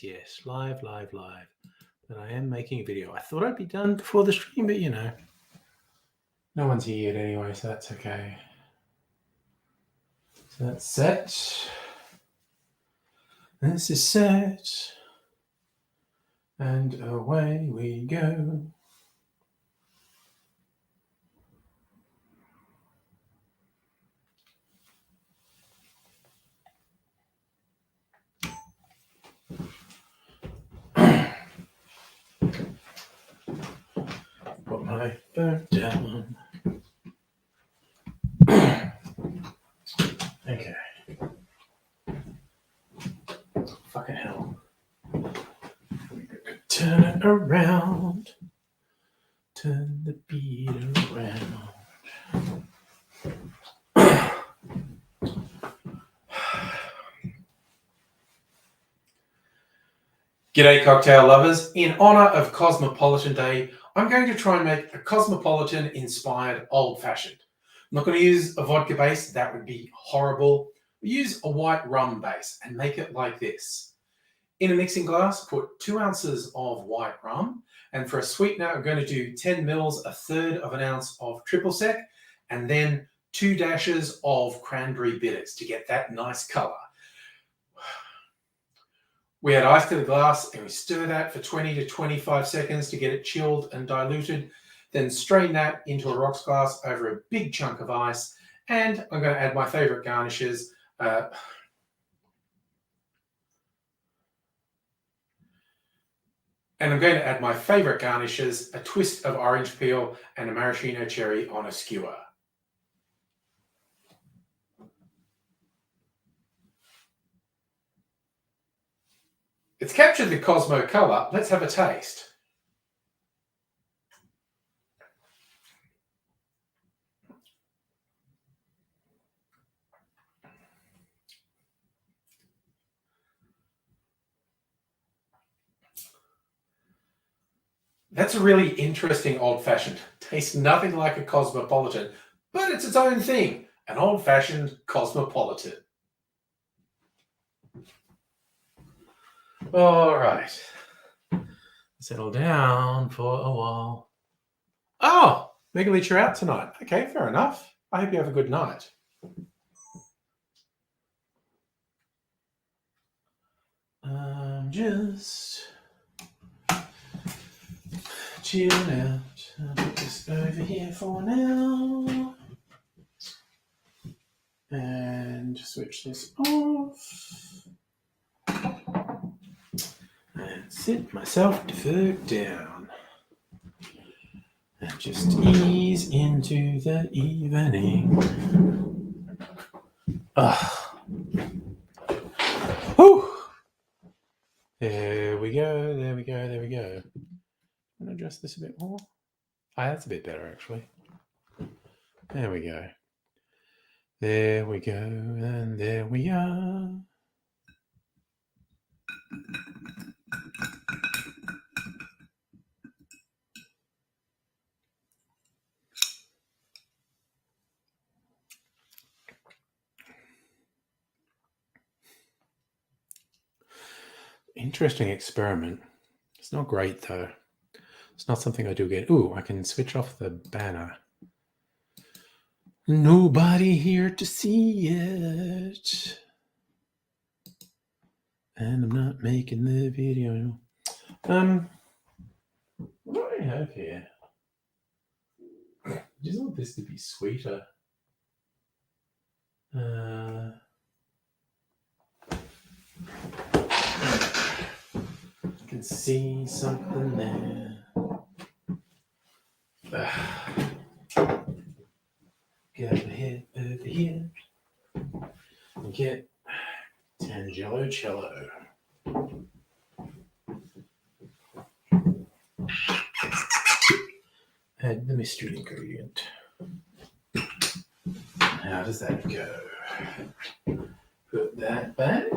Yes. Live. But I am making a video. I thought I'd be done before the stream, but no one's here yet anyway, so that's okay. So that's set. This is set. And away we go. Put my phone down. Okay. Fucking hell. Turn it around. Turn the beat around. G'day cocktail lovers. In honor of Cosmopolitan Day, I'm going to try and make a Cosmopolitan inspired old fashioned. I'm not going to use a vodka base, that would be horrible. We use a white rum base and make it like this. In a mixing glass, put 2 ounces of white rum, and for a sweetener, I'm going to do 10 mils, 1/3 of an ounce of triple sec, and then 2 dashes of cranberry bitters to get that nice color. We add ice to the glass and we stir that for 20 to 25 seconds to get it chilled and diluted. Then strain that into a rocks glass over a big chunk of ice. And I'm going to add my favorite garnishes. And I'm going to add my favorite garnishes, a twist of orange peel and a maraschino cherry on a skewer. It's captured the Cosmo color. Let's have a taste. That's a really interesting old-fashioned. Tastes nothing like a Cosmopolitan, but it's its own thing, an old-fashioned Cosmopolitan. All right. Settle down for a while. Oh, Megalitch, you're out tonight. Okay, fair enough. I hope you have a good night. Just chill out. I'll put this over here for now. And switch this off. And sit myself the fuck down. And just ease into the evening. Whew. There we go. I'm going to adjust this a bit more. That's a bit better, actually. There we go. And there we are. Interesting experiment. It's not great, though. It's not something I do again. Ooh, I can switch off the banner. Nobody here to see it. And I'm not making the video. What do I have here? I just want this to be sweeter. I can see something there. Get over here and get Tangelo Cello. Add the mystery ingredient. How does that go? Put that back.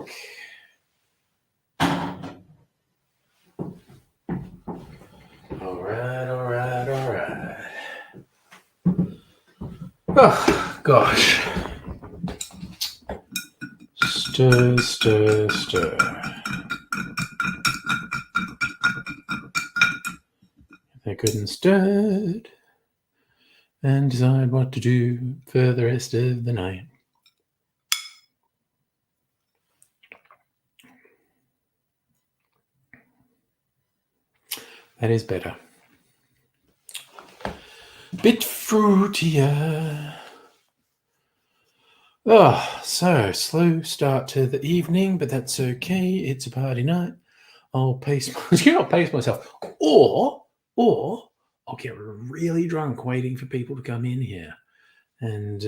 All right. Oh, gosh. Stir. They couldn't stir it and decide what to do for the rest of the night. That is better. Bit fruitier. Oh, so slow start to the evening, but that's okay. It's a party night. I'll pace myself. Or I'll get really drunk waiting for people to come in here. And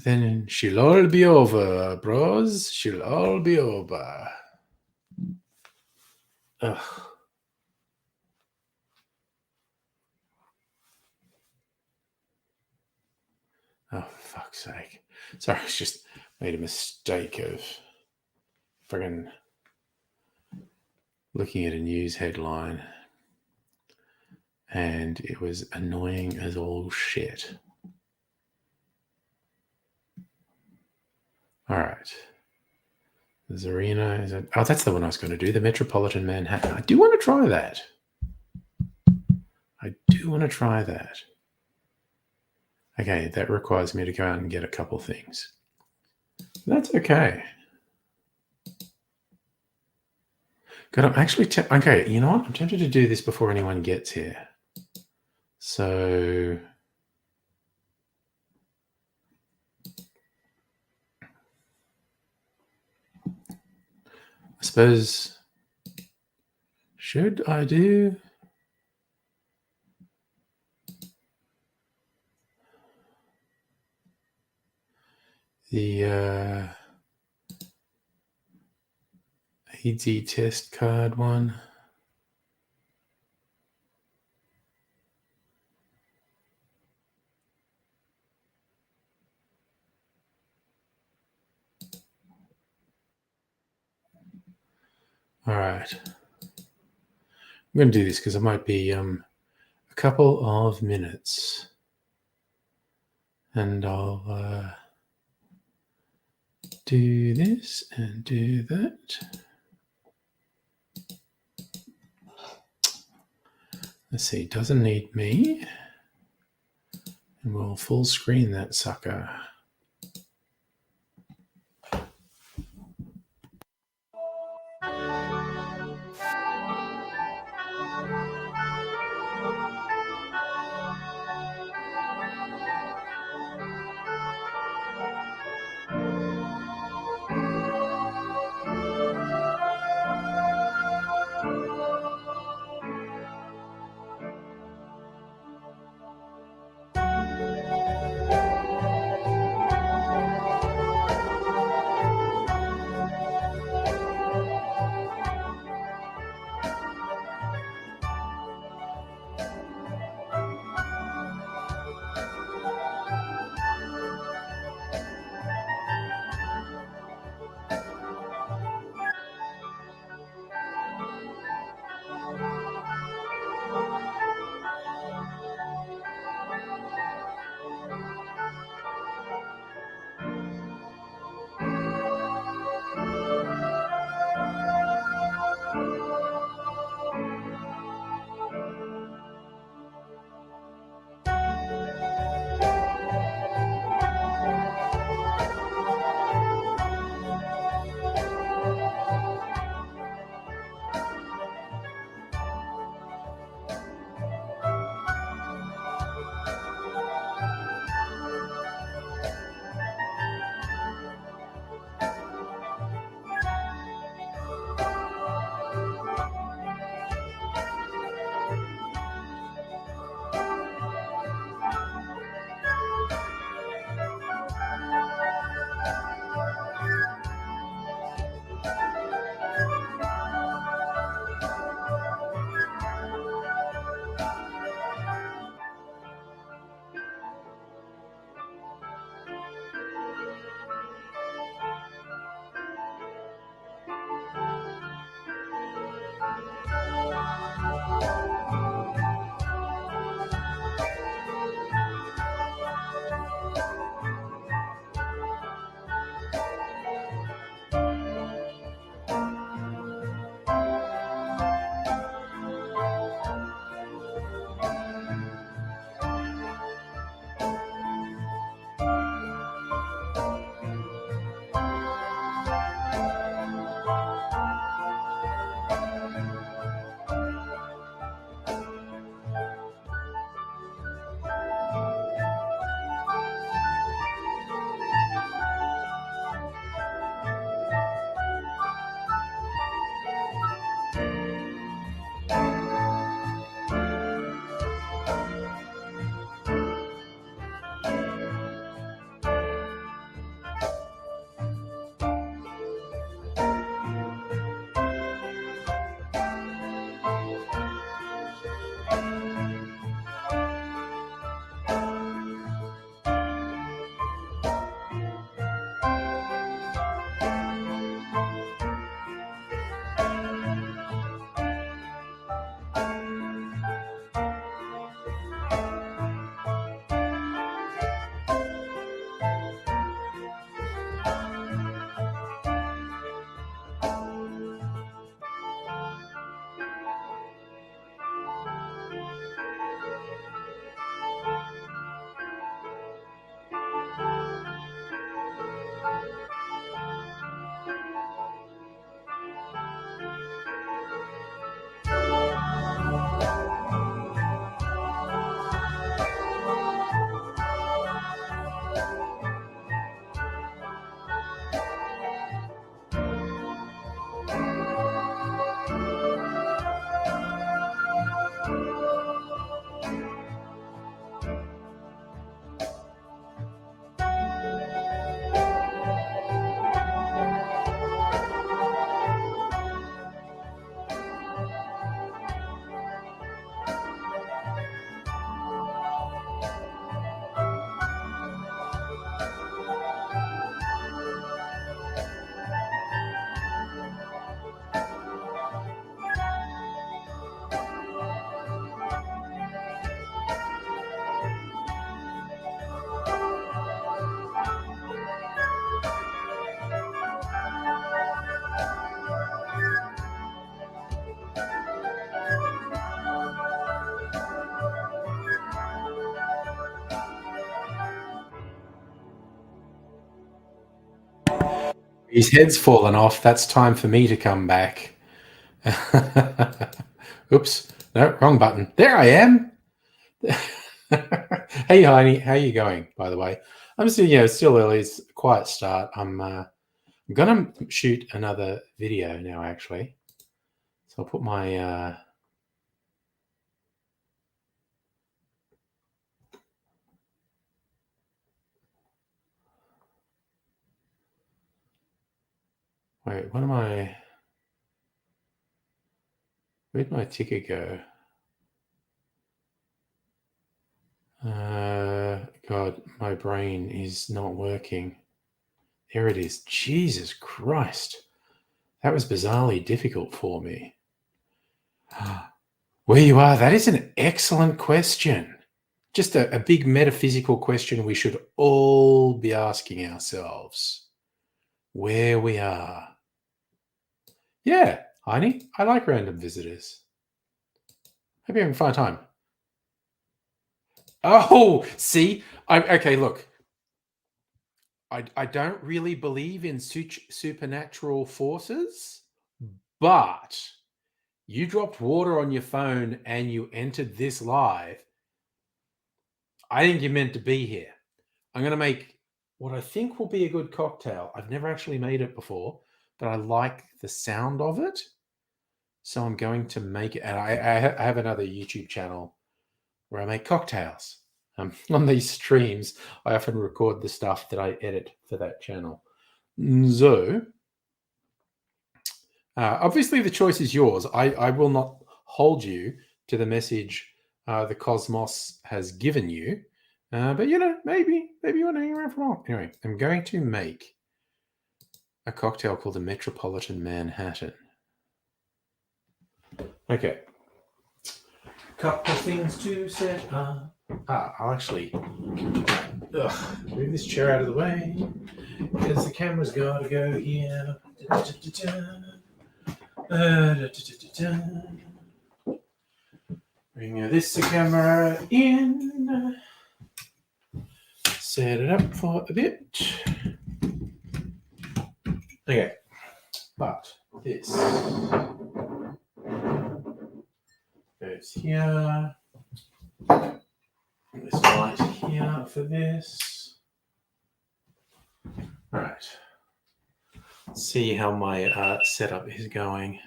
then she'll all be over, bros. She'll all be over. Ugh. Oh, for fuck's sake. Sorry, I just made a mistake of friggin' looking at a news headline. And it was annoying as all shit. All right. The Zarina is oh, that's the one I was going to do. The Metropolitan Manhattan. I do want to try that. Okay, that requires me to go out and get a couple things. That's okay. God, I'm actually okay. You know what? I'm tempted to do this before anyone gets here. So I suppose, should I do the AD test card one? All right. I'm going to do this because it might be a couple of minutes. And I'll do this and do that. Let's see, doesn't need me. And we'll full screen that sucker. His head's fallen off. That's time for me to come back. Oops. No, wrong button. There I am. Hey, Heine. How you going, by the way? I'm still early. It's a quiet start. I'm going to shoot another video now, actually. So I'll put my... Wait, what am I... Where'd my ticker go? God, my brain is not working. There it is. Jesus Christ. That was bizarrely difficult for me. Where you are, that is an excellent question. Just a big metaphysical question we should all be asking ourselves. Where we are. Yeah, Heine, I like random visitors. Hope you're having a fun time. Oh, see? Okay, look. I don't really believe in supernatural forces, but you dropped water on your phone and you entered this live. I think you're meant to be here. I'm going to make what I think will be a good cocktail. I've never actually made it before, but I like the sound of it. So I'm going to make it. And I have another YouTube channel where I make cocktails. On these streams, I often record the stuff that I edit for that channel. So, obviously the choice is yours. I will not hold you to the message the cosmos has given you. But, maybe you want to hang around for a while. Anyway, I'm going to make a cocktail called the Metropolitan Manhattan. Okay. Couple things to set up. I'll actually move this chair out of the way because the camera's got to go here. Bring this camera in. Set it up for a bit. Okay, but this goes here. This light here for this. All right. Let's see how my setup is going.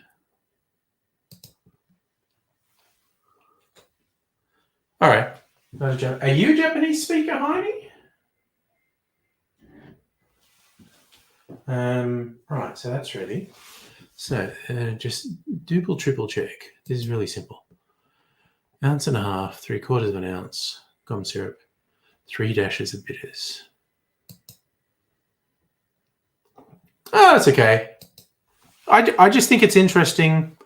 All right. Are you a Japanese speaker, Heine? Right, so that's ready. So just triple check. This is really simple. 1.5 ounces, 3/4 of an ounce gum syrup, 3 dashes of bitters. Oh, that's okay. I just think it's interesting.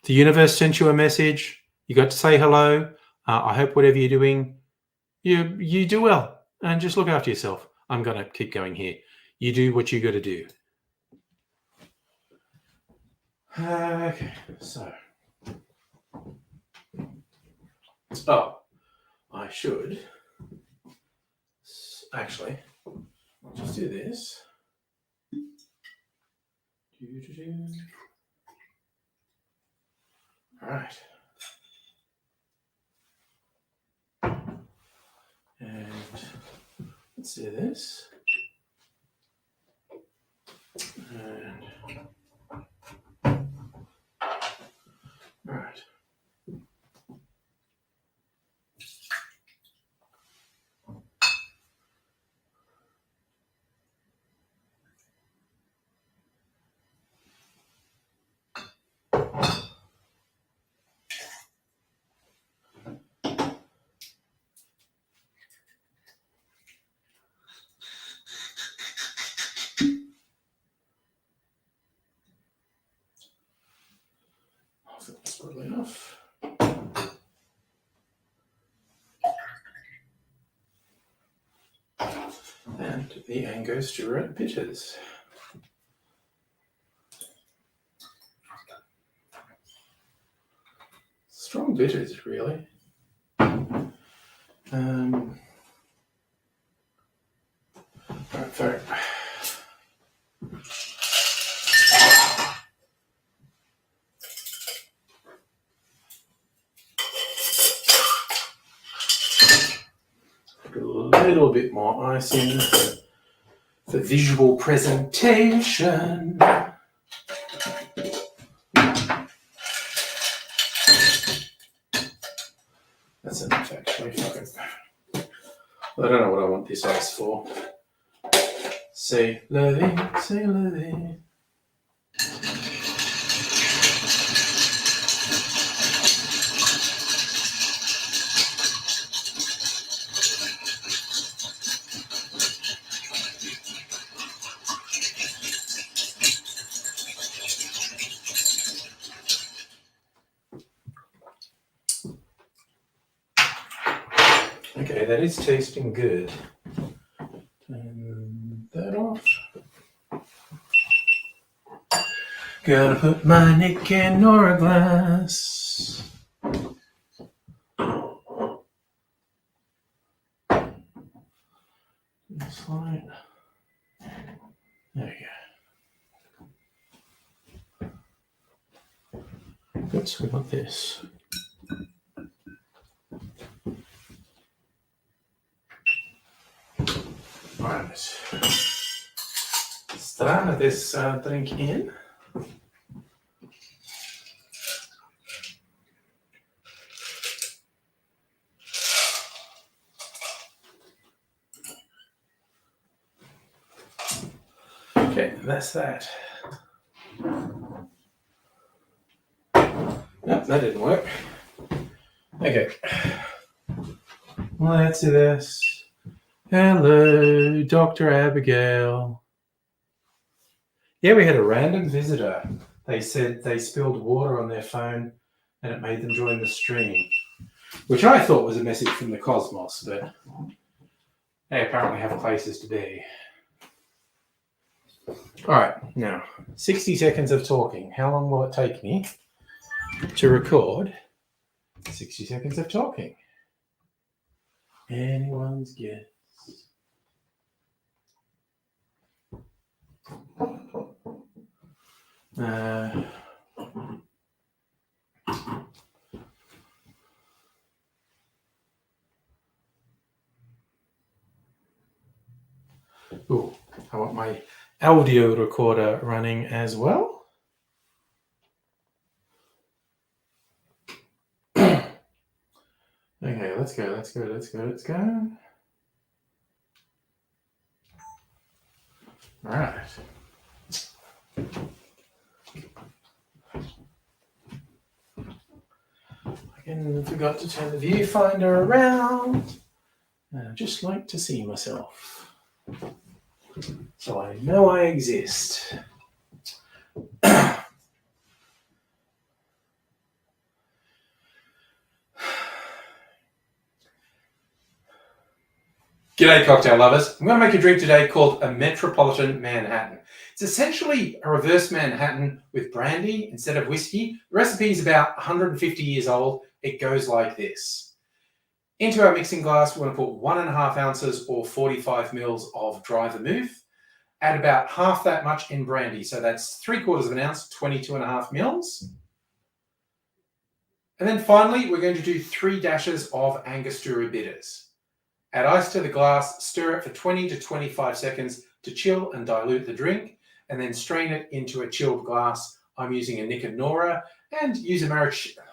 The universe sent you a message. You got to say hello. I hope whatever you're doing, you do well. And just look after yourself. I'm going to keep going here. You do what you got to do. Okay, so. Oh, I should actually just do this. All right. And let's do this. And all right. That's probably enough. And the Angostura bitters. Strong bitters, really. Right, little bit more ice in for visual presentation. That's enough, actually. Fuck it. I don't know what I want this ice for. C'est la vie, c'est la vie. Okay, that is tasting good. Turn that off. Gotta put my Nick in Nora glass. Just like, there you go. Oops, we want this. Right. Strana this drink in. Okay, that's that. Nope, that didn't work. Okay. Let's do this. Hello, Dr. Abigail. Yeah, we had a random visitor. They said they spilled water on their phone and it made them join the stream, which I thought was a message from the cosmos, but they apparently have places to be. All right, now 60 seconds of talking. How long will it take me to record 60 seconds of talking? Anyone's guess. Ooh, I want my audio recorder running as well. Okay, let's go. All right. I forgot to turn the viewfinder around. I just like to see myself, so I know I exist. G'day, cocktail lovers. I'm going to make a drink today called a Metropolitan Manhattan. It's essentially a reverse Manhattan with brandy instead of whiskey. The recipe is about 150 years old. It goes like this. Into our mixing glass, we're going to put 1.5 ounces or 45 mils of dry vermouth. Add about half that much in brandy. So that's 3/4 of an ounce, 22.5 mils. And then finally, we're going to do 3 dashes of Angostura bitters. Add ice to the glass, stir it for 20 to 25 seconds to chill and dilute the drink, and then strain it into a chilled glass. I'm using a Nick and Nora, and use a maraschino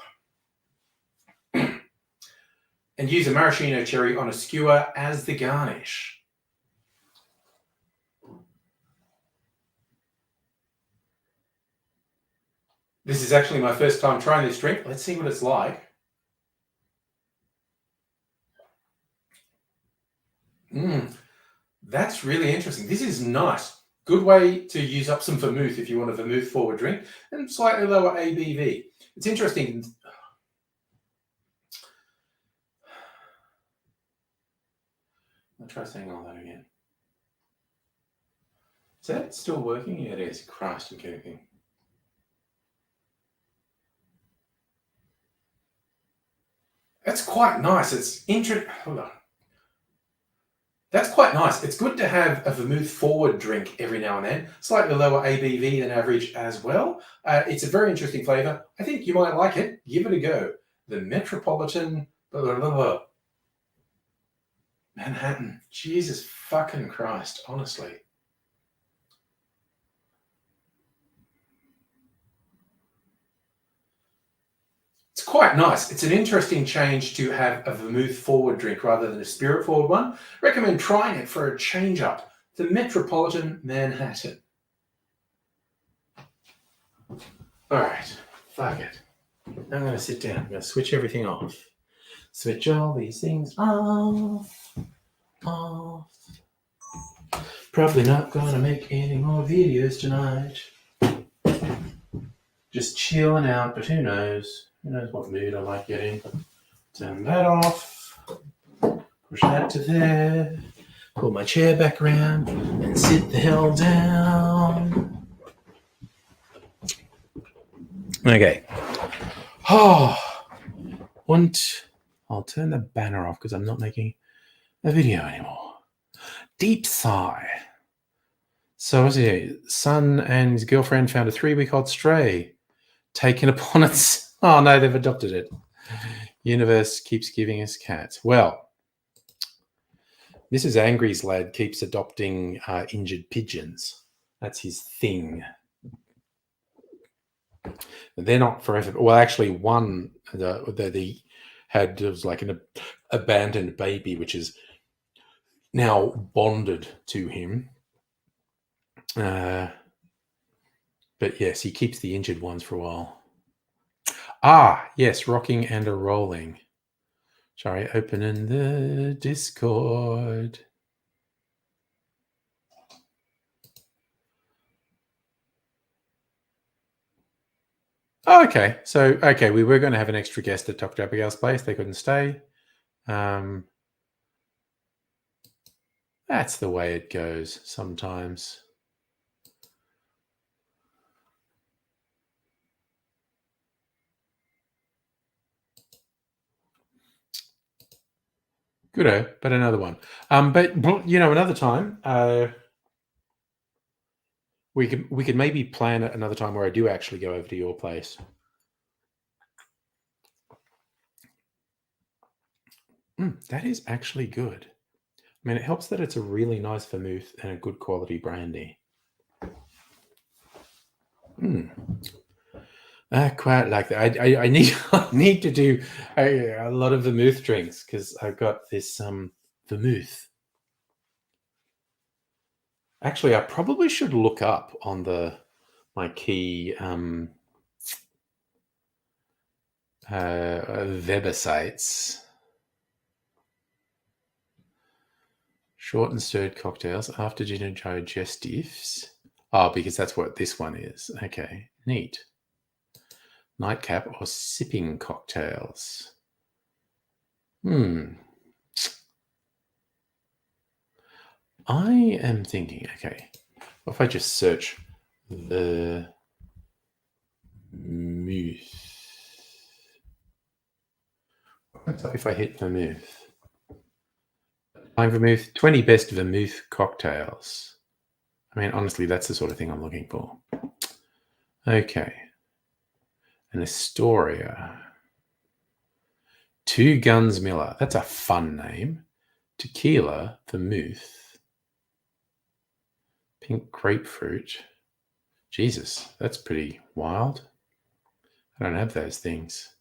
cherry on a skewer as the garnish. This is actually my first time trying this drink. Let's see what it's like. That's really interesting. This is nice. Good way to use up some vermouth if you want a vermouth forward drink, and slightly lower ABV. It's interesting. I'll try saying all that again. Is that still working? Yeah, it is. Christ and anything. That's quite nice. It's interesting. Hold on. That's quite nice. It's good to have a vermouth forward drink every now and then. Slightly lower ABV than average as well. It's a very interesting flavour. I think you might like it. Give it a go. The Metropolitan... Manhattan. Jesus fucking Christ, honestly. It's quite nice. It's an interesting change to have a vermouth forward drink rather than a spirit forward one. Recommend trying it for a change up. The Metropolitan Manhattan. All right, fuck it. I'm going to sit down. I'm going to switch everything off. Switch all these things off. Probably not going to make any more videos tonight. Just chilling out, but who knows? Who knows what mood I might get in. Turn that off. Push that to there. Pull my chair back around and sit the hell down. Okay. Oh, I'll turn the banner off because I'm not making a video anymore. Deep sigh. So what's it? Son and his girlfriend found a 3-week-old stray taken upon its... Oh no, they've adopted it. Universe keeps giving us cats. Well, Mrs. Angry's lad keeps adopting injured pigeons. That's his thing. They're not forever. Well, actually, one the had was like an abandoned baby, which is now bonded to him. But yes, he keeps the injured ones for a while. Ah, yes, rocking and a rolling. Sorry, opening the Discord. Oh, okay. So, okay, we were going to have an extra guest at Dr. Abigail's place. They couldn't stay. That's the way it goes sometimes. Goodo, but another one. But you know, another time, we could maybe plan another time where I do actually go over to your place. That is actually good. I mean, it helps that it's a really nice vermouth and a good quality brandy. I quite like that. I need to do a lot of vermouth drinks because I've got this vermouth. Actually, I probably should look up on my key Weber sites. Short and stirred cocktails after dinner digestives. Oh, because that's what this one is. Okay, neat. Nightcap or sipping cocktails. I am thinking, okay, what if I just search the vermouth? What's up if I hit vermouth? Vermouth, 20 best vermouth cocktails. I mean, honestly, that's the sort of thing I'm looking for. Okay. An Astoria. Two Guns Miller. That's a fun name. Tequila, vermouth. Pink grapefruit. Jesus, that's pretty wild. I don't have those things.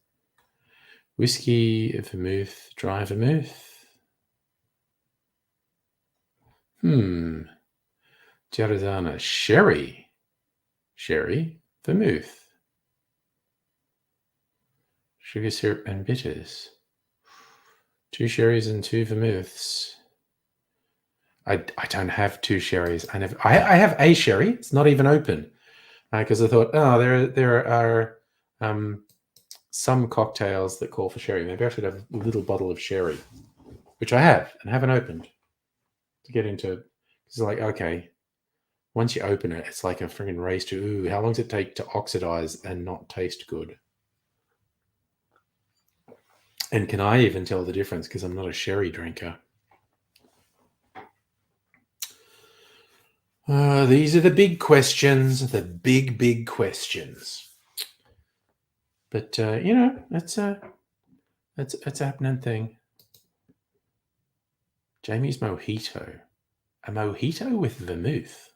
Whiskey, vermouth, dry vermouth. Giardana, sherry, vermouth, sugar syrup and bitters. 2 sherries and 2 vermouths. I don't have 2 sherries. I have a sherry. It's not even open because I thought, there are some cocktails that call for sherry. Maybe I should have a little bottle of sherry, which I have and haven't opened to get into. It's like, okay, once you open it, it's like a friggin' race to, how long does it take to oxidize and not taste good? And can I even tell the difference because I'm not a sherry drinker? These are the big questions, the big questions. But, it's a happening thing. Jamie's Mojito. A mojito with vermouth.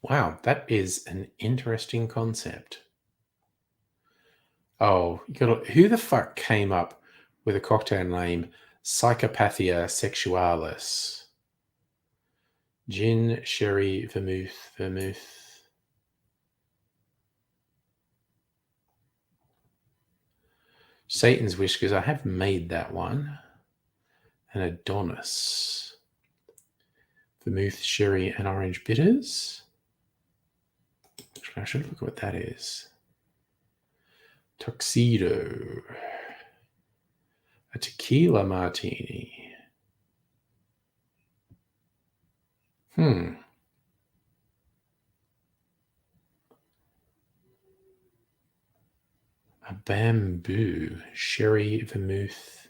Wow, that is an interesting concept. Oh, who the fuck came up with a cocktail name Psychopathia Sexualis? Gin, sherry, vermouth. Satan's Wish, because I have made that one. And Adonis. Vermouth, sherry, and orange bitters. Actually, I should look at what that is. Tuxedo. A tequila martini. A bamboo. Sherry, vermouth.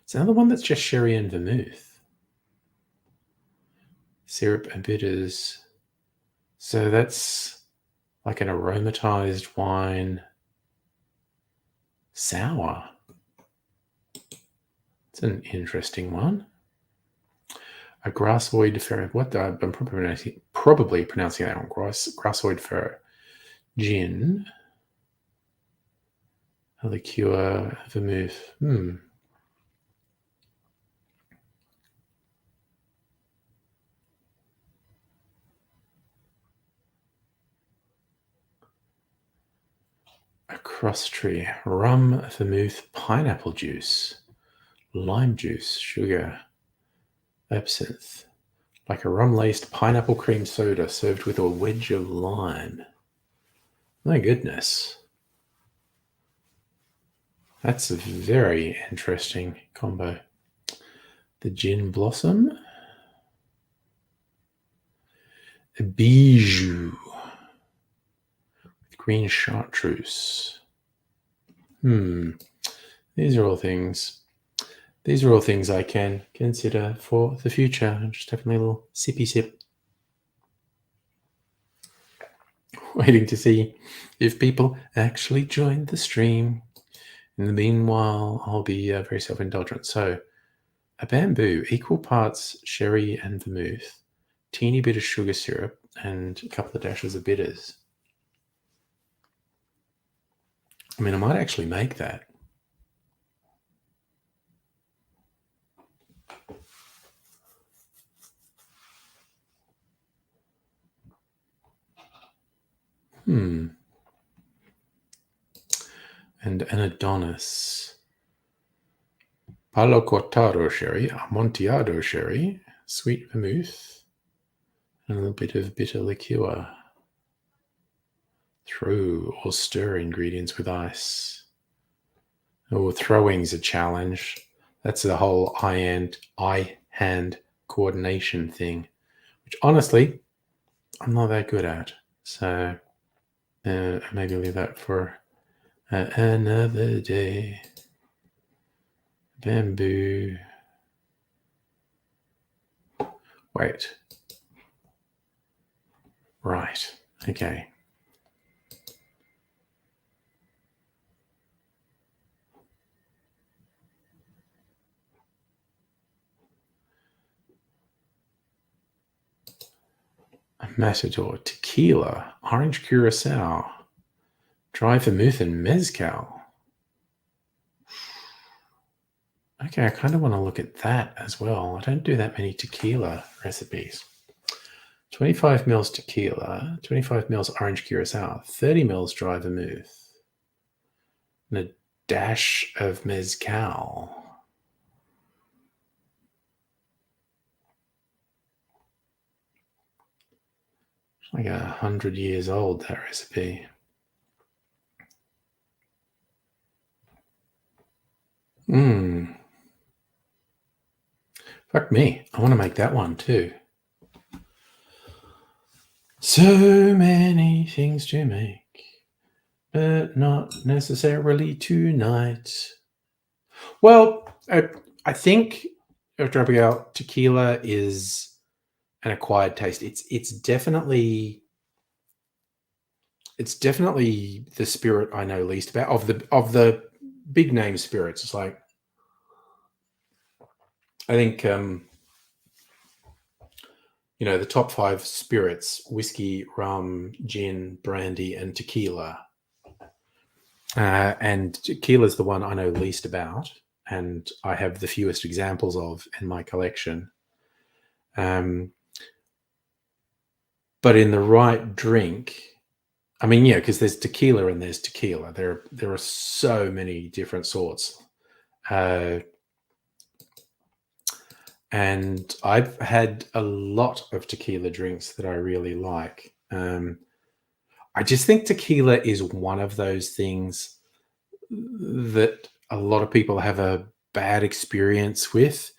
It's another one that's just sherry and vermouth. Syrup and bitters. So that's like an aromatized wine. Sour. It's an interesting one. A grassoid ferro. What? I'm probably pronouncing that wrong. Grassoid ferro. Gin. A liqueur. Vermouth. A cross tree. Rum, vermouth, pineapple juice, lime juice, sugar, absinthe. Like a rum-laced pineapple cream soda served with a wedge of lime. My goodness. That's a very interesting combo. The gin blossom. A bijou. With green chartreuse. These are all things I can consider for the future. I'm just having a little sippy sip. Waiting to see if people actually join the stream. In the meanwhile, I'll be very self-indulgent. So, a bamboo, equal parts sherry and vermouth, teeny bit of sugar syrup, and a couple of dashes of bitters. I mean, I might actually make that. And an Adonis. Palo Cortado sherry, Amontillado sherry, sweet vermouth, and a little bit of bitter liqueur. Throw or stir ingredients with ice. Oh, throwing's a challenge. That's the whole eye-hand coordination thing, which honestly, I'm not that good at. So maybe leave that for another day. Bamboo. Wait. Right. Okay. A matador, tequila, orange curacao, dry vermouth, and mezcal. Okay, I kind of want to look at that as well. I don't do that many tequila recipes. 25 mils tequila, 25 mils orange curacao, 30 mils dry vermouth, and a dash of mezcal. It's like 100 years old, that recipe. Fuck me. I want to make that one too. So many things to make, but not necessarily tonight. Well, I think tequila is an acquired taste. It's definitely the spirit I know least about of the big name spirits. It's like I think the top 5 spirits: whiskey, rum, gin, brandy, and tequila. And tequila is the one I know least about, and I have the fewest examples of in my collection. But in the right drink, I mean, because there's tequila and there's tequila. There are so many different sorts. And I've had a lot of tequila drinks that I really like. I just think tequila is one of those things that a lot of people have a bad experience with,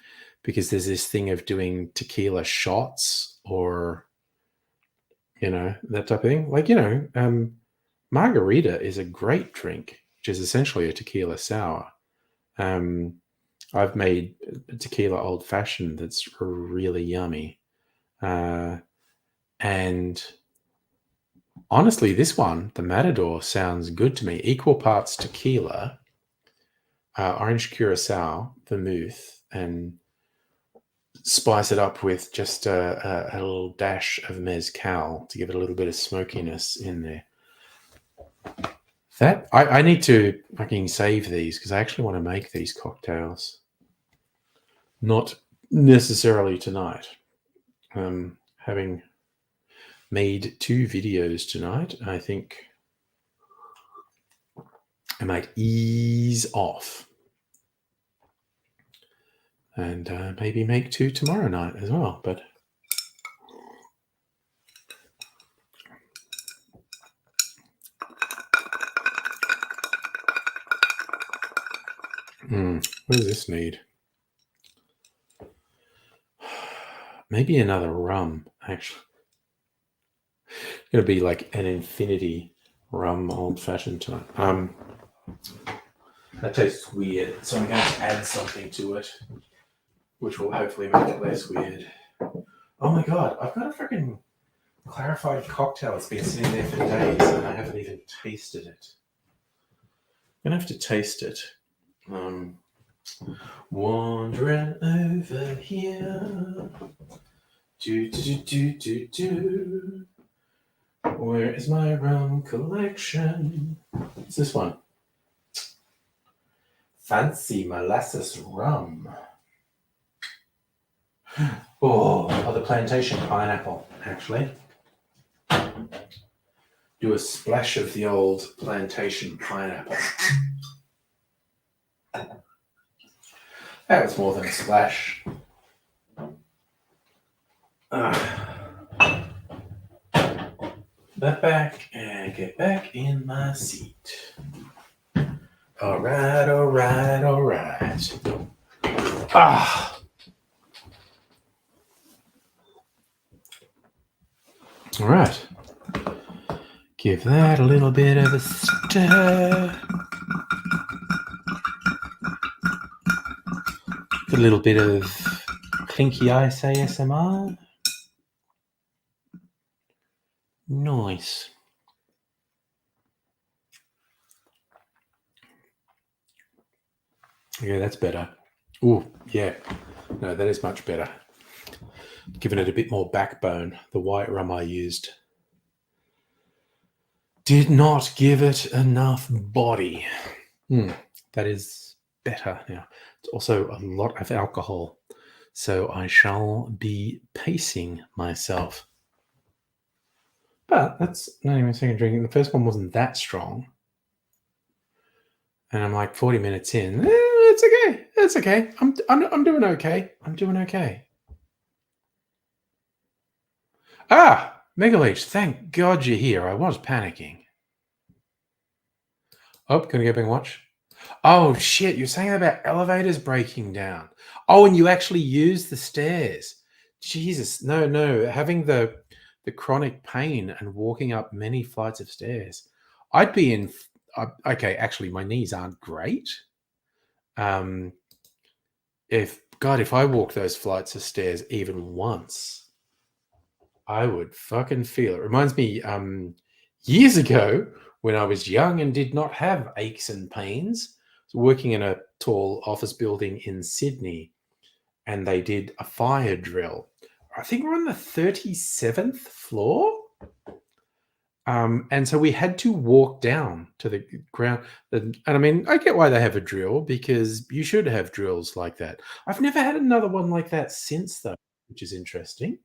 because there's this thing of doing tequila shots or, that type of thing. Like, margarita is a great drink, which is essentially a tequila sour. I've made a tequila old fashioned that's really yummy. And honestly, this one, the Matador, sounds good to me. Equal parts tequila, orange curacao, vermouth, and spice it up with just a little dash of mezcal to give it a little bit of smokiness in there. That I need to fucking save these, because I actually want to make these cocktails. Not necessarily tonight. Having made 2 videos tonight, I think I might ease off and maybe make 2 tomorrow night as well. But what does this need? Maybe another rum, actually. It's going to be like an infinity rum old-fashioned tonight. That tastes weird, so I'm going to add something to it, which will hopefully make it less weird. Oh my god, I've got a freaking clarified cocktail. It's been sitting there for days and I haven't even tasted it. I'm going to have to taste it. Wandering over here. Do. Where is my rum collection? What's this one? Fancy molasses rum. Oh, the plantation pineapple, actually. Do a splash of the old plantation pineapple. That was more than a splash. That back and get back in my seat. All right. All right. Give that a little bit of a stir. A little bit of clinky ice ASMR. Nice. Yeah, that's better. Oh, yeah. No, that is much better. Giving it a bit more backbone. The white rum I used did not give it enough body. That is better now. It's also a lot of alcohol, so I shall be pacing myself. But that's not even a second drinking. The first one wasn't that strong. And I'm like 40 minutes in. It's okay. It's okay. I'm doing okay. I'm doing okay. Ah, Megaleech, thank God you're here. I was panicking. Oh, can I go back and watch? Oh, shit. You're saying about elevators breaking down. Oh, and you actually use the stairs. Jesus. No. Having the chronic pain and walking up many flights of stairs. I'd be in... okay, actually, my knees aren't great. If I walk those flights of stairs even once, I would fucking feel it. Reminds me, years ago when I was young and did not have aches and pains, I was working in a tall office building in Sydney, and they did a fire drill. I think we're on the 37th floor. And so we had to walk down to the ground. And I mean, I get why they have a drill, because you should have drills like that. I've never had another one like that since, though, which is interesting.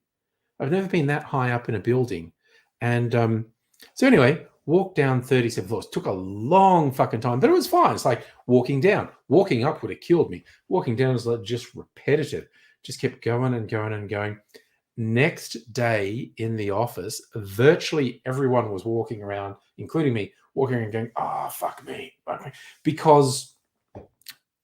I've never been that high up in a building. And so anyway, walked down 37 floors. Took a long fucking time, but it was fine. It's like walking down. Walking up would have killed me. Walking down was like just repetitive. Just kept going and going and going. Next day in the office, virtually everyone was walking around, including me, walking around going, "Oh, fuck me," because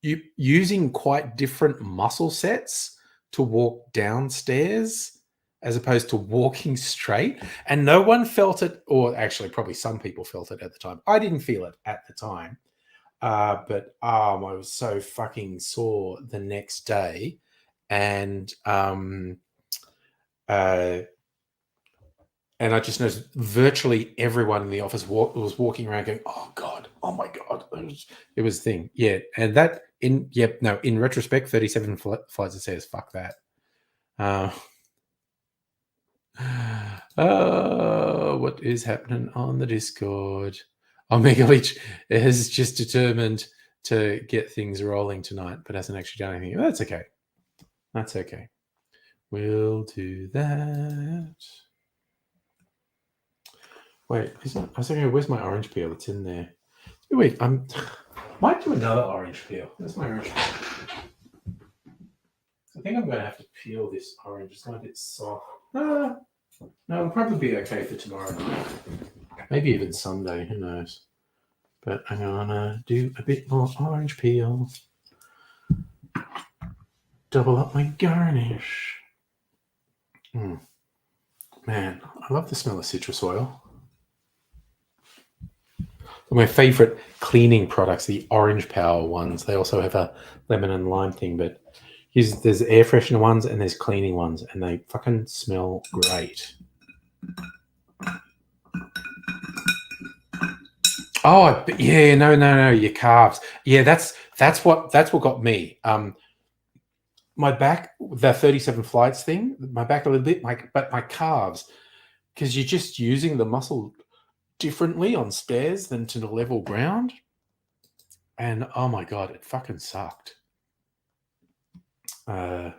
you using quite different muscle sets to walk downstairs as opposed to walking straight. And no one felt it, or actually, probably some people felt it at the time. I didn't feel it at the time, but I was so fucking sore the next day, and and I just noticed virtually everyone in the office was walking around going, "Oh God, oh my God." It was thing. Yeah. And that in retrospect, 37 flights of stairs, fuck that. What is happening on the Discord? Omega Leech is just determined to get things rolling tonight, but hasn't actually done anything. That's okay. That's okay. We'll do that. Wait, I was thinking, where's my orange peel? It's in there. Wait, might do another orange peel. Where's my orange peel? I think I'm going to have to peel this orange. It's not a bit soft. No, it'll probably be okay for tomorrow. Maybe even Sunday. Who knows? But I'm going to do a bit more orange peel. Double up my garnish. Man, I love the smell of citrus oil. My favorite cleaning products, the Orange Power ones. They also have a lemon and lime thing, but there's air freshener ones and there's cleaning ones, and they fucking smell great. Oh yeah, no, your calves. Yeah, that's what got me. My back, the 37 flights thing, my back a little bit, but my calves, because you're just using the muscle differently on stairs than to the level ground. And oh my God, it fucking sucked. Yeah.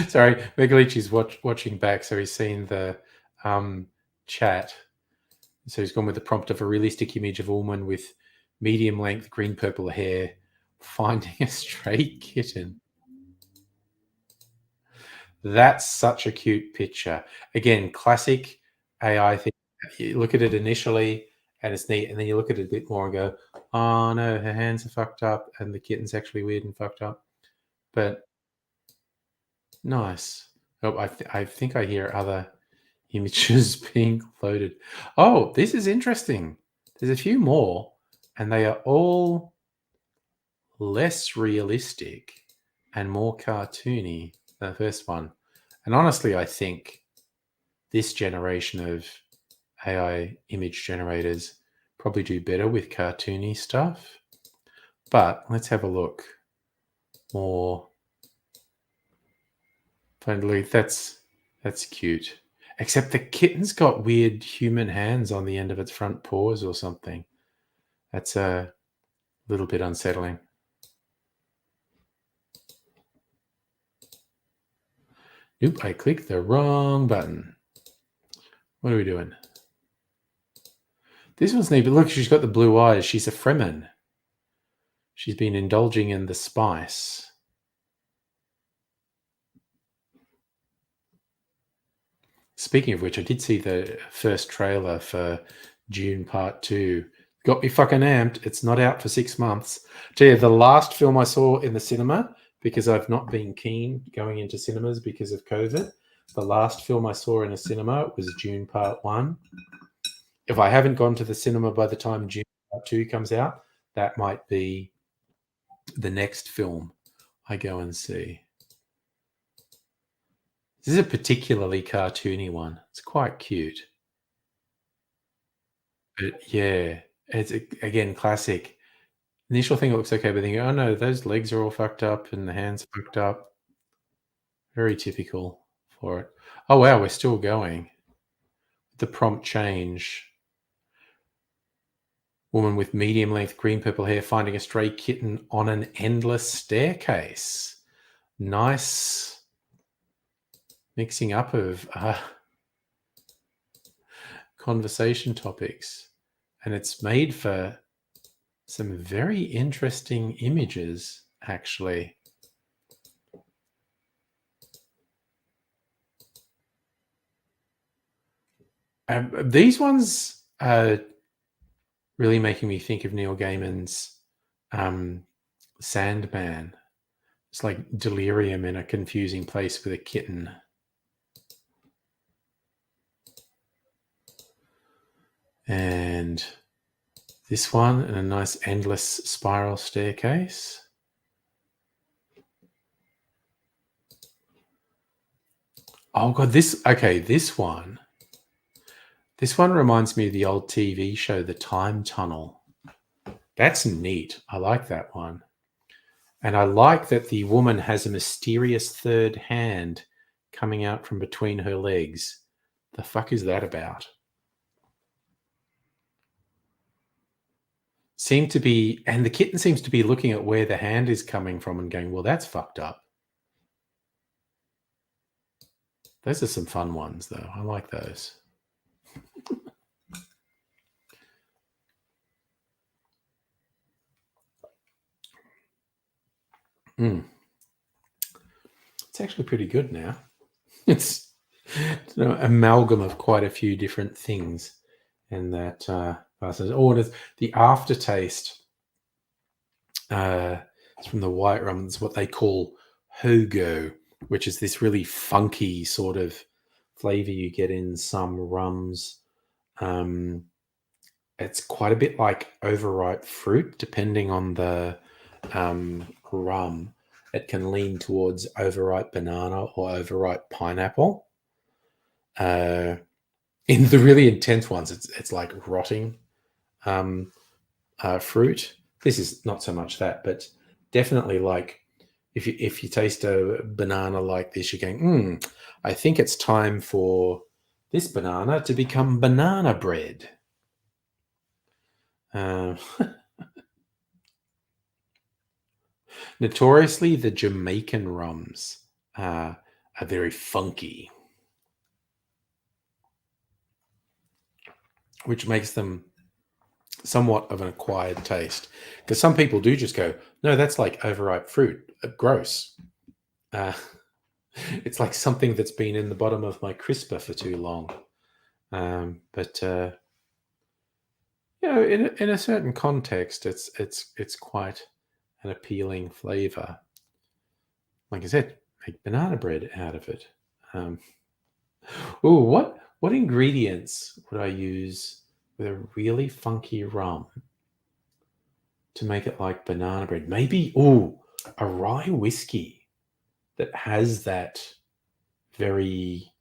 Sorry, Megalichi's watching back, so he's seen the chat. So he's gone with the prompt of a realistic image of a woman with medium length green purple hair finding a stray kitten. That's such a cute picture. Again, classic AI thing. You look at it initially and it's neat, and then you look at it a bit more and go, "Oh no, her hands are fucked up and the kitten's actually weird and fucked up." But nice. Oh, I think I hear other images being loaded. Oh, this is interesting. There's a few more, and they are all less realistic and more cartoony than the first one. And honestly, I think this generation of AI image generators probably do better with cartoony stuff. But let's have a look more. Finally, that's cute. Except the kitten's got weird human hands on the end of its front paws or something. That's a little bit unsettling. Nope, I clicked the wrong button. What are we doing? This one's neat, but look, she's got the blue eyes. She's a Fremen. She's been indulging in the spice. Speaking of which, I did see the first trailer for June Part 2. Got me fucking amped. It's not out for 6 months. Tell you, the last film I saw in the cinema, because I've not been keen going into cinemas because of COVID, the last film I saw in a cinema was June Part 1. If I haven't gone to the cinema by the time June Part 2 comes out, that might be the next film I go and see. This is a particularly cartoony one. It's quite cute. But yeah, it's again classic. Initial thing it looks okay, but then you go, oh no, those legs are all fucked up and the hands fucked up. Very typical for it. Oh wow, we're still going. The prompt change. Woman with medium length green purple hair finding a stray kitten on an endless staircase. Nice mixing up of conversation topics. And it's made for some very interesting images, actually. These ones are really making me think of Neil Gaiman's Sandman. It's like delirium in a confusing place with a kitten. And this one and a nice endless spiral staircase. Oh god, this one. This one reminds me of the old TV show, The Time Tunnel. That's neat. I like that one. And I like that the woman has a mysterious third hand coming out from between her legs. The fuck is that about? And the kitten seems to be looking at where the hand is coming from and going, well, that's fucked up. Those are some fun ones, though. I like those. It's actually pretty good now. It's an amalgam of quite a few different things. And that the aftertaste it's from the white rum. It's what they call hogo, which is this really funky sort of flavor you get in some rums. It's quite a bit like overripe fruit, depending on the rum. It can lean towards overripe banana or overripe pineapple. In the really intense ones, it's like rotting fruit. This is not so much that, but definitely like if you taste a banana like this, you're going, I think it's time for this banana to become banana bread. Notoriously, the Jamaican rums are very funky, which makes them somewhat of an acquired taste. Because some people do just go, no, that's like overripe fruit. Gross. It's like something that's been in the bottom of my crisper for too long. In a certain context, it's quite an appealing flavor. Like I said, make banana bread out of it. What ingredients would I use with a really funky rum to make it like banana bread? Maybe a rye whiskey that has that very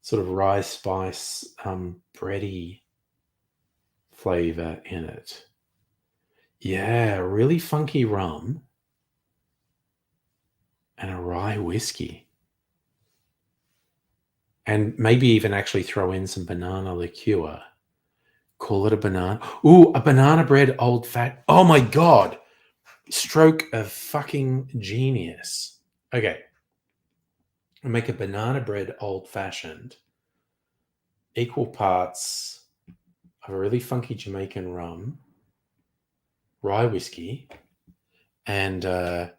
sort of rye spice bready flavor in it. Yeah, really funky rum and a rye whiskey. And maybe even actually throw in some banana liqueur. Call it a banana. A banana bread old fat. Oh my God. Stroke of fucking genius. Okay. I'll make a banana bread old fashioned. Equal parts of a really funky Jamaican rum, rye whiskey, and a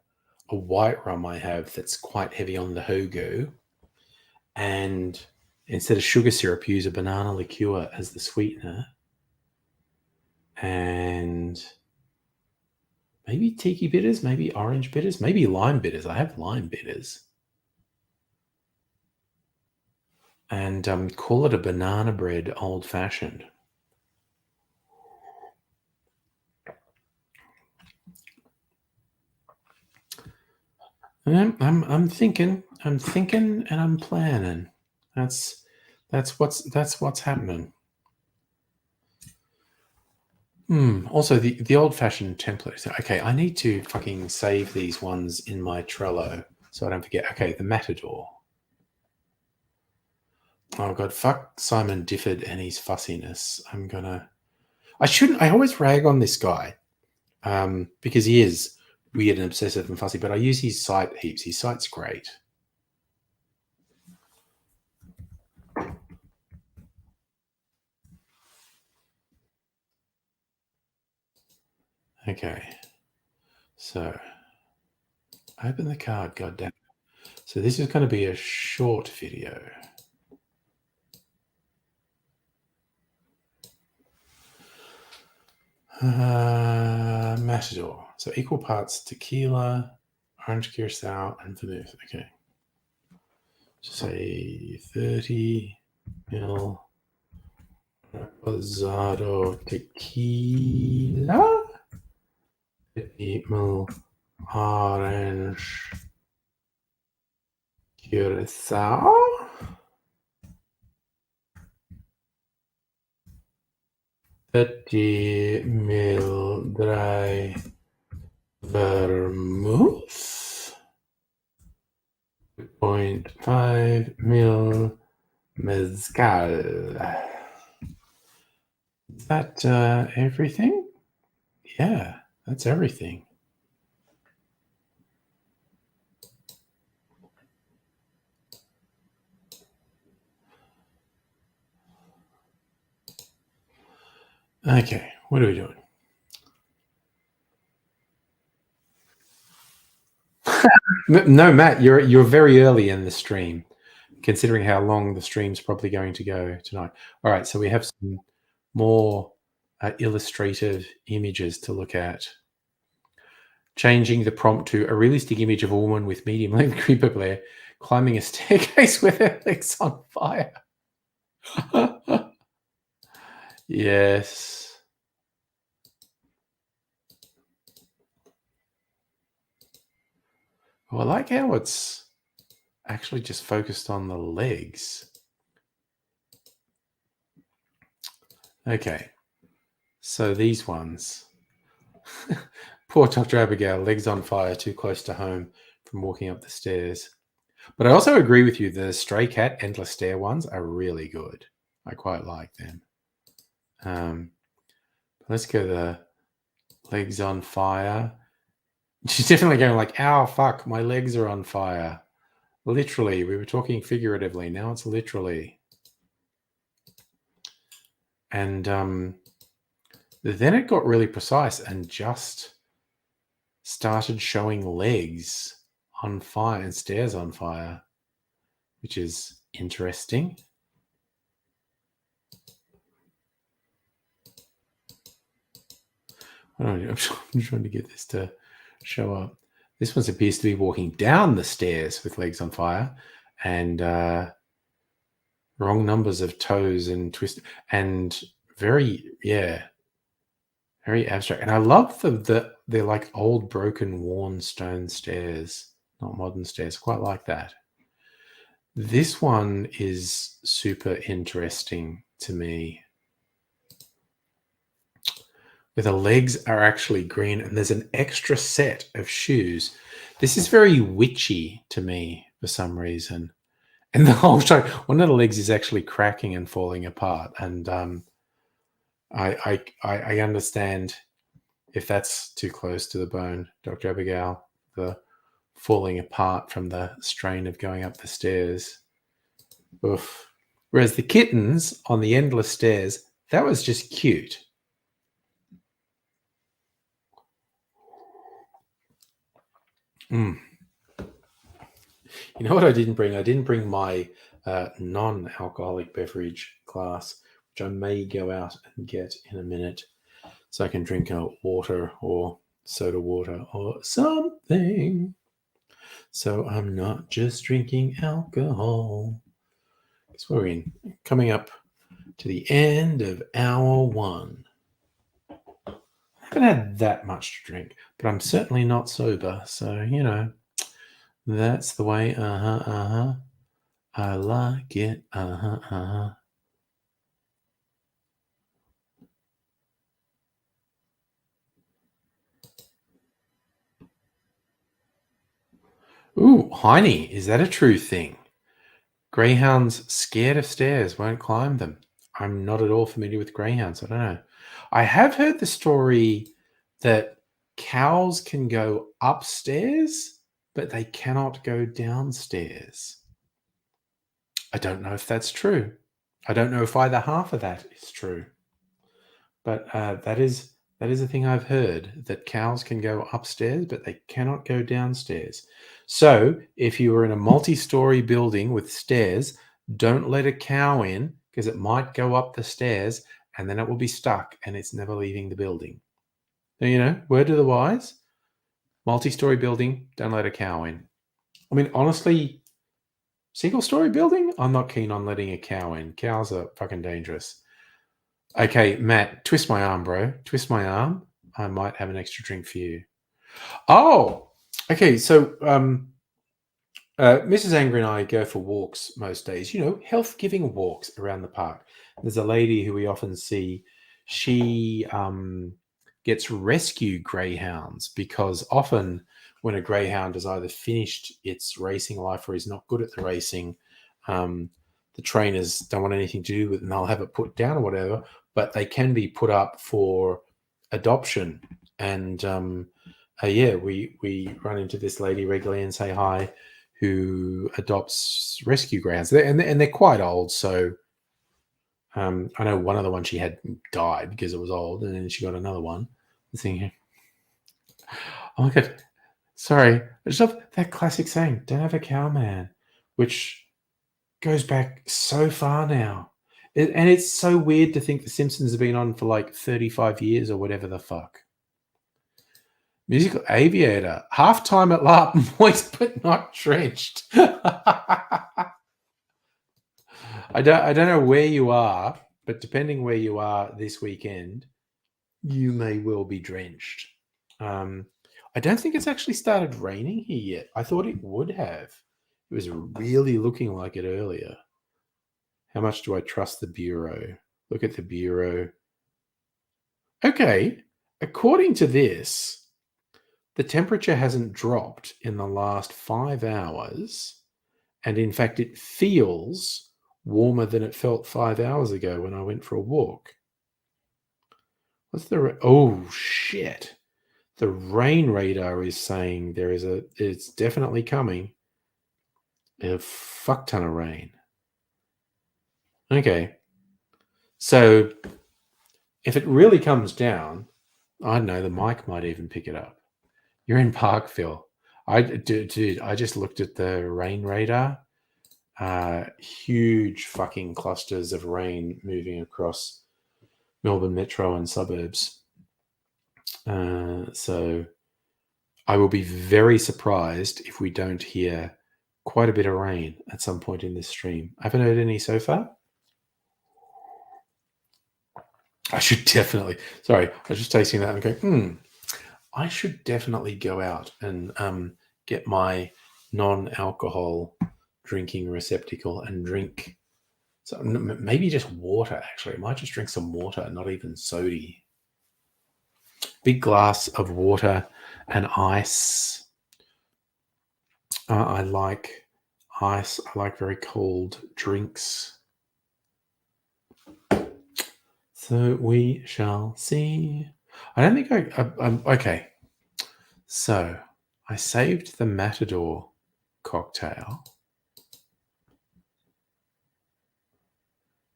white rum I have that's quite heavy on the hogo. And instead of sugar syrup, use a banana liqueur as the sweetener. And maybe tiki bitters, maybe orange bitters, maybe lime bitters. I have lime bitters. And call it a banana bread old fashioned. I'm thinking, and I'm planning. That's what's happening. Also, the old-fashioned template. Okay, I need to fucking save these ones in my Trello so I don't forget. Okay, the Matador. Oh god, fuck Simon Difford and his fussiness. I shouldn't. I always rag on this guy because he is weird and obsessive and fussy. But I use his site heaps. His site's great. Okay, so open the card. Goddamn. So this is going to be a short video. Matador. So equal parts tequila, orange curacao, and vermouth. Okay. Just say 30 ml Rosado tequila. 30 ml orange curacao. 30 ml dry vermouth. 0.5 ml mezcal. Is that everything? Yeah, that's everything. Okay, what are we doing? No, Matt, you're very early in the stream, considering how long the stream's probably going to go tonight. All right, so we have some more illustrative images to look at. Changing the prompt to a realistic image of a woman with medium length creeper glare climbing a staircase with her legs on fire. Yes. Well, I like how it's actually just focused on the legs. Okay. So these ones. Poor Dr. Abigail, legs on fire, too close to home from walking up the stairs. But I also agree with you, the Stray Cat Endless Stair ones are really good. I quite like them. Let's go the legs on fire. She's definitely going like, ow, fuck, my legs are on fire. Literally, we were talking figuratively. Now it's literally. And then it got really precise and just started showing legs on fire and stairs on fire, which is interesting. I'm trying to get this to show up. This one appears to be walking down the stairs with legs on fire and wrong numbers of toes and twist and very abstract. And I love they're like old, broken, worn stone stairs, not modern stairs. Quite like that. This one is super interesting to me. Where the legs are actually green and there's an extra set of shoes. This is very witchy to me for some reason. And the whole show, one of the legs is actually cracking and falling apart. And I understand if that's too close to the bone, Dr. Abigail, the falling apart from the strain of going up the stairs. Oof. Whereas the kittens on the endless stairs, that was just cute. You know what I didn't bring? I didn't bring my non-alcoholic beverage glass, which I may go out and get in a minute, so I can drink water or soda water or something. So I'm not just drinking alcohol. That's what we're in. Coming up to the end of hour one. I haven't had that much to drink, but I'm certainly not sober. So, That's the way. I like it. Ooh, Heine, is that a true thing? Greyhounds scared of stairs, won't climb them. I'm not at all familiar with greyhounds. I don't know. I have heard the story that cows can go upstairs, but they cannot go downstairs. I don't know if that's true. I don't know if either half of that is true. But that is a thing I've heard, that cows can go upstairs, but they cannot go downstairs. So if you are in a multi-story building with stairs, don't let a cow in, because it might go up the stairs and then it will be stuck and it's never leaving the building. So, word to the wise, multi-story building, don't let a cow in. I mean, honestly, single-story building, I'm not keen on letting a cow in. Cows are fucking dangerous. Okay, Matt, twist my arm, bro. Twist my arm. I might have an extra drink for you. Oh, okay. So, Mrs. Angry and I go for walks most days, health-giving walks around the park. There's a lady who we often see. She gets rescue greyhounds, because often when a greyhound has either finished its racing life or is not good at the racing, the trainers don't want anything to do with it and they'll have it put down or whatever, but they can be put up for adoption. And we run into this lady regularly and say hi, who adopts rescue greyhounds. And they're quite old. So I know one of the ones she had died because it was old, and then she got another one. I'm thinking, oh my God, sorry. I just love that classic saying, don't have a cow, man, which goes back so far now. And it's so weird to think The Simpsons have been on for like 35 years or whatever the fuck. Musical Aviator, halftime at LARP, moist but not drenched. I don't know where you are, but depending where you are this weekend, you may well be drenched. I don't think it's actually started raining here yet. I thought it would have. It was really looking like it earlier. How much do I trust the Bureau? Look at the Bureau. Okay, according to this, the temperature hasn't dropped in the last 5 hours. And in fact, it feels warmer than it felt 5 hours ago when I went for a walk. Oh, shit. The rain radar is saying it's definitely coming. A fuck ton of rain. Okay. So if it really comes down, I don't know, the mic might even pick it up. You're in Parkville. Dude, I just looked at the rain radar. Huge fucking clusters of rain moving across Melbourne metro and suburbs. So I will be very surprised if we don't hear quite a bit of rain at some point in this stream. I haven't heard any so far. I should definitely. Sorry, I was just tasting that and going, I should definitely go out and get my non-alcohol drinking receptacle and drink. So maybe just water, actually. I might just drink some water, not even soda. Big glass of water and ice. I like ice. I like very cold drinks. So we shall see. I don't think I'm okay. So I saved the Matador cocktail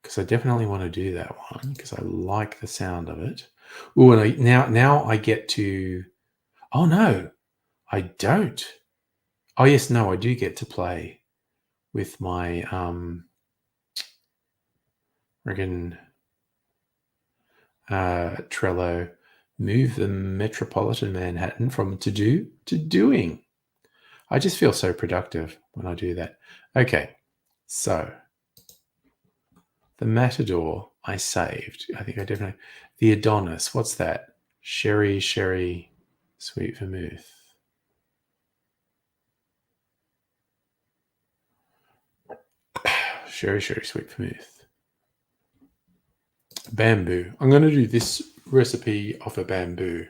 because I definitely want to do that one because I like the sound of it. Oh, and now I get to. Oh no, I don't. Oh yes, no, I do get to play with my friggin' Trello. Move the Metropolitan Manhattan from to do to doing. I just feel so productive when I do that. Okay, so the Matador I saved. I think I definitely. The Adonis, what's that? Sherry, sweet vermouth. Sherry, sweet vermouth. Bamboo. I'm going to do this recipe off a bamboo.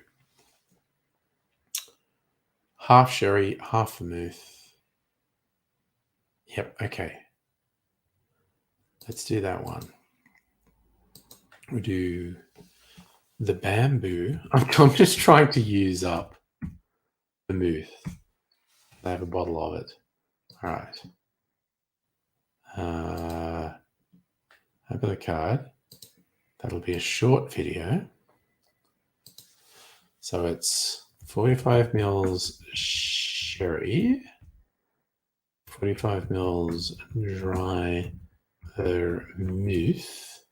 Half sherry, half vermouth. Yep, okay. Let's do that one. We do the bamboo. I'm just trying to use up vermouth. I have a bottle of it. All right. I've got a card. That'll be a short video. So it's 45 mils sherry, 45 mils dry vermouth,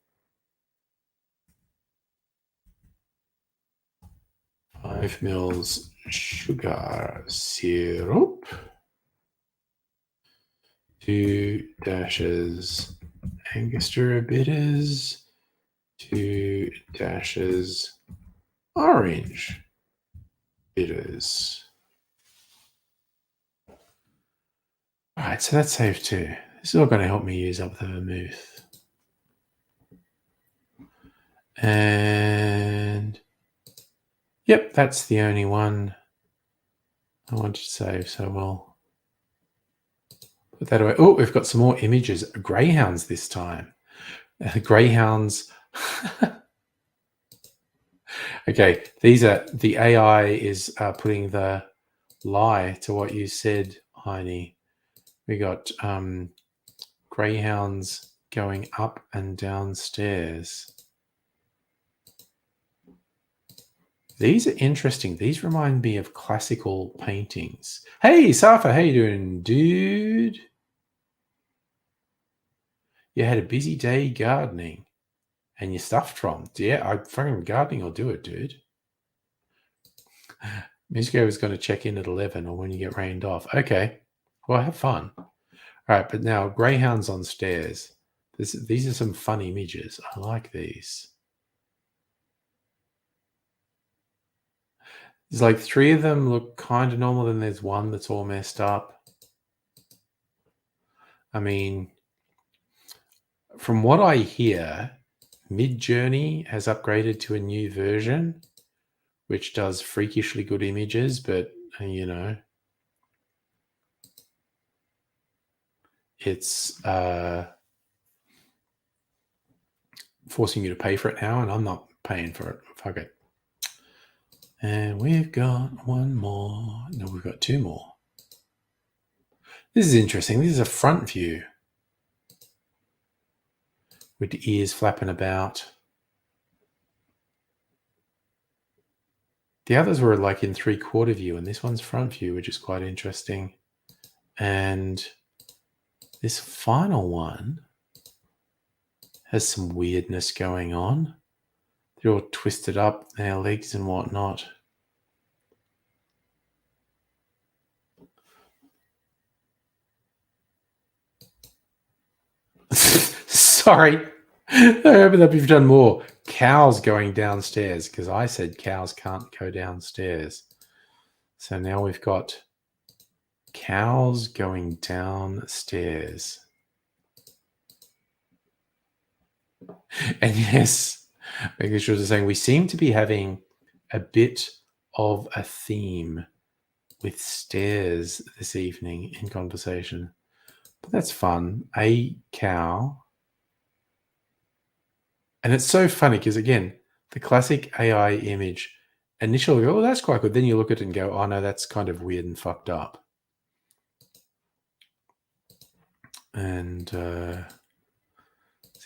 5 mils sugar syrup, 2 dashes Angostura bitters, 2 dashes orange bitters. All right, so that's safe too. This is all going to help me use up the vermouth. And yep, that's the only one I want to save. So we'll put that away. Oh, we've got some more images. Greyhounds this time. Greyhounds. Okay, these are the AI is putting the lie to what you said, Heine. We got greyhounds going up and down stairs. These are interesting. These remind me of classical paintings. Hey, Safa, how you doing, dude? You had a busy day gardening and you stuffed from. Yeah, I fucking gardening will do it, dude. Misko was going to check in at 11 or when you get rained off. Okay, well, have fun. All right, but now greyhounds on stairs. These are some fun images. I like these. There's like 3 of them look kind of normal, then there's one that's all messed up. I mean, from what I hear, Midjourney has upgraded to a new version, which does freakishly good images, but, you know, it's forcing you to pay for it now, and I'm not paying for it. Fuck it. And we've got one more. No, we've got 2 more. This is interesting. This is a front view with the ears flapping about. The others were like in 3/4 view, and this one's front view, which is quite interesting. And this final one has some weirdness going on. They're all twisted up, their legs and whatnot. Sorry. I opened up. You've done more. Cows going downstairs, because I said cows can't go downstairs. So now we've got cows going downstairs. And yes, making sure to saying we seem to be having a bit of a theme with stairs this evening in conversation. But that's fun. A cow. And it's so funny because, again, the classic AI image, initially, oh, that's quite good. Then you look at it and go, oh, no, that's kind of weird and fucked up. And see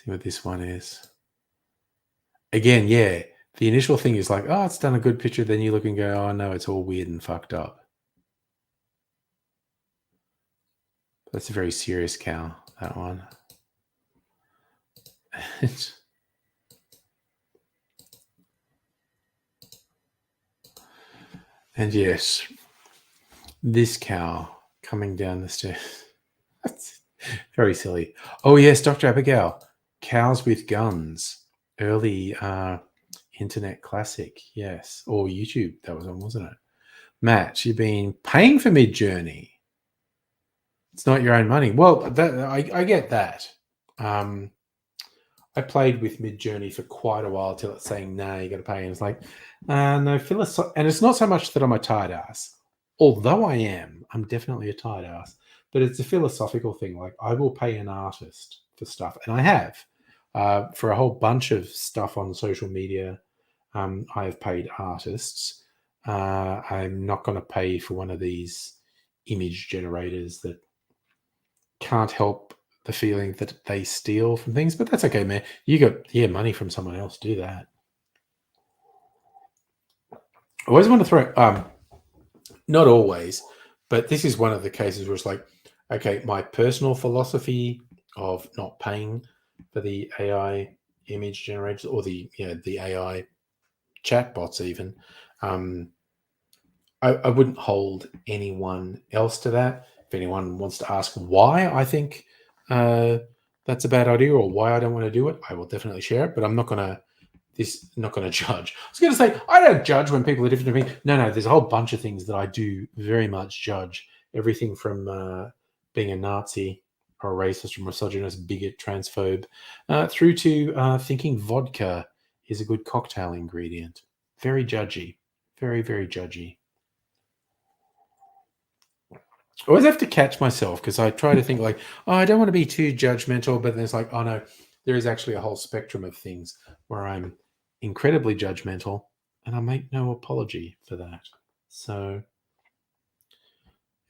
what this one is. Again, yeah, the initial thing is like, oh, it's done a good picture. Then you look and go, oh, no, it's all weird and fucked up. That's a very serious cow, that one. And yes, this cow coming down the stairs. That's very silly. Oh, yes, Dr. Abigail. Cows with Guns. Early internet classic. Yes. Or YouTube. That was on, wasn't it? Matt, you've been paying for Midjourney. It's not your own money. Well, I get that. I played with Midjourney for quite a while till it's saying, "No, you got to pay." And it's like, no, and it's not so much that I'm a tight ass, although I am. I'm definitely a tight ass, but it's a philosophical thing. Like I will pay an artist for stuff, and I have for a whole bunch of stuff on social media. I have paid artists. I'm not going to pay for one of these image generators that can't help the feeling that they steal from things, but that's okay, man. You got money from someone else. Do that. I always want to throw not always, but this is one of the cases where it's like, okay, my personal philosophy of not paying for the AI image generators or the the AI chatbots even. I wouldn't hold anyone else to that. If anyone wants to ask why I think that's a bad idea or why I don't want to do it, I will definitely share it. But I'm not gonna not gonna judge. I was gonna say I don't judge when people are different to me. No, there's a whole bunch of things that I do very much judge. Everything from being a Nazi or a racist or misogynist, bigot, transphobe, through to thinking vodka is a good cocktail ingredient. Very judgy. Very, very judgy. I always have to catch myself because I try to think like, oh, I don't want to be too judgmental, but then it's like, oh no, there is actually a whole spectrum of things where I'm incredibly judgmental and I make no apology for that. So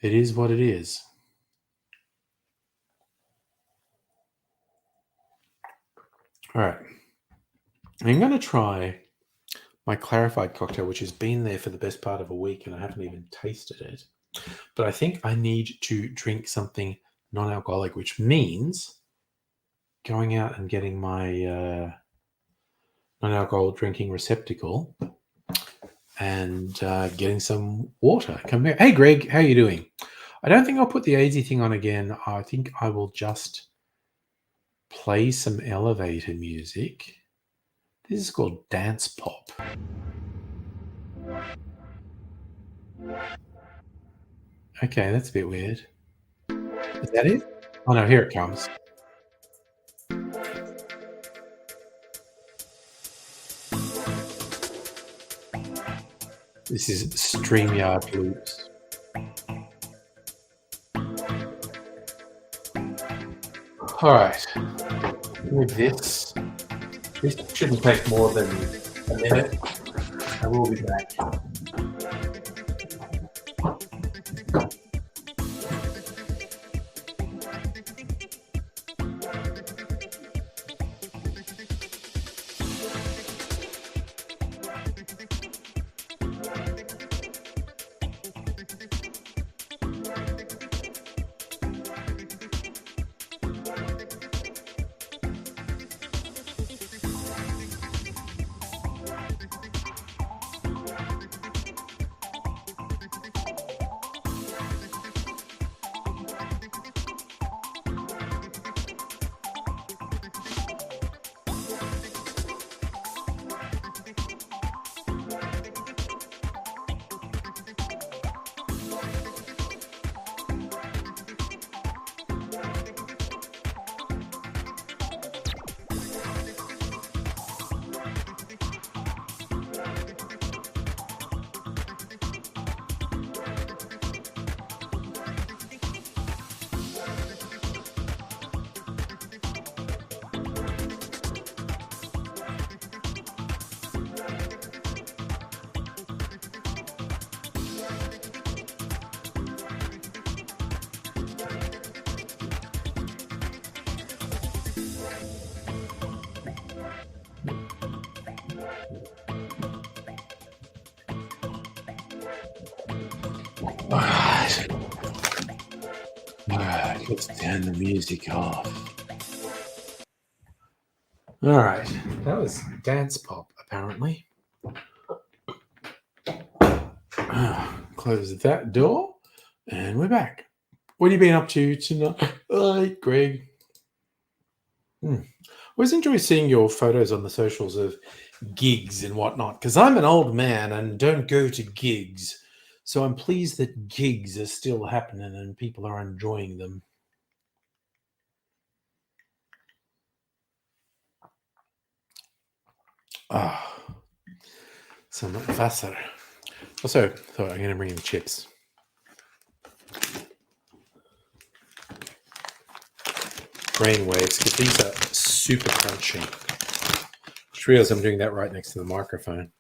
it is what it is. All right. I'm going to try my clarified cocktail, which has been there for the best part of a week and I haven't even tasted it. But I think I need to drink something non-alcoholic, which means going out and getting my non-alcohol drinking receptacle and getting some water. Come here. Hey, Greg, how you doing? I don't think I'll put the AZ thing on again. I think I will just play some elevator music. This is called Dance Pop. Okay, that's a bit weird. Is that it? Oh no, here it comes. This is StreamYard Loops. All right. With this shouldn't take more than a minute. I will be back. All right, let's turn the music off. All right, that was Dance Pop, apparently. Close that door, and we're back. What have you been up to tonight? Hi, Greg. Always enjoy seeing your photos on the socials of gigs and whatnot, because I'm an old man and don't go to gigs. So I'm pleased that gigs are still happening and people are enjoying them. Ah, some Wasser. Also, thought I'm going to bring in chips. Brainwaves, because these are super crunchy. Just realized I'm doing that right next to the microphone.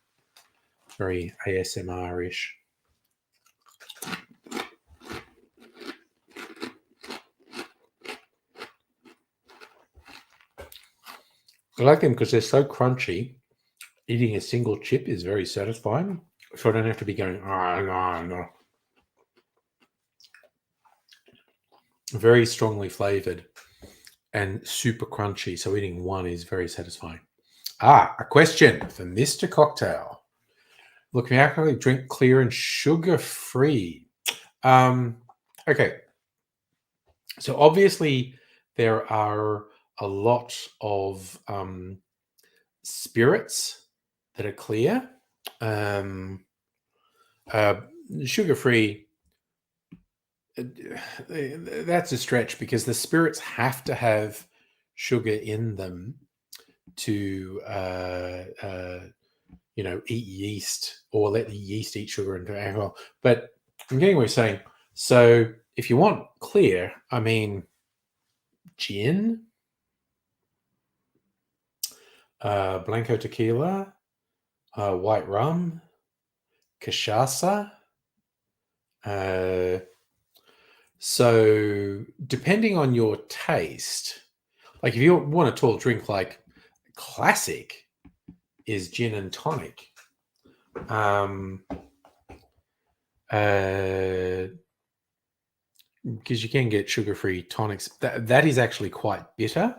Very ASMR-ish. I like them because they're so crunchy. Eating a single chip is very satisfying, so I don't have to be going, no. Very strongly flavored and super crunchy, so eating one is very satisfying. A question for Mr. Cocktail. Look, we actually drink clear and sugar-free. Okay. So obviously there are a lot of spirits that are clear. Sugar-free, that's a stretch because the spirits have to have sugar in them to eat yeast or let the yeast eat sugar into alcohol. But I'm getting what you're saying. So if you want clear, I mean, gin, Blanco tequila, white rum, cachaça. So depending on your taste, like if you want a tall drink, like classic is gin and tonic. Because you can get sugar-free tonics. That is actually quite bitter.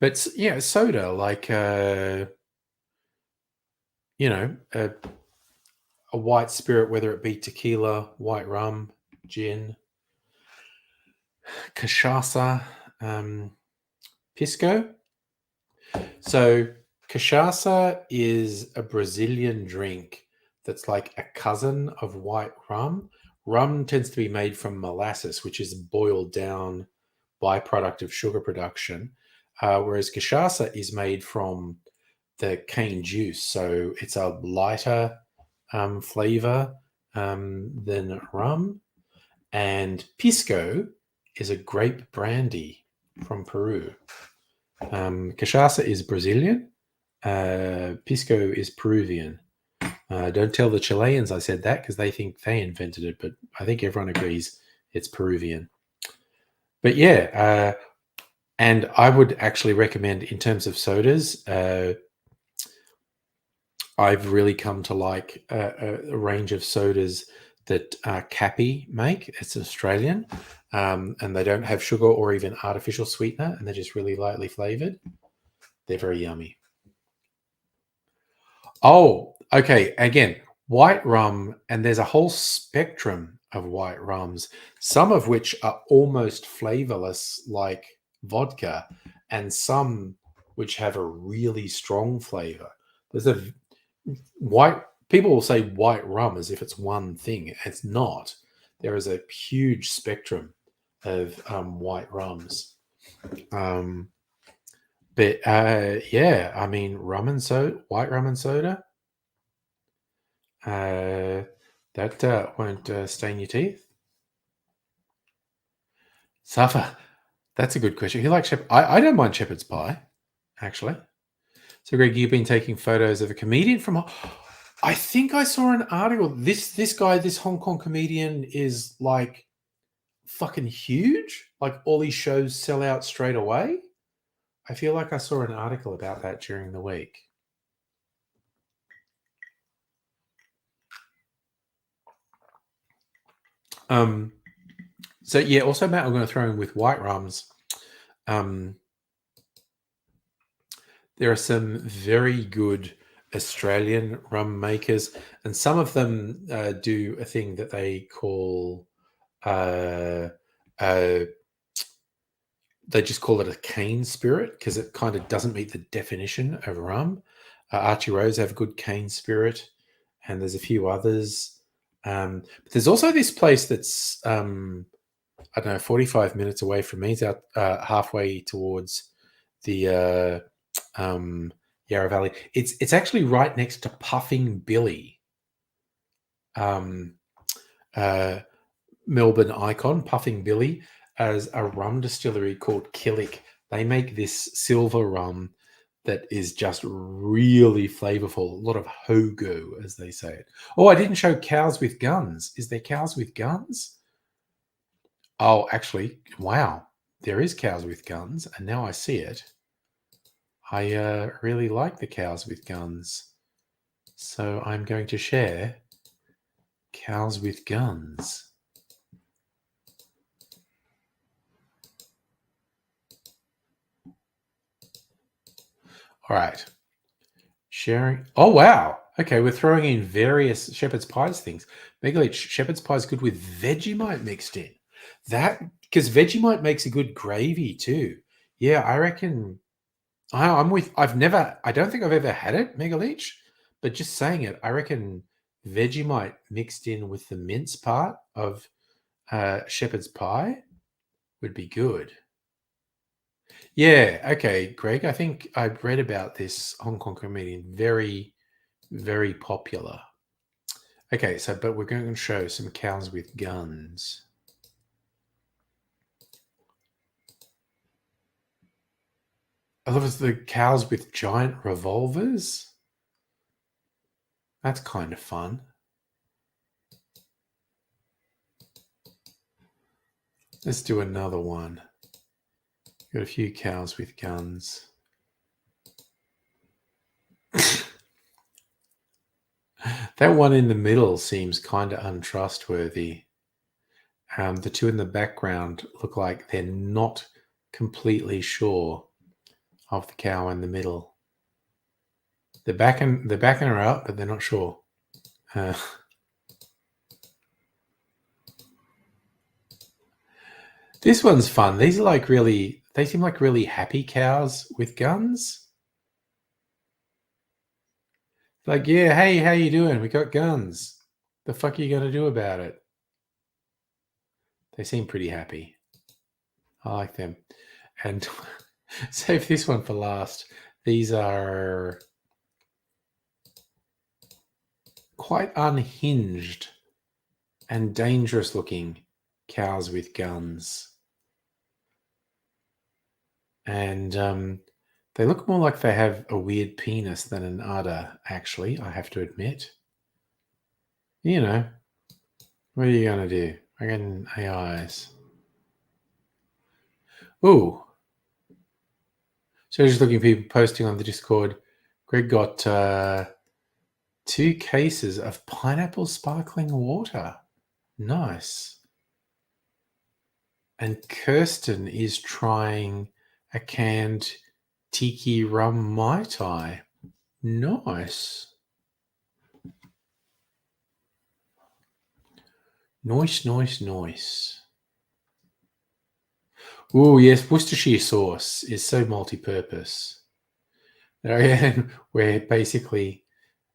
But yeah, soda, like a white spirit, whether it be tequila, white rum, gin, cachaça, pisco. So cachaça is a Brazilian drink that's like a cousin of white rum. Rum tends to be made from molasses, which is a boiled down byproduct of sugar production, whereas cachaça is made from the cane juice. So it's a lighter flavor than rum. And pisco is a grape brandy from Peru. Cachaça is Brazilian. Pisco is Peruvian. Don't tell the Chileans I said that because they think they invented it, but I think everyone agrees it's Peruvian. But yeah, and I would actually recommend in terms of sodas, I've really come to like a range of sodas that Cappy make. It's Australian, and they don't have sugar or even artificial sweetener, and they're just really lightly flavored. They're very yummy. Oh, okay. Again, white rum, and there's a whole spectrum of white rums, some of which are almost flavorless, like vodka, and some which have a really strong flavor. There's a white, people will say white rum as if it's one thing. It's not. There is a huge spectrum of white rums. But yeah, I mean, rum and soda, white rum and soda, that won't stain your teeth. Safa, that's a good question. You like shepherd? I don't mind shepherd's pie, actually. So, Greg, you've been taking photos of a comedian from. I think I saw an article. This guy, this Hong Kong comedian, is like fucking huge. Like all these shows sell out straight away. I feel like I saw an article about that during the week. So yeah, also Matt, I'm going to throw in with white rums. There are some very good Australian rum makers, and some of them do a thing that they call they just call it a cane spirit because it kind of doesn't meet the definition of rum. Archie Rose have a good cane spirit, and there's a few others. But there's also this place that's I don't know, 45 minutes away from me. It's out halfway towards the Yarra Valley. It's actually right next to Puffing Billy, Melbourne icon. Puffing Billy as a rum distillery called Killick. They make this silver rum that is just really flavorful. A lot of hogo, as they say it. Oh, I didn't show cows with guns. Is there cows with guns? Oh, actually, wow. There is cows with guns, and now I see it. I really like the cows with guns. So I'm going to share cows with guns. All right. Sharing. Oh, wow. Okay, we're throwing in various shepherd's pies things. Megaleech, shepherd's pie is good with Vegemite mixed in. That, because Vegemite makes a good gravy too. Yeah, I reckon I'm with. I don't think I've ever had it, Megaleech, but just saying it, I reckon Vegemite mixed in with the mince part of shepherd's pie would be good. Yeah, okay, Greg. I think I read about this Hong Kong comedian. Very, very popular. Okay, so but we're going to show some cows with guns. I love the cows with giant revolvers. That's kind of fun. Let's do another one. Got a few cows with guns. That one in the middle seems kind of untrustworthy. The two in the background look like they're not completely sure of the cow in the middle. They're backing her up, but they're not sure. This one's fun. These are like they seem like really happy cows with guns. Like, yeah, hey, how you doing? We got guns. The fuck are you gonna do about it? They seem pretty happy. I like them. And save this one for last. These are quite unhinged and dangerous looking cows with guns. And they look more like they have a weird penis than an udder, actually, I have to admit. You know, what are you going to do? Again, AIs. Ooh. So just looking at people posting on the Discord. Greg got 2 cases of pineapple sparkling water. Nice. And Kirsten is trying a canned tiki rum Mai Tai. Nice. Nice. Oh, yes, Worcestershire sauce is so multi-purpose. We're basically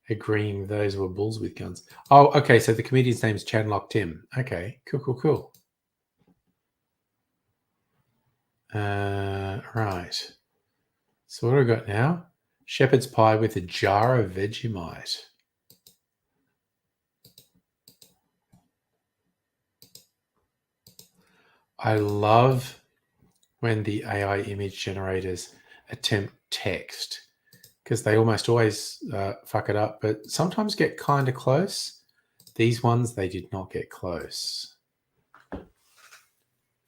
agreeing those were bulls with guns. Oh, okay, so the comedian's name's Chanlock Tim. Okay, cool. Right. So what have I got now? Shepherd's pie with a jar of Vegemite. I love when the AI image generators attempt text because they almost always fuck it up, but sometimes get kind of close. These ones, they did not get close.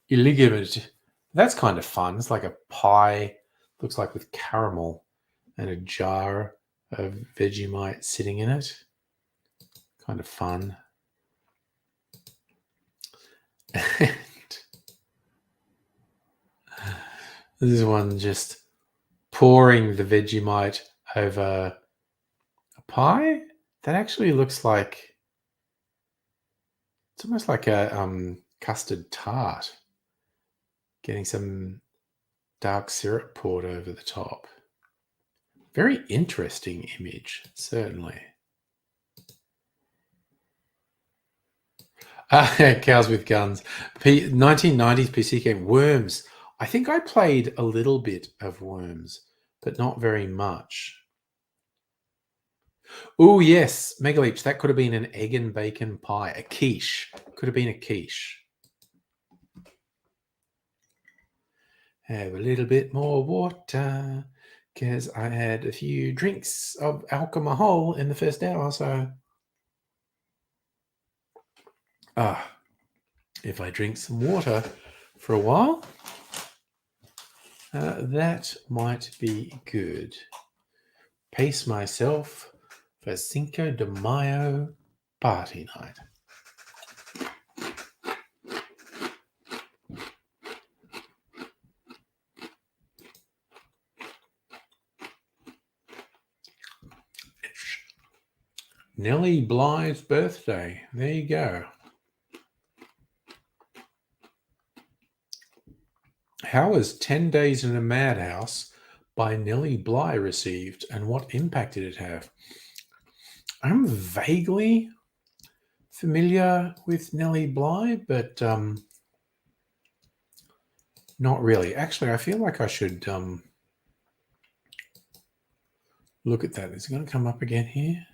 Illigimate. That's kind of fun. It's like a pie, looks like with caramel and a jar of Vegemite sitting in it. Kind of fun. And this is one just pouring the Vegemite over a pie that actually looks like it's almost like a custard tart. Getting some dark syrup poured over the top. Very interesting image, certainly. Cows with guns. 1990s PC game Worms. I think I played a little bit of Worms, but not very much. Oh, yes, Megaleech, that could have been an egg and bacon pie. A quiche. Could have been a quiche. Have a little bit more water because I had a few drinks of alcohol in the first hour, so... if I drink some water for a while, that might be good. Pace myself for Cinco de Mayo party night. It's Nellie Bly's birthday. There you go. How was 10 Days in a Madhouse by Nellie Bly received, and what impact did it have? I'm vaguely familiar with Nellie Bly, but not really. Actually, I feel like I should look at that. Is it going to come up again here?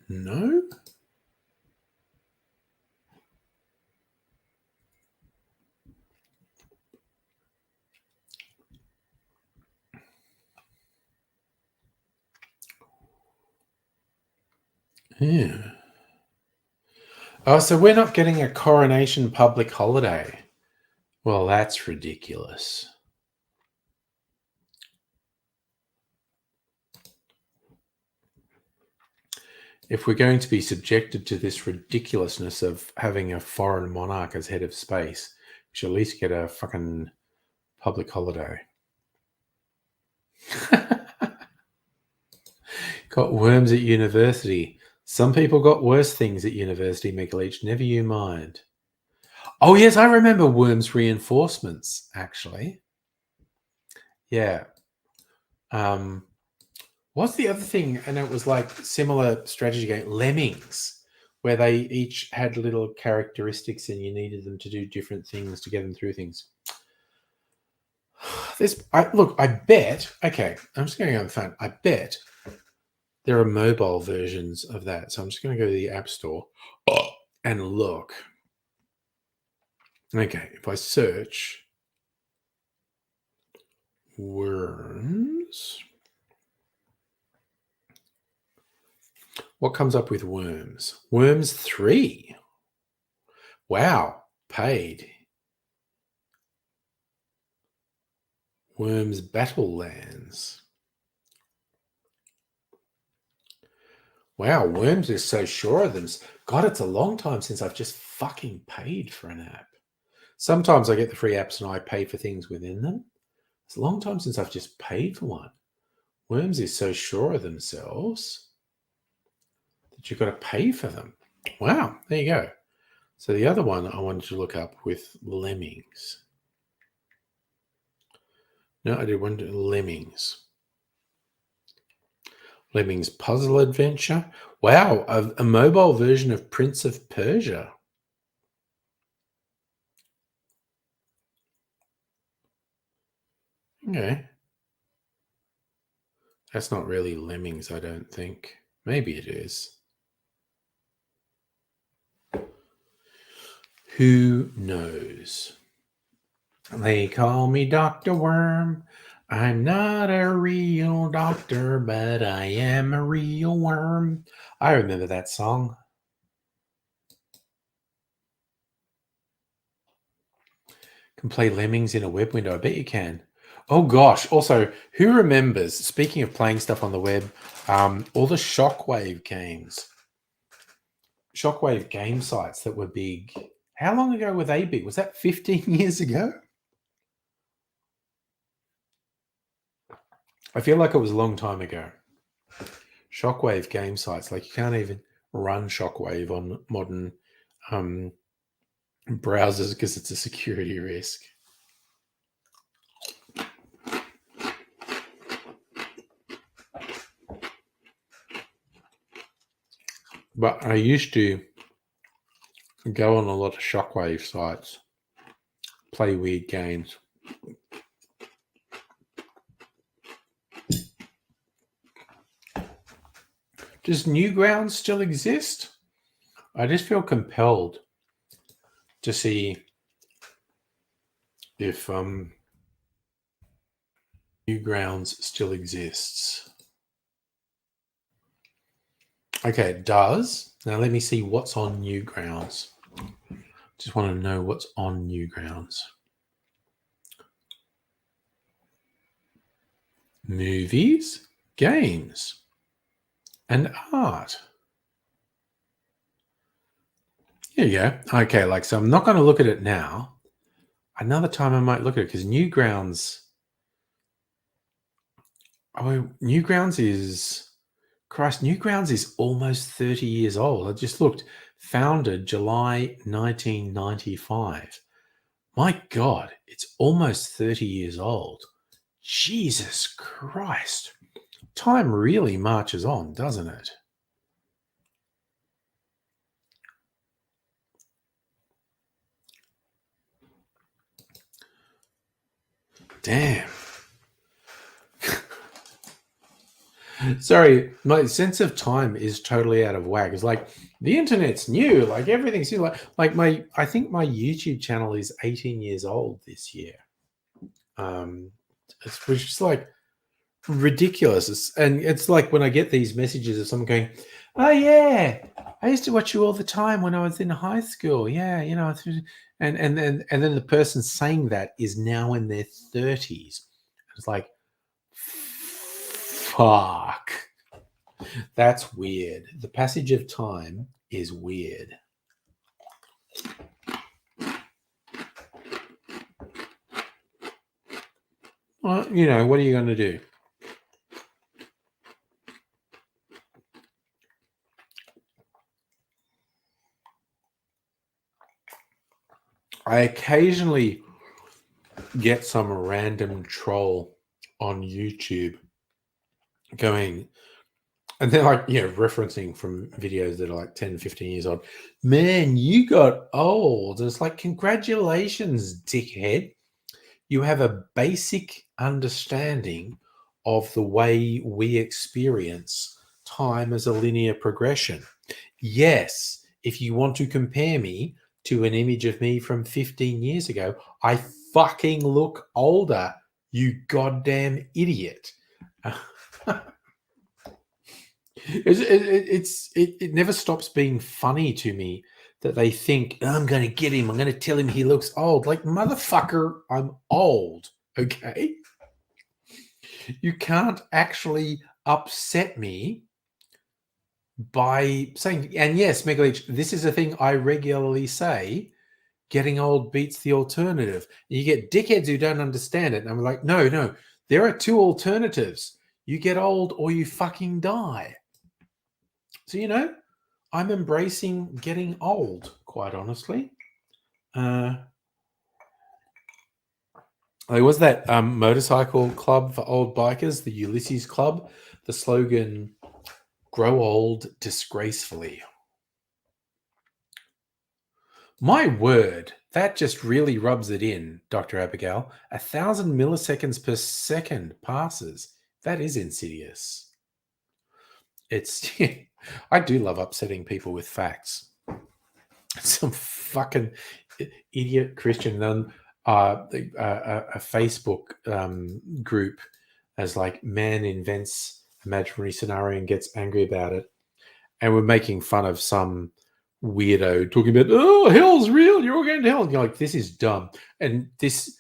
No? Yeah. Oh, so we're not getting a coronation public holiday. Well, that's ridiculous. If we're going to be subjected to this ridiculousness of having a foreign monarch as head of space, we should at least get a fucking public holiday. Got worms at university. Some people got worse things at university, Megaleech. Never you mind. Oh, yes, I remember worms reinforcements, actually. Yeah. What's the other thing? And it was like similar strategy game, Lemmings, where they each had little characteristics and you needed them to do different things to get them through things. I bet, okay, I'm just going to go on the phone. I bet there are mobile versions of that. So I'm just going to go to the App Store and look. Okay, if I search worms, what comes up with worms? Worms 3. Wow, paid. Worms Battlelands. Wow, Worms is so sure of them. God, it's a long time since I've just fucking paid for an app. Sometimes I get the free apps and I pay for things within them. It's a long time since I've just paid for one. Worms is so sure of themselves that you've got to pay for them. Wow, there you go. So the other one I wanted to look up with Lemmings. No, I did one to Lemmings. Lemmings Puzzle Adventure. Wow, a mobile version of Prince of Persia. Okay. That's not really Lemmings, I don't think. Maybe it is. Who knows? They call me Dr. Worm. I'm not a real doctor, but I am a real worm. I remember that song. Can play Lemmings in a web window. I bet you can. Oh gosh. Also, who remembers, speaking of playing stuff on the web, all the Shockwave games? Shockwave game sites that were big. How long ago were they big? Was that 15 years ago? I feel like it was a long time ago. Shockwave game sites, like you can't even run Shockwave on modern browsers because it's a security risk. But I used to go on a lot of Shockwave sites, play weird games. Does Newgrounds still exist? I just feel compelled to see if Newgrounds still exists. Okay, it does. Now let me see what's on Newgrounds. Just want to know what's on Newgrounds. Movies, games, and art. Here you go. Okay, so I'm not going to look at it now. Another time I might look at it because Newgrounds. Oh, Newgrounds is almost 30 years old. I just looked. Founded July 1995. My God, it's almost 30 years old. Jesus Christ. Time really marches on, doesn't it? Damn. Sorry, my sense of time is totally out of whack. It's like the internet's new, like everything's new. I think my YouTube channel is 18 years old this year. Which is like ridiculous. It's like when I get these messages of someone going, "Oh yeah, I used to watch you all the time when I was in high school." Yeah, and then the person saying that is now in their 30s. It's like, fuck. That's weird. The passage of time is weird. Well, what are you going to do? I occasionally get some random troll on YouTube going, and they're like, referencing from videos that are like 10, 15 years old. Man, you got old. And it's like, congratulations, dickhead. You have a basic understanding of the way we experience time as a linear progression. Yes, if you want to compare me to an image of me from 15 years ago, I fucking look older, you goddamn idiot. It never stops being funny to me that they think, I'm going to get him. I'm going to tell him he looks old. Like, motherfucker, I'm old. Okay. You can't actually upset me by saying, and yes, Megaleech, this is a thing I regularly say, getting old beats the alternative. You get dickheads who don't understand it. And I'm like, no, there are two alternatives. You get old or you fucking die. So, I'm embracing getting old, quite honestly. There was that motorcycle club for old bikers, the Ulysses Club. The slogan, grow old disgracefully. My word, that just really rubs it in, Dr. Abigail. 1,000 milliseconds per second passes. That is insidious. I do love upsetting people with facts. Some fucking idiot Christian nun, a Facebook group as like, man invents imaginary scenario and gets angry about it. And we're making fun of some weirdo talking about, oh, hell's real, you're all going to hell. And you're like, this is dumb. And this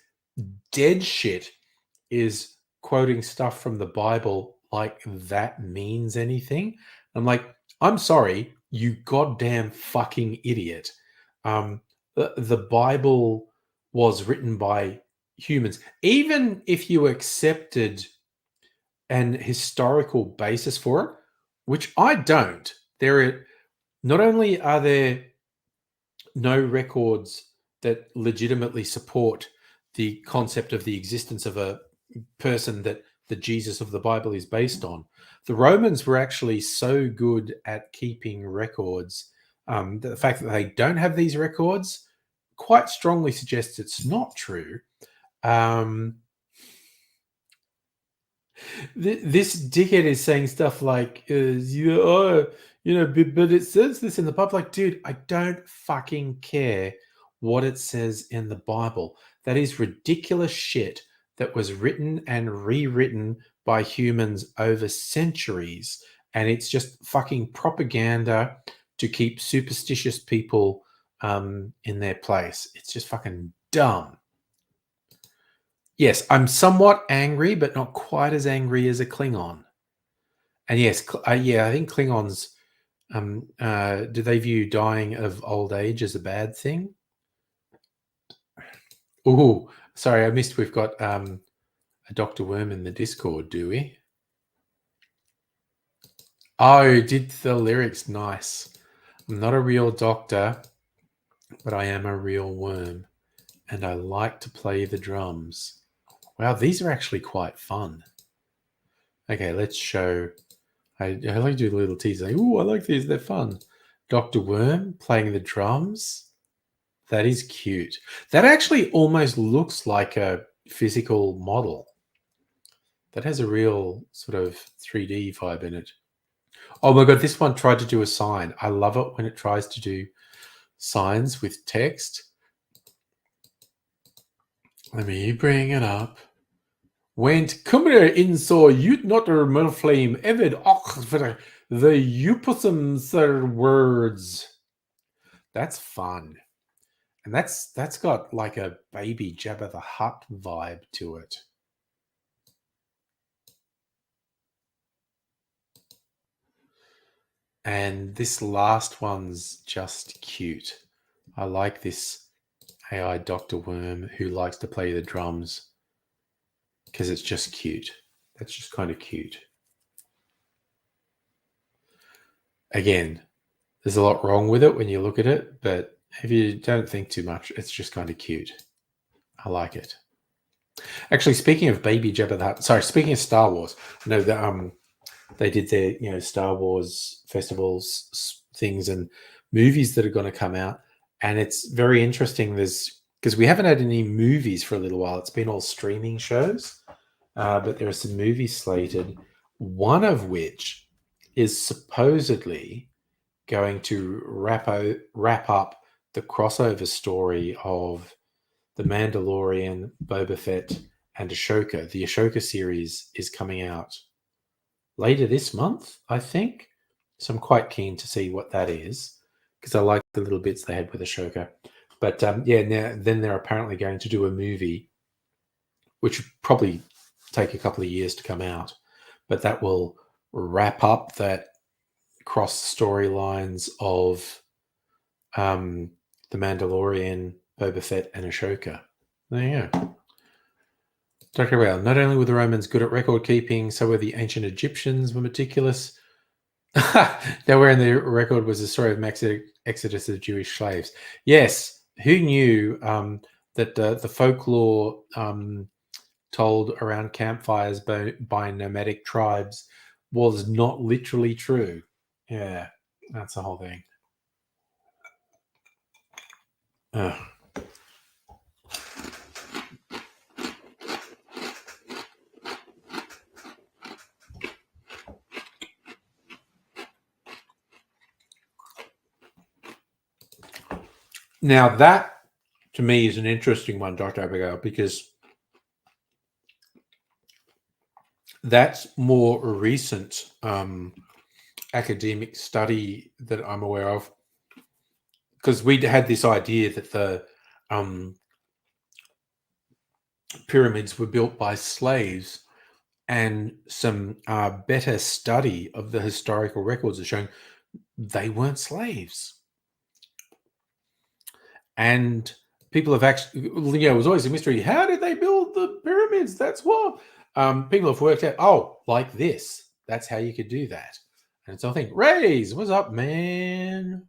dead shit is quoting stuff from the Bible like that means anything. I'm like, I'm sorry, you goddamn fucking idiot. The Bible was written by humans. Even if you accepted an historical basis for it, which I don't, not only are there no records that legitimately support the concept of the existence of a person that the Jesus of the Bible is based on, the Romans were actually so good at keeping records. The fact that they don't have these records quite strongly suggests it's not true. This dickhead is saying stuff like, but it says this in the Bible. Like, dude, I don't fucking care what it says in the Bible. That is ridiculous shit that was written and rewritten by humans over centuries. And it's just fucking propaganda to keep superstitious people in their place. It's just fucking dumb. Yes, I'm somewhat angry, but not quite as angry as a Klingon. And yes, I think Klingons, do they view dying of old age as a bad thing? Oh, sorry, I missed. We've got a Dr. Worm in the Discord, do we? Oh, did the lyrics nice. I'm not a real doctor, but I am a real worm, and I like to play the drums. Wow, these are actually quite fun. Okay, let's show. I like to do a little teaser. Ooh, I like these. They're fun. Dr. Worm playing the drums. That is cute. That actually almost looks like a physical model. That has a real sort of 3D vibe in it. Oh my god, this one tried to do a sign. I love it when it tries to do signs with text. Let me bring it up. Went cummer in so you'd not flame evid for the upusum sir words. That's fun. And that's got like a baby Jabba the Hutt vibe to it. And this last one's just cute. I like this AI Dr. Worm who likes to play the drums because it's just cute. That's just kind of cute. Again, there's a lot wrong with it when you look at it, but if you don't think too much, it's just kind of cute. I like it. Actually, speaking of baby Jabba the Hutt, sorry, speaking of Star Wars, I know that they did their Star Wars festivals things and movies that are going to come out, and it's very interesting. There's because we haven't had any movies for a little while. It's been all streaming shows, but there are some movies slated. One of which is supposedly going to wrap up the crossover story of The Mandalorian, Boba Fett, and Ashoka. The Ashoka series is coming out later this month, I think. So I'm quite keen to see what that is because I like the little bits they had with Ashoka. But then they're apparently going to do a movie, which would probably take a couple of years to come out, but that will wrap up that cross storylines of The Mandalorian, Boba Fett, and Ashoka. There you go. Dr. Well, not only were the Romans good at record keeping, so were the ancient Egyptians were meticulous. Nowhere in the record was the story of mass exodus of Jewish slaves. Yes, who knew that the folklore told around campfires by nomadic tribes was not literally true? Yeah, that's the whole thing. Ugh. Now that, to me, is an interesting one, Dr. Abigail, because that's more recent academic study that I'm aware of. Because we had this idea that the pyramids were built by slaves, and some better study of the historical records are showing they weren't slaves. And people have actually, it was always a mystery. How did they build the pyramids? That's what people have worked out. Like this. That's how you could do that. And so I think, Rays, what's up, man?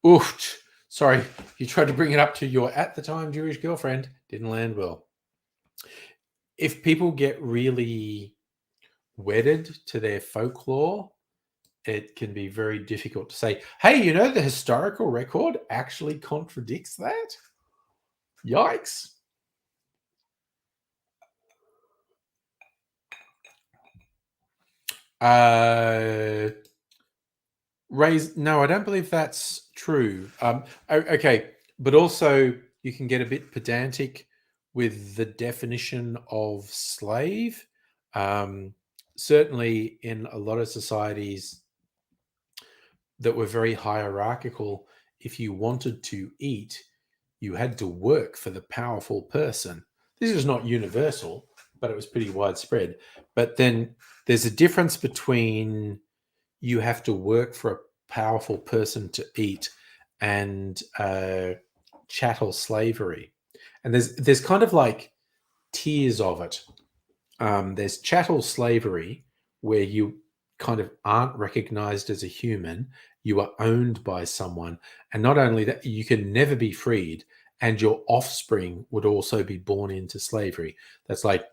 Oof. Sorry, you tried to bring it up to your at the time Jewish girlfriend. Didn't land well. If people get really wedded to their folklore, it can be very difficult to say, hey, the historical record actually contradicts that. Yikes. No, I don't believe that's true. Okay, but also you can get a bit pedantic with the definition of slave. Um, Certainly, in a lot of societies that were very hierarchical, if you wanted to eat, you had to work for the powerful person. This is not universal, but it was pretty widespread. But then there's a difference between you have to work for a powerful person to eat and chattel slavery. And there's kind of like tiers of it. There's chattel slavery, where you kind of aren't recognized as a human. You are owned by someone. And not only that, you can never be freed. And your offspring would also be born into slavery. That's like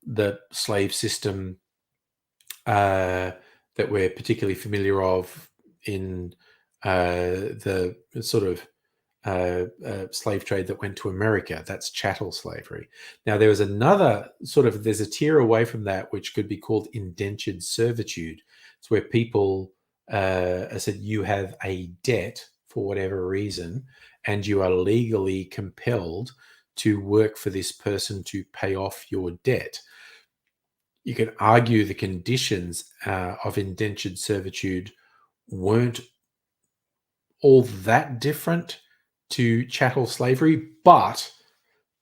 the slave system that we're particularly familiar of in the sort of slave trade that went to America. That's chattel slavery. Now, there was another sort of, there's a tier away from that, which could be called indentured servitude. It's where people, I said, you have a debt for whatever reason, and you are legally compelled to work for this person to pay off your debt. You can argue the conditions of indentured servitude weren't all that different to chattel slavery, but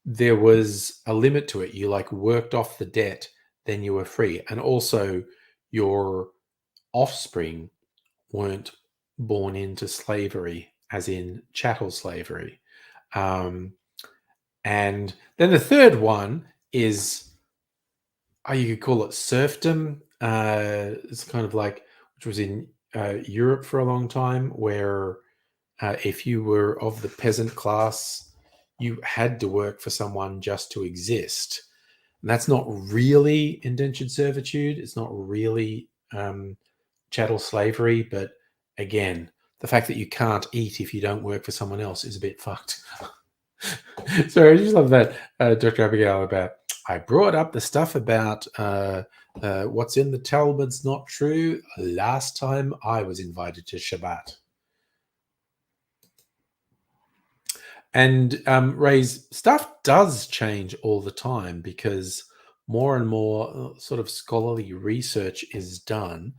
there was a limit to it. You like worked off the debt, then you were free. And also your offspring weren't born into slavery, as in chattel slavery. And then the third one is, you could call it serfdom. It's kind of like, which was in Europe for a long time, where if you were of the peasant class, you had to work for someone just to exist. And that's not really indentured servitude. It's not really chattel slavery. But again, the fact that you can't eat if you don't work for someone else is a bit fucked. So I just love that, Dr. Abigail, about, I brought up the stuff about what's in the Talmud's not true last time I was invited to Shabbat. And Ray's stuff does change all the time, because more and more sort of scholarly research is done,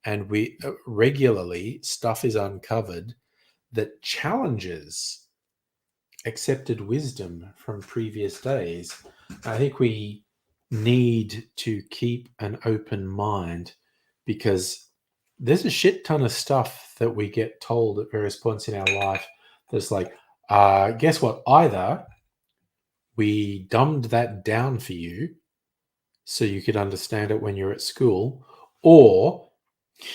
and we regularly stuff is uncovered that challenges accepted wisdom from previous days. I think we need to keep an open mind, because there's a shit ton of stuff that we get told at various points in our life that's like, guess what? Either we dumbed that down for you so you could understand it when you're at school, or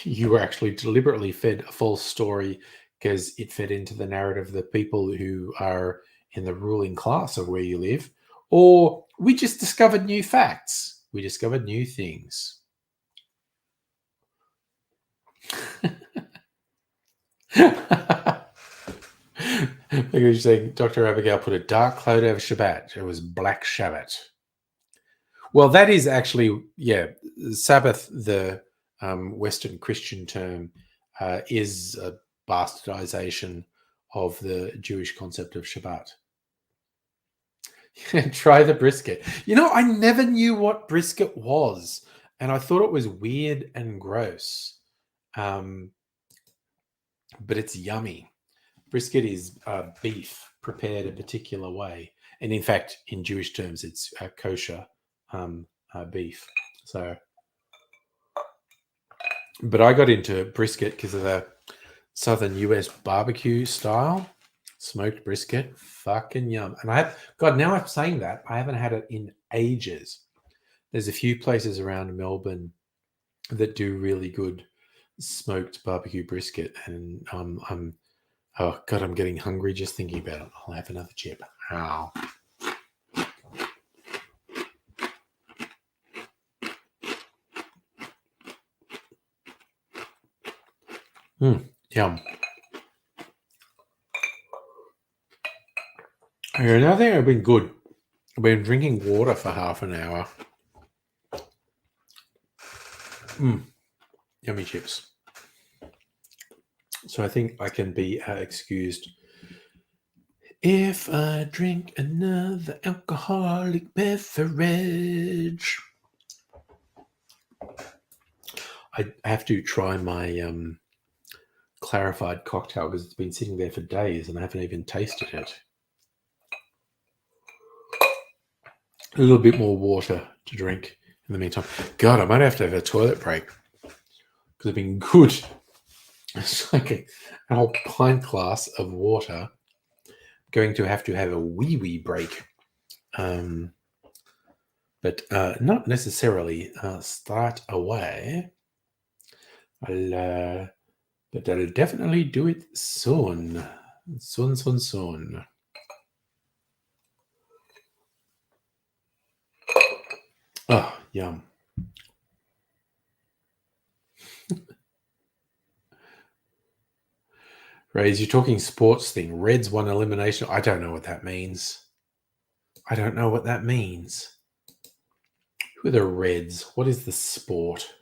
you were actually deliberately fed a false story because it fed into the narrative of the people who are in the ruling class of where you live, or we just discovered new facts. We discovered new things. You're saying Dr. Abigail put a dark cloud over Shabbat. It was Black Shabbat. Well, that is actually, Sabbath, the Western Christian term, is a bastardization of the Jewish concept of Shabbat. Try the brisket. I never knew what brisket was, and I thought it was weird and gross. But it's yummy. Brisket is beef prepared a particular way, and in fact, in Jewish terms, it's kosher beef. So, but I got into brisket because of the Southern US barbecue style smoked brisket. Fucking yum. And now I'm saying that, I haven't had it in ages. There's a few places around Melbourne that do really good smoked barbecue brisket, and I'm getting hungry just thinking about it. I'll have another chip. Ow. Yum. Another thing I've been good. I've been drinking water for half an hour. Yummy chips. So I think I can be excused if I drink another alcoholic beverage. I have to try my clarified cocktail because it's been sitting there for days and I haven't even tasted it. A little bit more water to drink in the meantime. God, I might have to have a toilet break because I've been good. It's like a whole pint glass of water. Going to have a wee break. But not necessarily start away. But I'll definitely do it soon. Soon. Oh, yum. Rays, you're talking sports thing. Reds won elimination. I don't know what that means. Who are the Reds? What is the sport?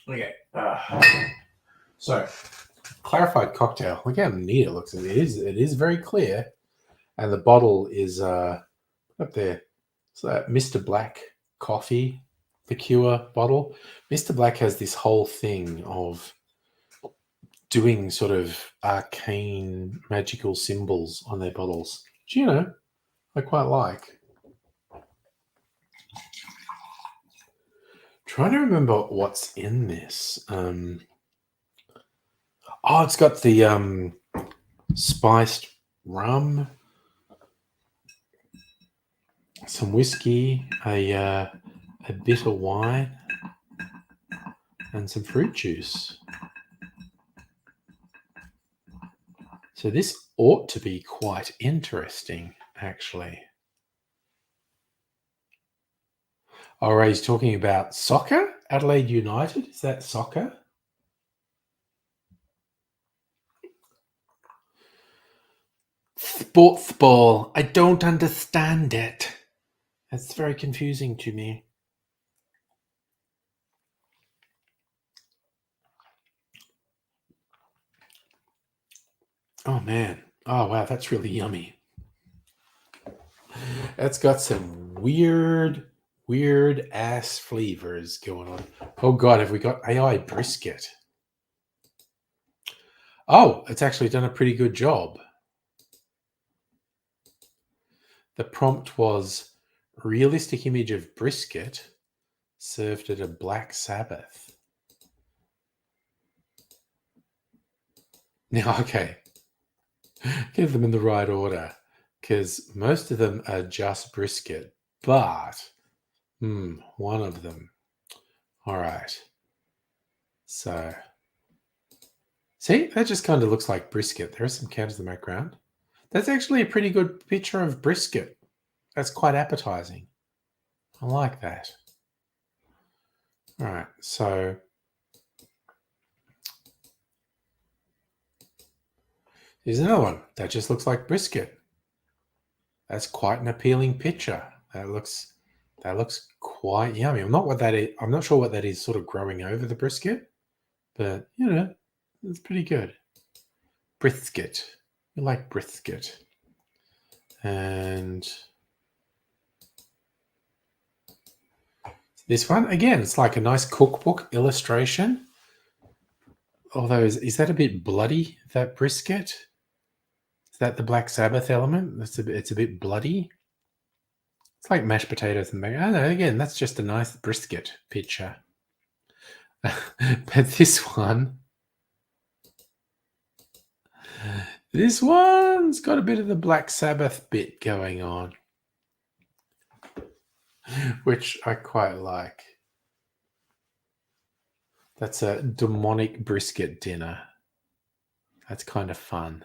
Okay. So, clarified cocktail. Look how neat it looks. It is very clear, and the bottle is up there. So that Mr. Black coffee liqueur bottle. Mr. Black has this whole thing of doing sort of arcane magical symbols on their bottles, which, I quite like. Trying to remember what's in this. It's got the spiced rum, some whiskey, a bit of wine, and some fruit juice. So this ought to be quite interesting, actually. Oh, Ray's talking about soccer? Adelaide United? Is that soccer? Sports ball. I don't understand it. That's very confusing to me. Oh, man. Oh, wow. That's really yummy. That's got some weird ass flavors going on. Oh, God. Have we got AI brisket? Oh, it's actually done a pretty good job. The prompt was realistic image of brisket served at a Black Sabbath. Now, okay, give them in the right order because most of them are just brisket, but one of them. All right. So, see, that just kind of looks like brisket. There are some cows in the background. That's actually a pretty good picture of brisket. That's quite appetizing. I like that. All right, so here's another one that just looks like brisket. That's quite an appealing picture. That looks quite yummy. I'm not sure what that is sort of growing over the brisket, but it's pretty good. Brisket. You like brisket. And this one, again, it's like a nice cookbook illustration. Although, is that a bit bloody, that brisket? Is that the Black Sabbath element? It's a bit bloody. It's like mashed potatoes and bacon. I don't know, again, that's just a nice brisket picture. But this one's got a bit of the Black Sabbath bit going on, which I quite like. That's a demonic brisket dinner. That's kind of fun.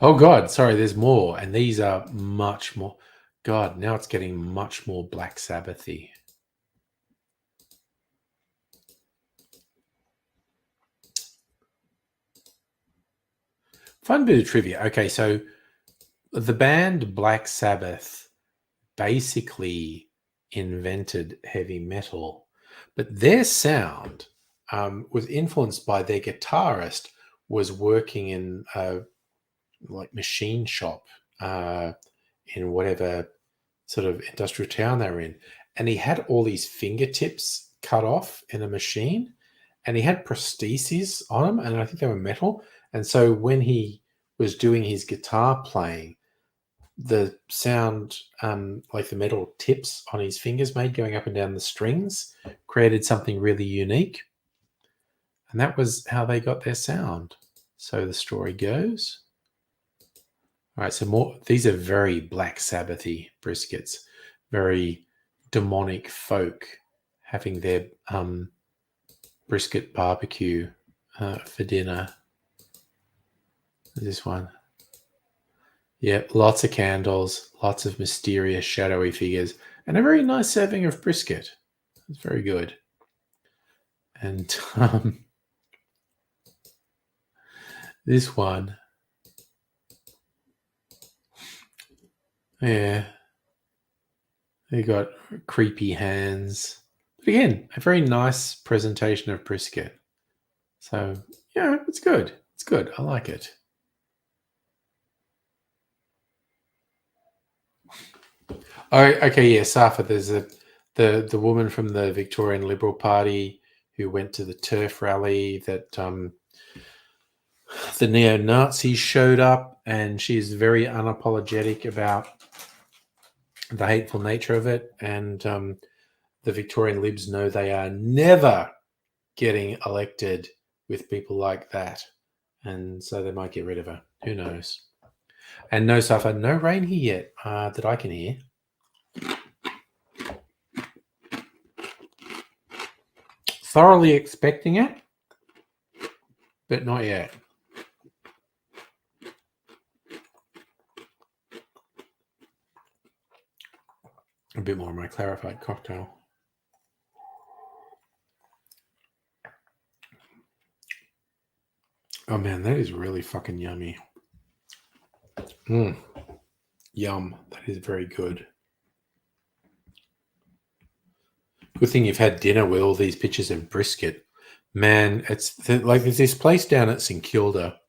Oh, God, sorry, there's more. And these are much more. God, now it's getting much more Black Sabbath-y. Fun bit of trivia. Okay, so the band Black Sabbath basically invented heavy metal, but their sound was influenced by their guitarist was working in a like machine shop in whatever sort of industrial town they were in, and he had all these fingertips cut off in a machine, and he had prostheses on them, and I think they were metal. And so when he was doing his guitar playing, the sound, like the metal tips on his fingers made going up and down the strings, created something really unique. And that was how they got their sound. So the story goes. All right, so more. These are very Black Sabbathy briskets, very demonic folk having their brisket barbecue for dinner. This one. Yeah, lots of candles, lots of mysterious, shadowy figures, and a very nice serving of brisket. It's very good. And this one, yeah, they got creepy hands. But again, a very nice presentation of brisket. So, yeah, it's good. It's good. I like it. Oh, okay, yeah, Safa. There's the woman from the Victorian Liberal Party who went to the turf rally that the neo-Nazis showed up, and she's very unapologetic about the hateful nature of it. And the Victorian Libs know they are never getting elected with people like that, and so they might get rid of her. Who knows? And no, Safa, no rain here yet that I can hear. Thoroughly expecting it, but not yet. A bit more of my clarified cocktail. Oh man, that is really fucking yummy. Yum. That is very good. Good thing you've had dinner with all these pictures of brisket. Man, it's like there's this place down at St Kilda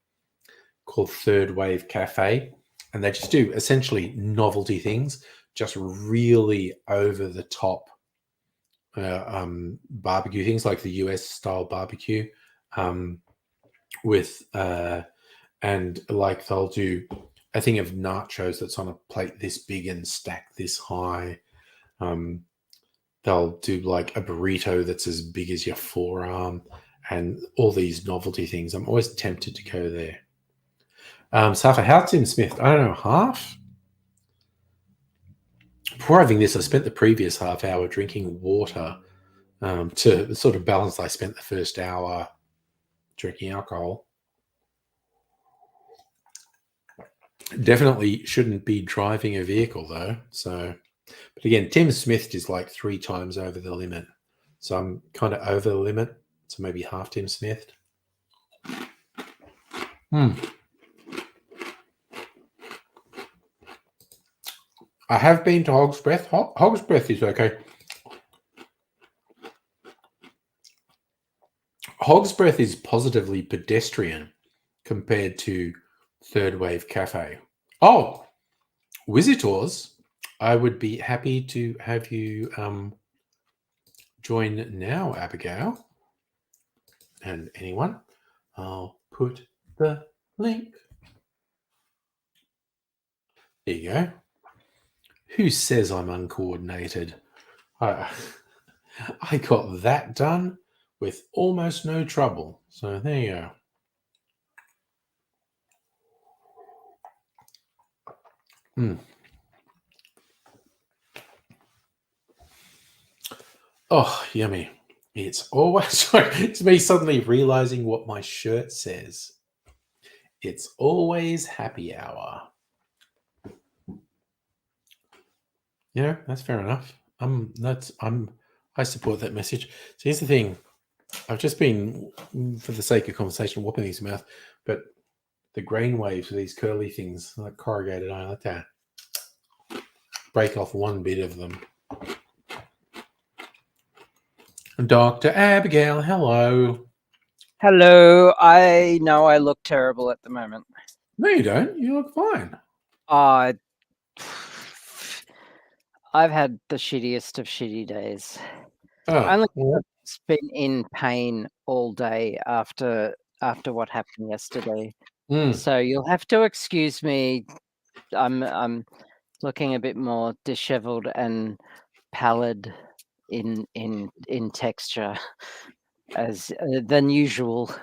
called Third Wave Cafe, and they just do essentially novelty things, just really over the top barbecue things, like the US style barbecue, with and like they'll do a thing of nachos that's on a plate this big and stacked this high. They'll do like a burrito that's as big as your forearm, and all these novelty things. I'm always tempted to go there. Safa, how's Tim Smith? I don't know, half? Before having this, I spent the previous half hour drinking water to sort of balance. I spent the first hour drinking alcohol. Definitely shouldn't be driving a vehicle though. So, but again, Tim Smith is like 3 times over the limit. So I'm kind of over the limit. So maybe half Tim Smith. I have been to Hog's Breath. Hog's Breath is okay. Hog's Breath is positively pedestrian compared to Third Wave Cafe. Oh, visitors, I would be happy to have you join now, Abigail, and anyone. I'll put the link. There you go. Who says I'm uncoordinated? I got that done with almost no trouble. So there you go. Oh, yummy. It's always, sorry, it's me suddenly realizing what my shirt says. It's always happy hour. Yeah, that's fair enough. I support that message. So here's the thing. I've just been, for the sake of conversation, whopping his mouth, but the grain waves of these curly things, like corrugated iron, like that. Break off one bit of them. Dr. Abigail, hello. Hello. I know I look terrible at the moment. No, you don't. You look fine. I've had the shittiest of shitty days. Oh, I've been in pain all day after what happened yesterday. So you'll have to excuse me. I'm looking a bit more disheveled and pallid in texture than usual.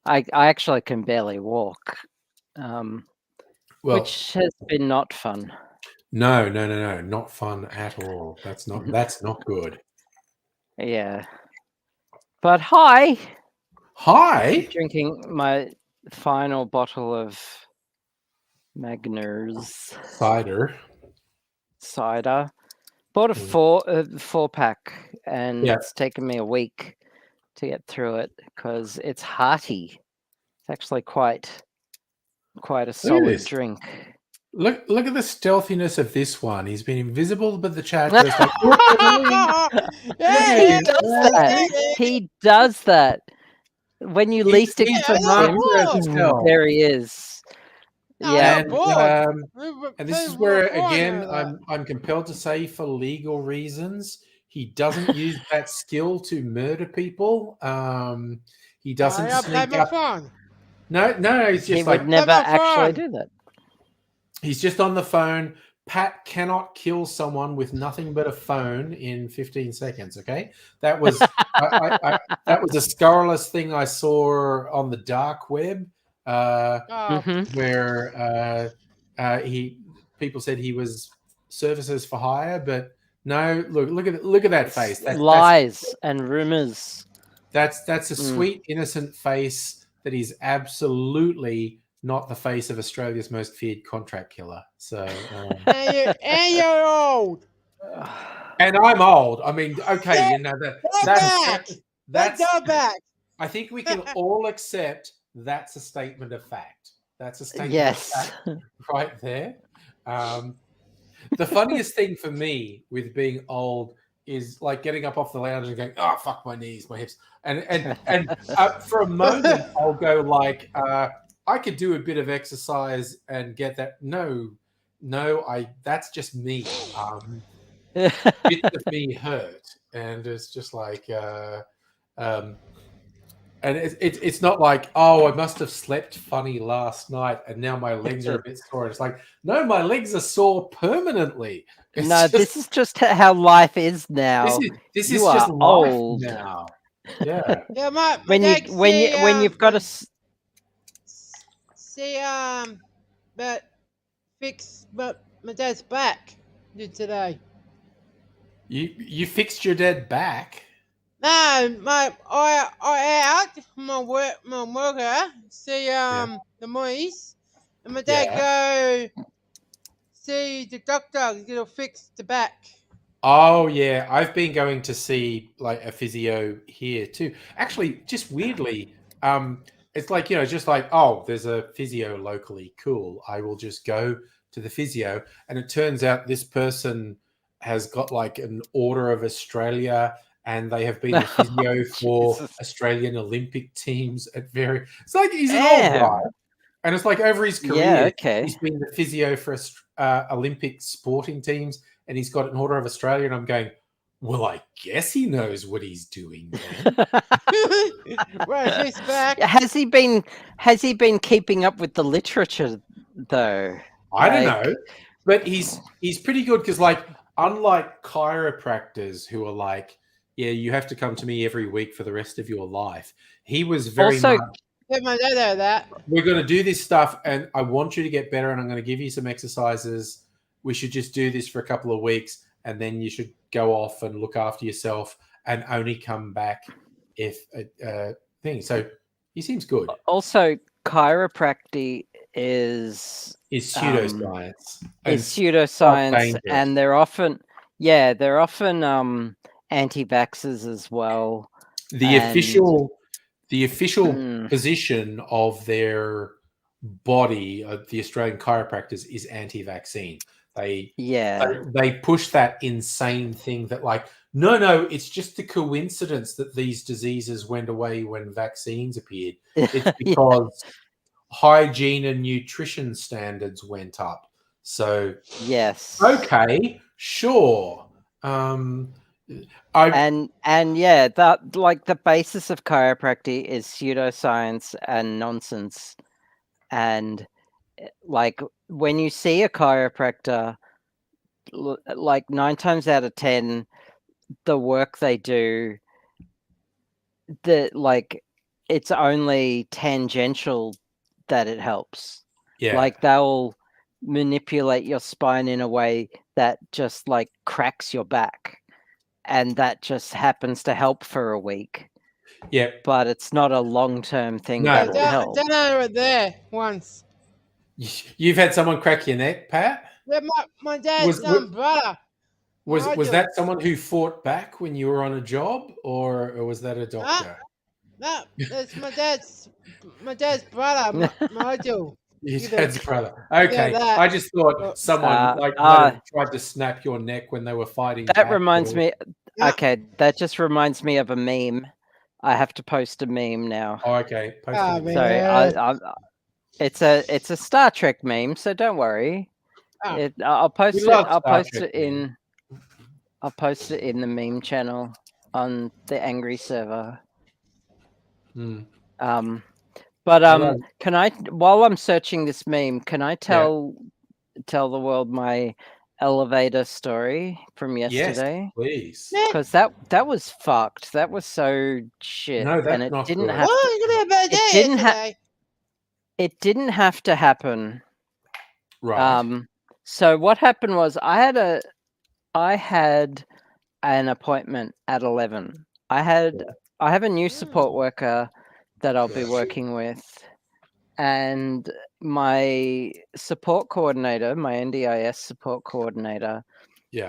I actually can barely walk, which has been not fun. No, not fun at all. That's not good. Yeah. But hi. Hi. Drinking my final bottle of Magners cider. Bought a 4-pack, and it's taken me a week to get through it because it's hearty. It's actually quite a solid drink. Look at the stealthiness of this one. He's been invisible, but the chat goes like, he does that. When you least expect him, there he is. Yeah. And this is where again I'm compelled to say, for legal reasons, he doesn't use that skill to murder people. He doesn't sneak up. No, he's just he would never actually do that. He's just on the phone. Pat cannot kill someone with nothing but a phone in 15 seconds. Okay, that was that was a scurrilous thing I saw on the dark web, where people said he was services for hire, but no. Look at that face. That's lies and rumors. That's a sweet, innocent face that is absolutely not the face of Australia's most feared contract killer. So, and you're old, and I'm old. I mean, okay, that's back. I think we can all accept that's a statement of fact. That's a statement of fact right there. The funniest thing for me with being old is like getting up off the lounge and going, "Oh, fuck my knees, my hips," and for a moment I'll go like, I could do a bit of exercise and get that. No, that's just me. Bits of me hurt, and it's just like, and it's not like, oh, I must have slept funny last night and now my legs are a bit sore. It's like, no, my legs are sore permanently. This is just how life is now. This is just old now. Yeah. Yeah, when you've got to see but my dad's back today. You fixed your dad back? No, I out my worker see the mice, and my dad go see the doctor. He'll fix the back. Oh yeah, I've been going to see like a physio here too. Actually, just weirdly, it's like, just like, oh, there's a physio locally. Cool. I will just go to the physio, and it turns out this person has got like an Order of Australia, and they have been the physio for Australian Olympic teams at very. It's like he's an old guy, and it's like over his career, he's been the physio for Olympic sporting teams, and he's got an Order of Australia. And I'm going, well, I guess he knows what he's doing then. Right, he's back. Has he been keeping up with the literature though? I don't know, but he's pretty good because, like, unlike chiropractors who are like, yeah, you have to come to me every week for the rest of your life. He was very much, we're going to do this stuff, and I want you to get better, and I'm going to give you some exercises. We should just do this for a couple of weeks, and then you should go off and look after yourself and only come back if a thing. So he seems good. Also, chiropractic is pseudoscience. And they're often anti-vaxxers as well. The official the official Mm. position of their body, the Australian chiropractors, is anti-vaccine. They push that insane thing that no, it's just a coincidence that these diseases went away when vaccines appeared. It's because hygiene and nutrition standards went up. So yes, okay, sure. and that the basis of chiropractic is pseudoscience and nonsense. And when you see a chiropractor, 9 times out of 10, the work they do, it's only tangential that it helps. Yeah. They'll manipulate your spine in a way that just cracks your back, and that just happens to help for a week. Yeah, but it's not a long-term thing No. that will help. I done it there once. You've had someone crack your neck, Pat? Yeah, my dad's brother. Was that someone who fought back when you were on a job, or was that a doctor? No, that's my dad's brother, Nigel. His dad's brother. Okay, that. I just thought someone tried to snap your neck when they were fighting. That reminds me. Okay, that just reminds me of a meme. I have to post a meme now. Oh, okay. Sorry, it's a Star Trek meme, so don't worry. I'll post it. I'll post it in. I'll post it in the meme channel on the Angry server. But can I, while I'm searching this meme, can I tell the world my elevator story from yesterday? Yes, please. Because that was fucked. That was so shit. No, that's and it not didn't good. have. It didn't have to happen. Right. So what happened was I had an appointment at 11. I have a new support worker that I'll be working with, and my support coordinator, my NDIS support coordinator,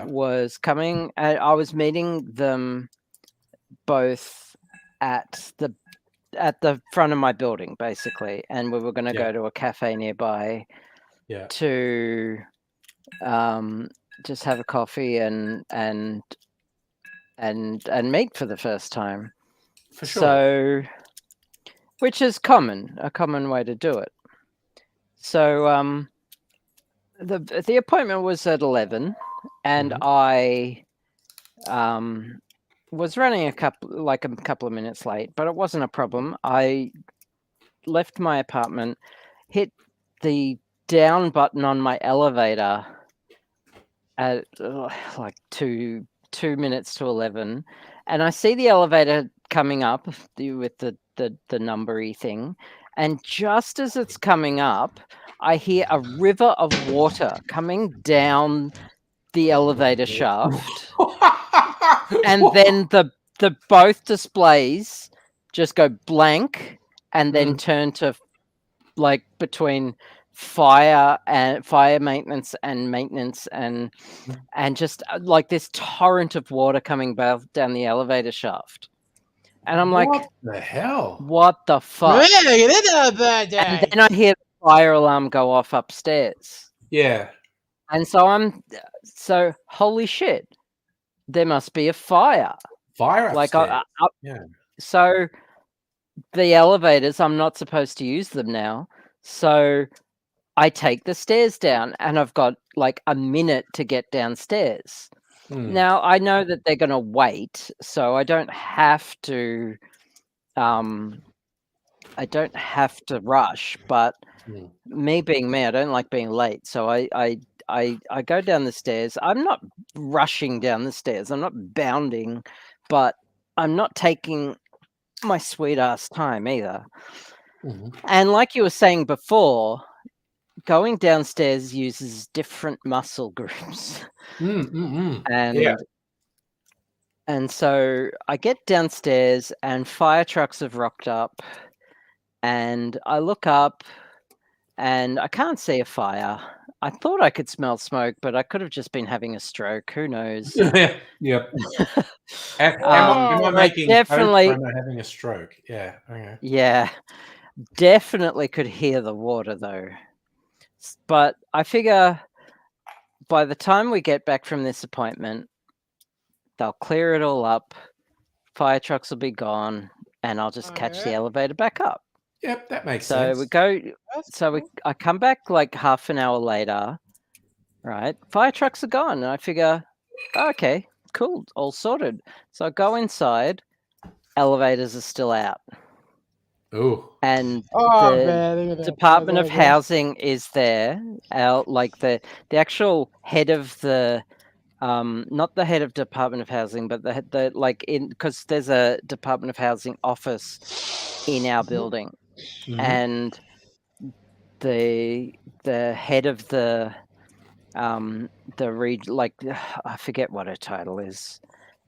was coming. I was meeting them both at the front of my building, basically, and we were going to go to a cafe nearby to just have a coffee and meet for the first time. For sure. So, which is a common way to do it. So the appointment was at 11, and I was running a couple of minutes late, but it wasn't a problem. I left my apartment, hit the down button on my elevator at 2 minutes to 11, and I see the elevator coming up with the numbery thing, and just as it's coming up, I hear a river of water coming down the elevator shaft, and then the both displays just go blank and then turn to between fire maintenance and just this torrent of water coming down the elevator shaft. And I'm like, what the hell? What the fuck? And then I hear the fire alarm go off upstairs. Yeah. And so holy shit, there must be a fire. Fire upstairs. So the elevators, I'm not supposed to use them now. So I take the stairs down, and I've got a minute to get downstairs. Now I know that they're going to wait, so I don't have to. I don't have to rush. But me being me, I don't like being late. So I go down the stairs. I'm not rushing down the stairs. I'm not bounding, but I'm not taking my sweet ass time either. And like you were saying before, going downstairs uses different muscle groups. And so I get downstairs, and fire trucks have rocked up, and I look up, and I can't see a fire. I thought I could smell smoke, but I could have just been having a stroke. Who knows? Yep. Am I But making definitely, or am I having a stroke? Yeah. Okay. yeah, definitely could hear the water though. But I figure by the time we get back from this appointment, they'll clear it all up. Fire trucks will be gone, and I'll just catch the elevator back up. Yep, that makes So sense. we go. I come back like half an hour later. Right, fire trucks are gone, and I figure, okay, cool, all sorted. So I go inside. Elevators are still out. Oh. And Oh, the man, look at that Department of elevator. Housing is there. Like the actual head of the not the head of Department of Housing, but the like in because there's a Department of Housing office in our building, and the head of the like I forget what her title is,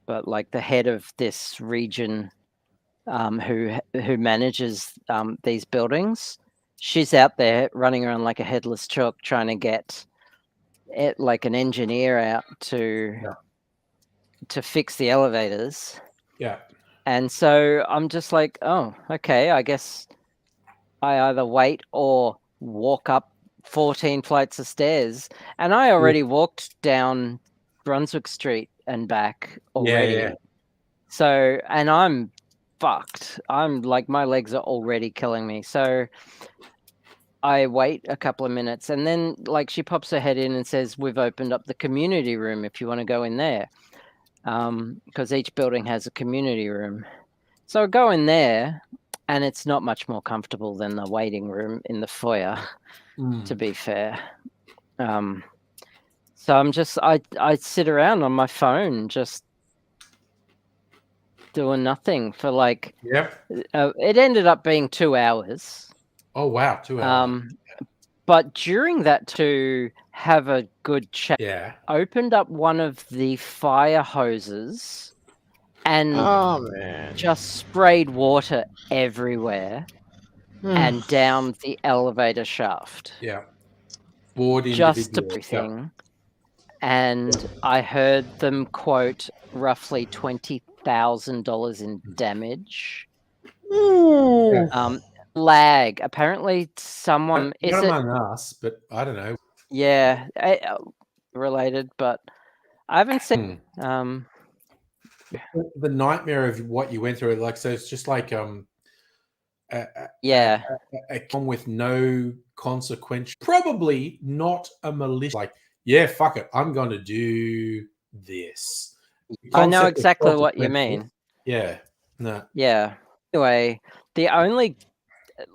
but like the head of this region who manages these buildings, she's out there running around like a headless chook trying to get it like an engineer out to fix the elevators. Yeah. And so I'm just like, oh, okay, I guess I either wait or walk up 14 flights of stairs. And I already walked down Brunswick Street and back already. Yeah. So, and I'm fucked. I'm like, my legs are already killing me. So I wait a couple of minutes, and then like she pops her head in and says, we've opened up the community room if you want to go in there. Because each building has a community room. So I go in there, and it's not much more comfortable than the waiting room in the foyer, to be fair. So I'm just, I sit around on my phone just doing nothing for like, it ended up being 2 hours. Oh, wow. 2 hours. But during that, to have a good chat, opened up one of the fire hoses and just sprayed water everywhere and down the elevator shaft. Yeah. Board just everything. And I heard them quote roughly $20,000 in damage. Lag. Apparently, someone not among us, but I don't know. Yeah, related, but I haven't seen. The nightmare of what you went through, like, so it's just like a with no consequence. Probably not a malicious. Like, yeah, fuck it, I'm going to do this. I know exactly what you mean. Yeah. No. Yeah. Anyway, the only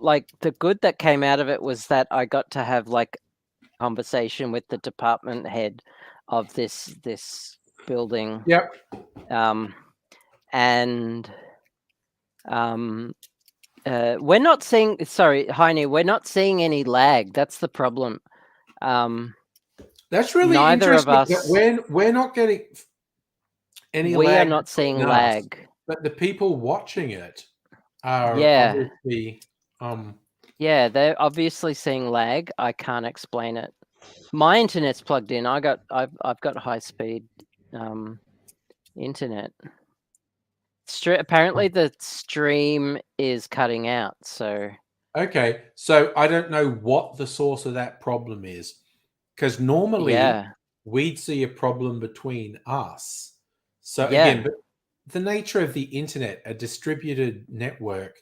the good that came out of it was that I got to have like a conversation with the department head of this building. Yep. We're not seeing. Sorry, Heine, we're not seeing any lag. That's the problem. That's really neither interesting. of us. We're not getting any lag. We are not seeing lag. But the people watching it are obviously. Yeah, they're obviously seeing lag. I can't explain it. My internet's plugged in. I've got high speed internet. Apparently the stream is cutting out. So okay, so I don't know what the source of that problem is, because normally we'd see a problem between us. So again, but the nature of the internet, a distributed network,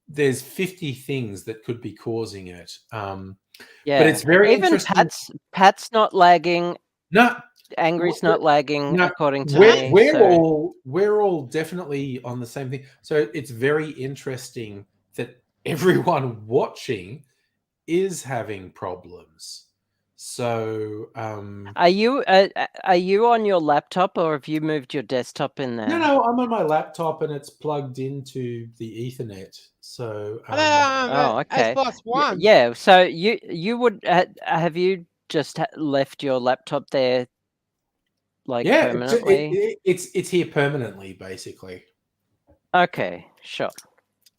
there's 50 things that could be causing it. But it's very interesting. Pat's not lagging. No, Angry's not lagging, according to me. We're all definitely on the same thing. So it's very interesting that everyone watching is having problems. So are you on your laptop, or have you moved your desktop in there? No, I'm on my laptop and it's plugged into the Ethernet. So okay. +1. Yeah, so you would have you just left your laptop there permanently? It's here permanently, basically. Okay, sure.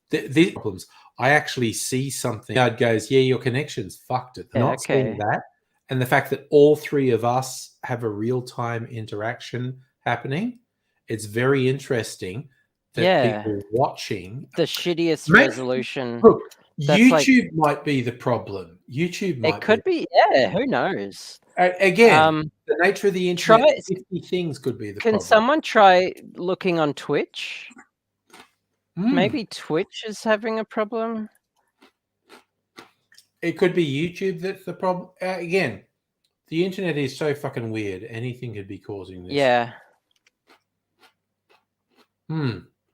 These problems. I actually see something. It goes, yeah, your connection's fucked it. They're not seeing that. And the fact that all three of us have a real-time interaction happening, it's very interesting that people watching the shittiest resolution. Look, YouTube might be the problem. YouTube might it could be. Yeah, who knows? Again, the nature of the internet, 50 things could be the problem. Can someone try looking on Twitch? Maybe Twitch is having a problem. It could be YouTube that's the problem. Again, the internet is so fucking weird. Anything could be causing this. Yeah.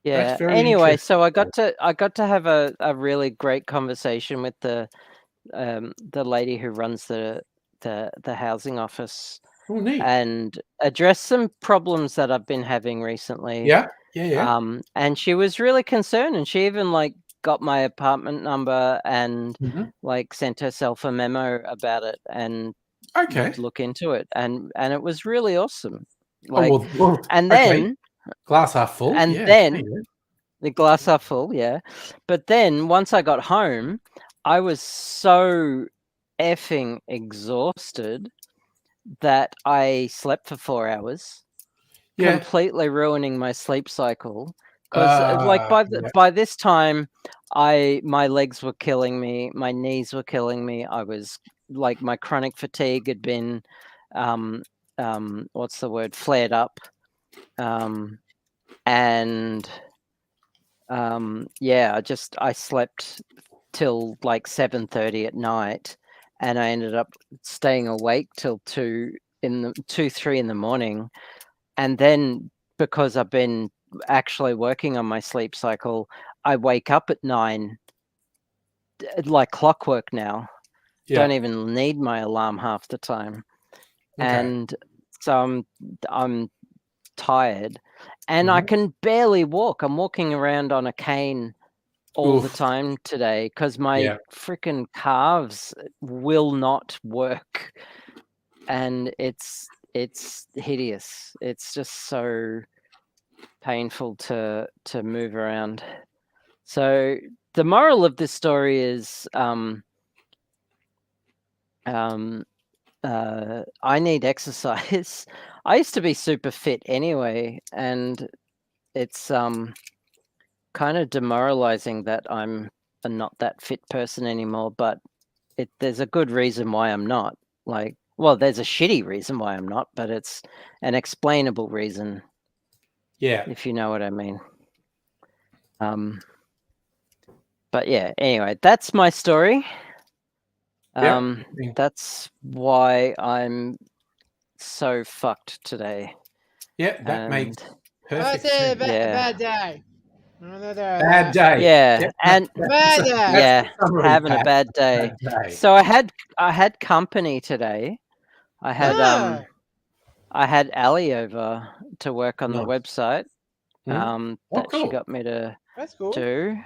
Yeah. Anyway, so I got to have a really great conversation with the lady who runs the housing office. Oh, neat. And address some problems that I've been having recently. Yeah. And she was really concerned, and she even got my apartment number and sent herself a memo about it and look into it, and it was really awesome. And then glass half full, and then the glass half full, But then once I got home, I was so effing exhausted that I slept for 4 hours, completely ruining my sleep cycle. Because by this time, my legs were killing me, my knees were killing me. I was my chronic fatigue had been, what's the word, flared up, and I slept till 7:30 at night, and I ended up staying awake till 3 in the morning, and then because I've been actually working on my sleep cycle, I wake up at 9 like clockwork now. Don't even need my alarm half the time. And so I'm tired, and I can barely walk. I'm walking around on a cane all the time today because my freaking calves will not work, and it's hideous. It's just so painful to move around. So the moral of this story is I need exercise. I used to be super fit anyway, and it's kind of demoralizing that I'm not that fit person anymore, but there's a good reason why I'm not. There's a shitty reason why I'm not, but it's an explainable reason. Yeah. If you know what I mean. But anyway, that's my story. That's why I'm so fucked today. Yeah, that makes perfect sense. Bad day. Bad day. Yeah, and bad day. Having a bad day. So I had company today. I had Ali over to work on the website. That she got me to do.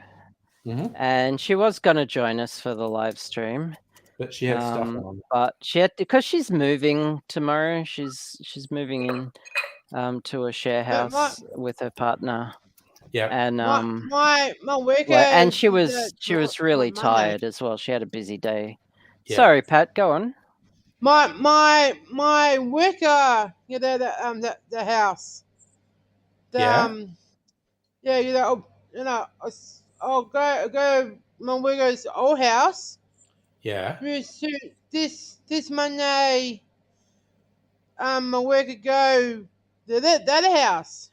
And she was going to join us for the live stream, but she had stuff on. But she had, because she's moving tomorrow. She's moving in to a share house with her partner. Yeah, and my worker, and she was really tired as well. She had a busy day. Yeah. Sorry, Pat, go on. My worker, the house. I'll go my worker's old house. Yeah. This Monday, my worker go to that house.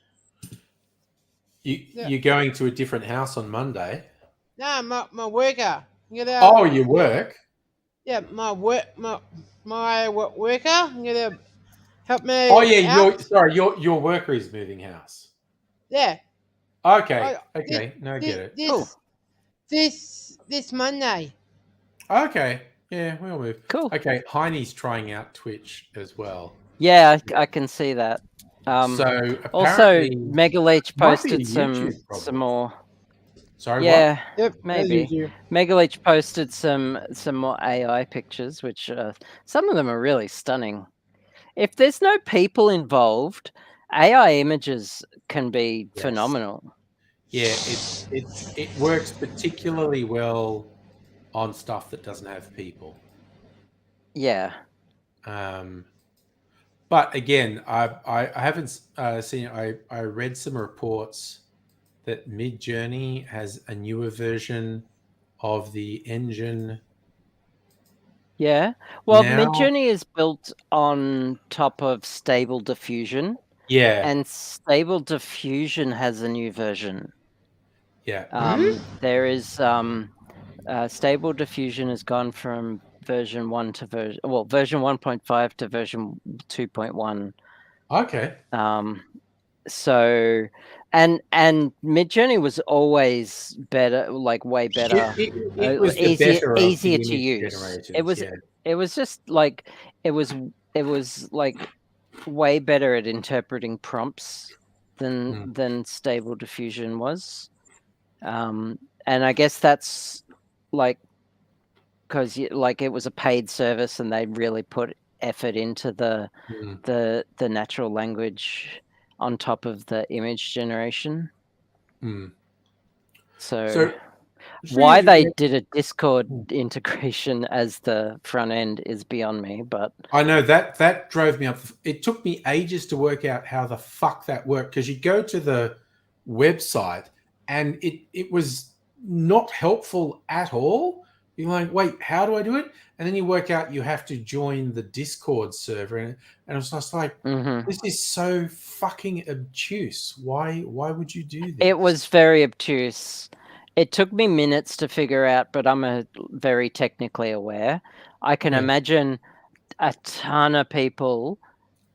You're going to a different house on Monday? No, my worker. You work? Yeah, my worker. I'm gonna help me. Oh yeah, your worker is moving house. Yeah. Okay. Okay. I get it. This Monday. Okay. Yeah, we'll move. Cool. Okay, Heine's trying out Twitch as well. Yeah, I can see that. So also, Megaleech posted some more. Sorry. Yeah. What? Yep. Maybe. Megaleech posted some more AI pictures, which some of them are really stunning. If there's no people involved, AI images can be phenomenal. Yeah, it works particularly well on stuff that doesn't have people. Yeah. But again, I haven't seen. I read some reports that Midjourney has a newer version of the engine. Yeah. Well, now. Midjourney is built on top of Stable Diffusion, Yeah, and Stable Diffusion has a new version. yeah. There is Stable Diffusion has gone from version 1 to version 1.5 to version 2.1. Okay. So and Midjourney was always better, like way better, It was the better of the easier to image use. generators. It was just like it was like way better at interpreting prompts than Stable Diffusion was. And I guess that's like because like it was a paid service and they really put effort into the natural language on top of the image generation. So why they did a Discord integration as the front end is beyond me, but I know that drove me up. It took me ages to work out how the fuck that worked, because you go to the website and it was not helpful at all. You're like, wait, how do I do it? And then you work out you have to join the Discord server, and it's just like, this is so fucking obtuse. Why would you do this? It was very obtuse. It took me minutes to figure out, but I'm very technically aware. I can imagine a ton of people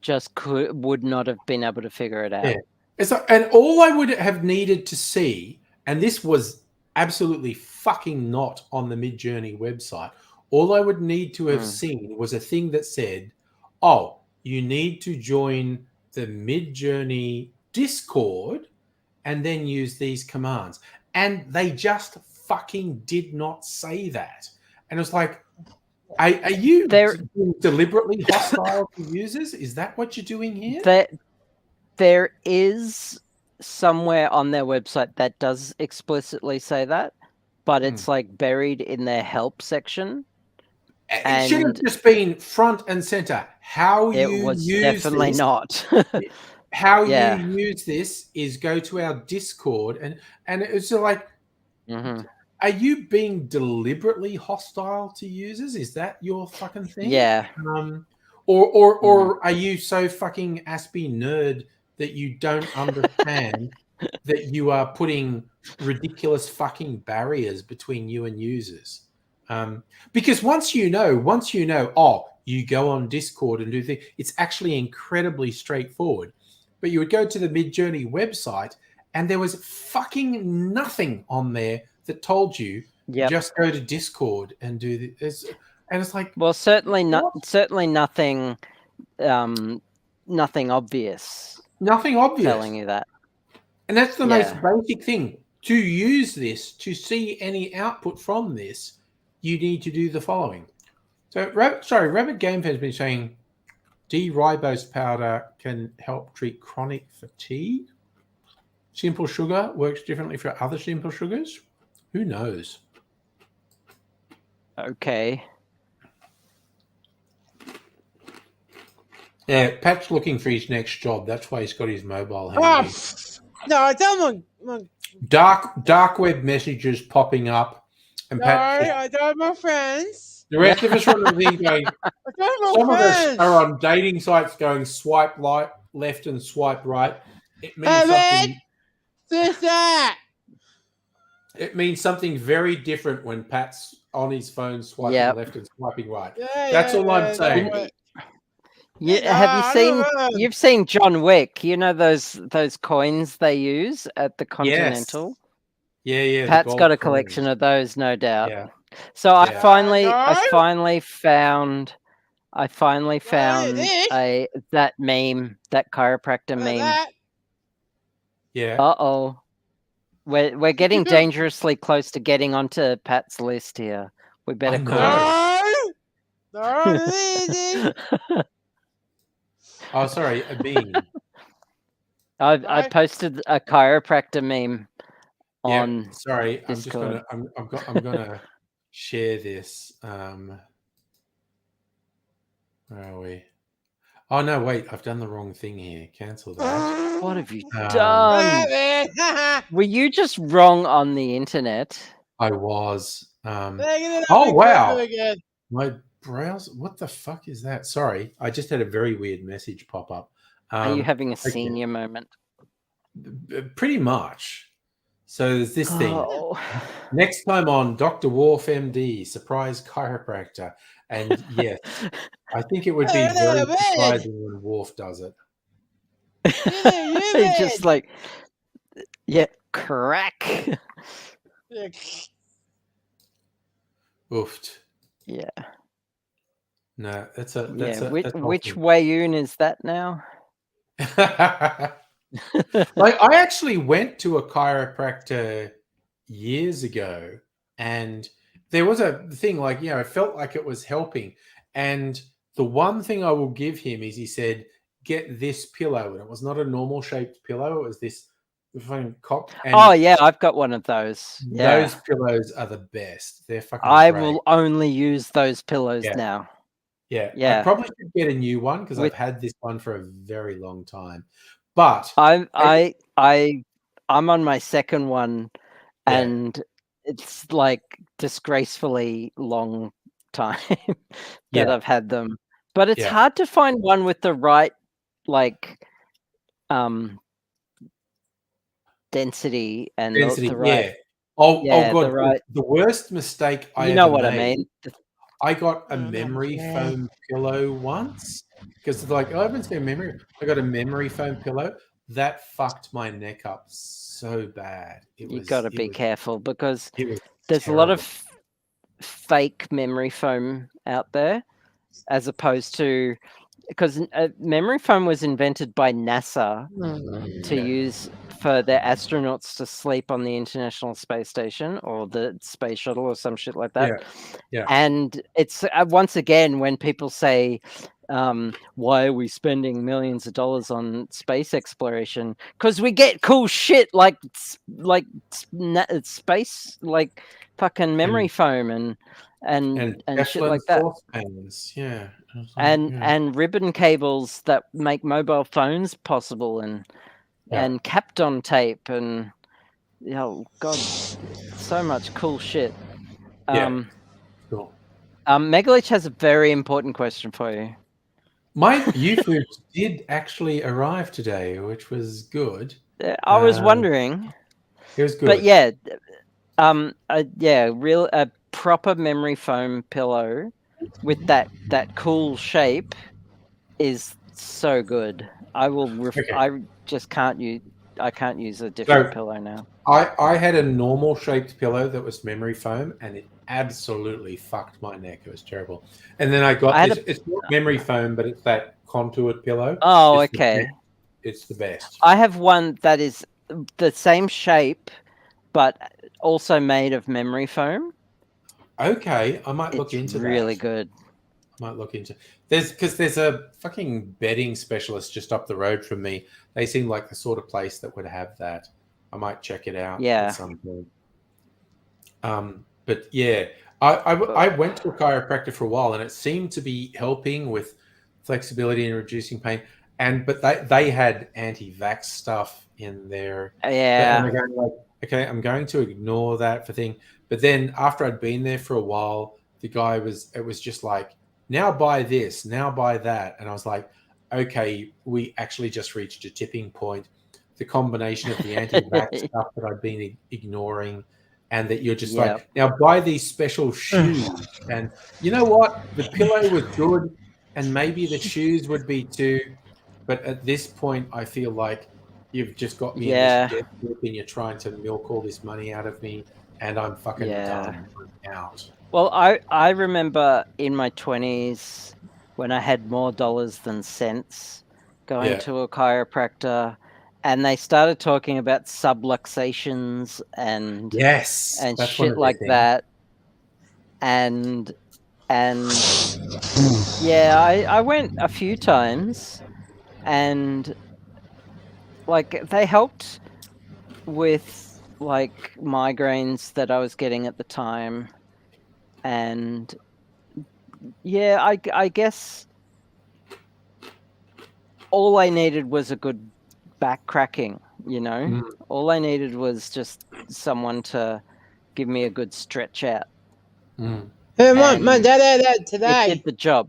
just would not have been able to figure it out. Yeah. And all I would have needed to see, and this was absolutely fucking not on the Midjourney website, all I would need to have seen was a thing that said, oh, you need to join the Midjourney Discord and then use these commands. And they just fucking did not say that. And it was like, are you deliberately hostile to users? Is that what you're doing here? There is somewhere on their website that does explicitly say that, but it's like buried in their help section. It should have just been front and center. How you use this? It was definitely not. How you use this is go to our Discord, and it's like, are you being deliberately hostile to users? Is that your fucking thing? Yeah. Or are you so fucking aspy nerd that you don't understand that you are putting ridiculous fucking barriers between you and users? Because once you know, oh, you go on Discord and do things, it's actually incredibly straightforward. But you would go to the Midjourney website and there was fucking nothing on there that told you just go to Discord and do this. And it's like, well, certainly nothing obvious. Nothing obvious telling you that. And that's the most basic thing. To use this, to see any output from this, you need to do the following. So, Rabbit Game has been saying D-ribose powder can help treat chronic fatigue. Simple sugar works differently for other simple sugars. Who knows? Okay. Yeah, Pat's looking for his next job. That's why he's got his mobile handy. No, I don't want. Dark web messages popping up, and Pat. I don't want friends. The rest of us are on the thing going. Some of us are on dating sites going swipe left and swipe right. It means something. That. It means something very different when Pat's on his phone swiping left and swiping right. That's all I'm saying. You've seen John Wick? You know those coins they use at the Continental? Yes. Yeah. Pat's got a collection of those, no doubt. Yeah. So I finally found that meme, that chiropractor meme. Yeah. We're getting dangerously close to getting onto Pat's list here. We better call it. Oh, sorry, a bean. I posted a chiropractor meme on sorry, Discord. I'm gonna share this. Where are we? Oh no, wait, I've done the wrong thing here. Cancel that. What have you Um, done? Were you just wrong on the internet? I was. Oh Oh wow! My browser. What the fuck is that? Sorry, I just had a very weird message pop up. Are you having a okay. senior moment? Pretty much. So there's this thing. Oh. Next time on Dr. Wolf MD, surprise chiropractor. And yes, I think it would be very surprising when Wolf does it. It's just like, yeah, crack. Oofed. Yeah. No, that's a which Wayoon is that now? Like I actually went to a chiropractor years ago, and there was a thing like, it felt like it was helping. And the one thing I will give him is he said, get this pillow. And it was not a normal shaped pillow. It was this fucking cop. And oh yeah, I've got one of those. Yeah. Those pillows are the best. They're fucking I great. will only use those pillows now. Yeah. I probably should get a new one because I've had this one for a very long time. But I'm on my second one, and it's like disgracefully long time that I've had them. But it's hard to find one with the right density and the right. Oh god, the worst mistake I ever made. I mean. I got a memory foam pillow once because I haven't seen memory. I got a memory foam pillow that fucked my neck up so bad. You got to be careful because there's terrible. a lot of fake memory foam out there, as opposed to because memory foam was invented by NASA to use for their astronauts to sleep on the International Space Station or the space shuttle or some shit like that. Yeah. And it's once again when people say, why are we spending millions of dollars on space exploration? Because we get cool shit like space, like fucking memory foam and shit like that. Pens. And ribbon cables that make mobile phones possible and Kapton tape and god, so much cool shit. Cool. Megalich has a very important question for you. My UFO did actually arrive today, which was good. I was wondering. It was good. But a proper memory foam pillow with that cool shape is so good. I just can't use. I can't use a different pillow now. I had a normal shaped pillow that was memory foam, and it absolutely fucked my neck. It was terrible. And then I got this. It's not memory foam, but it's that contoured pillow. Oh, okay. It's the best. I have one that is the same shape, but also made of memory foam. Okay, I might look into that. It's really good. Might look into there's a fucking bedding specialist just up the road from me. They seem like the sort of place that would have that. I might check it out at some point. But I went to a chiropractor for a while, and it seemed to be helping with flexibility and reducing pain. But they had anti-vax stuff in there. Yeah. And I'm going okay, I'm going to ignore that for thing. But then after I'd been there for a while, it was just like, now buy this, now buy that. And I was like, okay, we actually just reached a tipping point. The combination of the anti-vax stuff that I've been ignoring, and that you're just like, now buy these special shoes. And you know what? The pillow was good, and maybe the shoes would be too. But at this point, I feel like you've just got me in this debt grip, and you're trying to milk all this money out of me, and I'm fucking done. I'm out. Well, I remember in my 20s when I had more dollars than cents going to a chiropractor, and they started talking about subluxations and shit like that. And I went a few times, and like they helped with like migraines that I was getting at the time, and yeah, I guess all I needed was a good back cracking. All I needed was just someone to give me a good stretch out. Hey, my dad had that It today. did the job.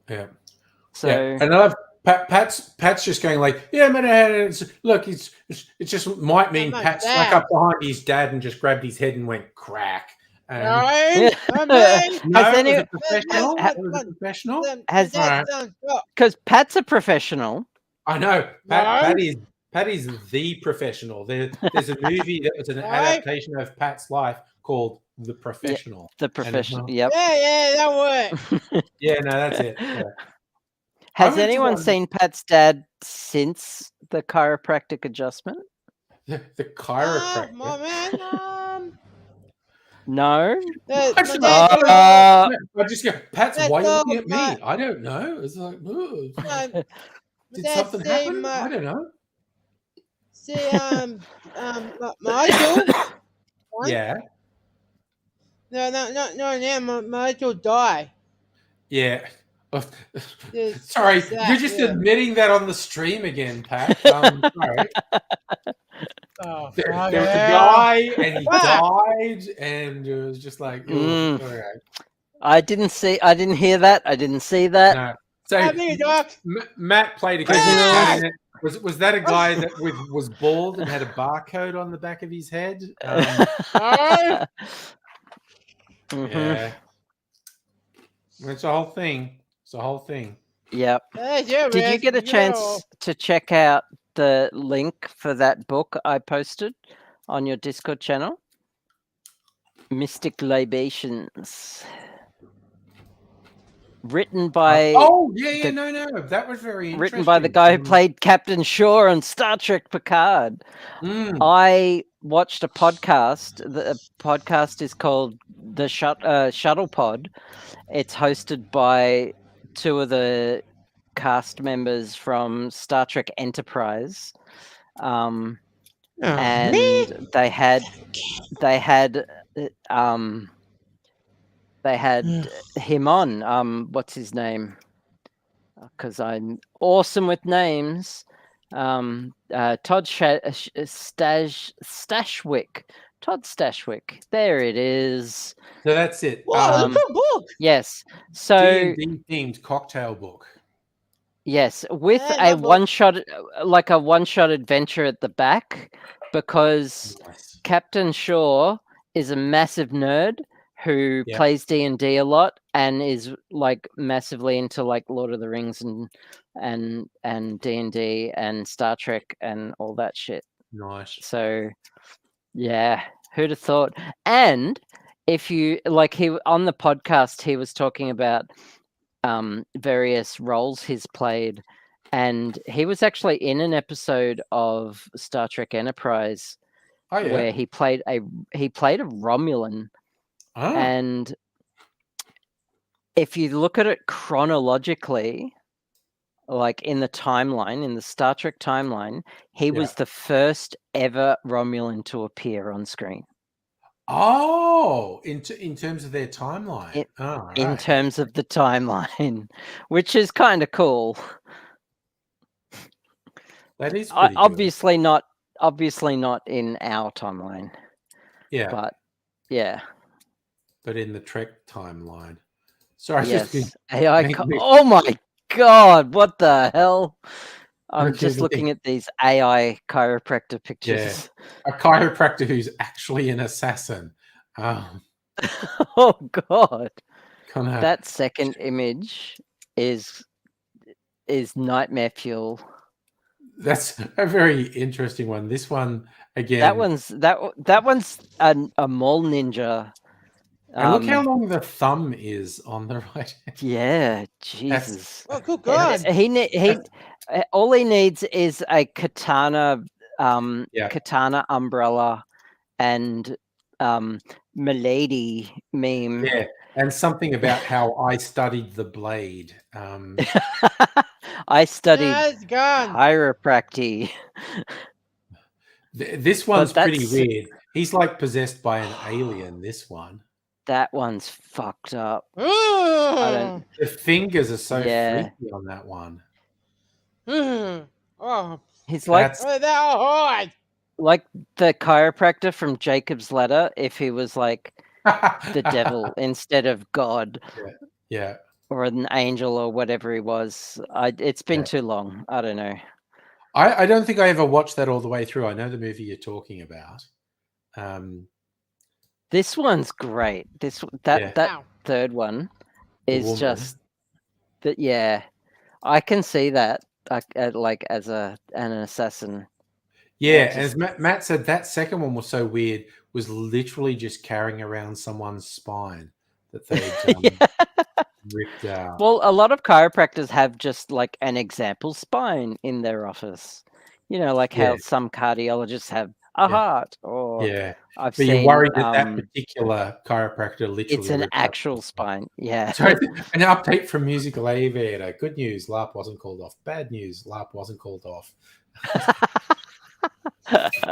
Yeah. So yeah. And I love Pat's just going like, yeah, man, look, it just might mean my Pat snuck dad. up behind his dad and just grabbed his head and went crack. And No, Yeah. I mean, no, Has it any- was a professional. my- It was a professional. Has- because Pat's a professional. I know. No. Pat is the professional. There's a movie that was an adaptation of Pat's life called The Professional. The professional. Yep. Yeah, that worked. Yeah, no, that's it. Yeah. Has went to anyone one- seen Pat's dad since the chiropractic adjustment? The chiropractor. My man, No. my Actually, dad, I just go, Pat's, That's why are you all looking at me? right. I don't know. It's like, oh, my did dad something say happen? I don't know. Michael. Yeah. No, now Michael die. Yeah. Just Sorry, that, you're just yeah. admitting that on the stream again, Pat. Sorry. Oh, There fuck was a yeah. guy and he What? died, and it was just like, oh, all right. I didn't hear that. I didn't see that. No. So Come here, Doc. Matt played a game. Yeah. Was that a guy that was bald and had a barcode on the back of his head? No. Mhm. Yeah. It's a whole thing. It's a whole thing. Yep. Hey, yeah, Did you Rick, get a know. chance to check out the link for that book I posted on your Discord channel? Mystic Libations. Written by yeah, no. That was very interesting. written by the guy who played Captain Shaw on Star Trek Picard. I watched a podcast. The podcast is called The Shuttle Pod. It's hosted by two of the cast members from Star Trek Enterprise, and they had him on. What's his name? Because I'm awesome with names. Todd Stashwick. Todd Stashwick. There it is. So that's it. Whoa, look at the book. Yes. So D&D themed cocktail book. yes, with Yeah, a one-shot adventure at the back, because Nice. Captain Shaw is a massive nerd who Yeah. plays D&D a lot and is like massively into like Lord of the Rings and D&D and Star Trek and all that shit. Nice. So yeah, who'd have thought? And if you like, he on the podcast he was talking about various roles he's played, and he was actually in an episode of Star Trek Enterprise where he played a Romulan. And if you look at it chronologically, like in the timeline, in the Star Trek timeline, he was the first ever Romulan to appear on screen. Oh, in terms of their timeline. In terms of the timeline, which is kind of cool. That is pretty obviously not in our timeline. Yeah. But yeah. But in the Trek timeline. Sorry, yes. Oh my god, what the hell? I'm just looking at these AI chiropractor pictures. Yeah. A chiropractor who's actually an assassin. Oh god. That second image is nightmare fuel. That's a very interesting one. This one again. That one's a mole ninja. And look how long the thumb is on the right hand. Yeah, Jesus. Oh, good God. All he needs is a katana, katana umbrella, and Milady meme. Yeah, and something about how I studied the blade. I studied it's gone. chiropractic. This one's pretty that's- weird. He's like possessed by an alien. This one. That one's fucked up. I don't. The fingers are so Yeah. freaky on that one. Oh, He's like they're hard. like the chiropractor from Jacob's Ladder if he was like the devil instead of God. Yeah. Or an angel or whatever he was. It's been too long. I don't know. I don't think I ever watched that all the way through. I know the movie you're talking about. This one's great. That third one is just that. Yeah, I can see that like as an assassin. Yeah, as Matt said, that second one was so weird. Was literally just carrying around someone's spine that they ripped out. Well, a lot of chiropractors have just like an example spine in their office. You know, like how some cardiologists have a heart. Or I've seen. You're worried that particular chiropractor literally. It's an actual spine. Yeah. So an update from Musical Aviator. Good news, LARP wasn't called off. Bad news, LARP wasn't called off.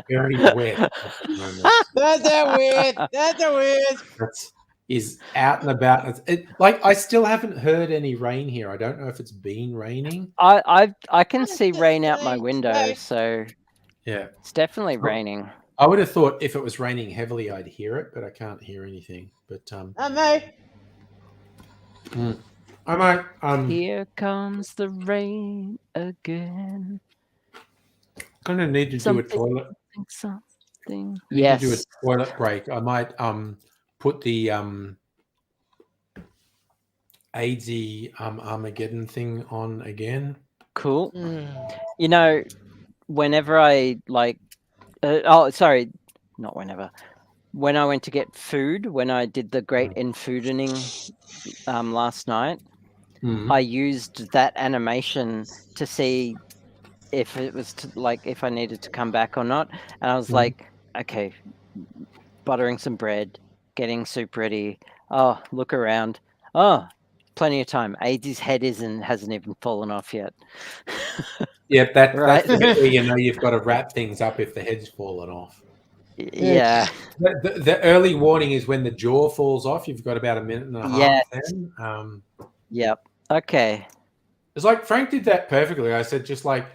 Very wet. That's a weird. That's is out and about. Like I still haven't heard any rain here. I don't know if it's been raining. I can see rain out my window, so yeah, it's definitely raining. I would have thought if it was raining heavily, I'd hear it, but I can't hear anything. But I may. I might. Here comes the rain again. Gonna need to do a toilet. Something. Yes. Do a toilet break. I might put the AIDS Armageddon thing on again. Cool. You know, whenever I like, not whenever. When I went to get food, when I did the Great Infoodening last night, I used that animation to see if it was if I needed to come back or not. And I was like, okay, buttering some bread, getting soup ready. Oh, look around. Oh, plenty of time. AD's head hasn't even fallen off yet. Yeah, that's the bit where you know you've got to wrap things up if the head's fallen off. Yeah. The early warning is when the jaw falls off. You've got about a minute and a half then. Yep. Okay. It's like Frank did that perfectly. I said just like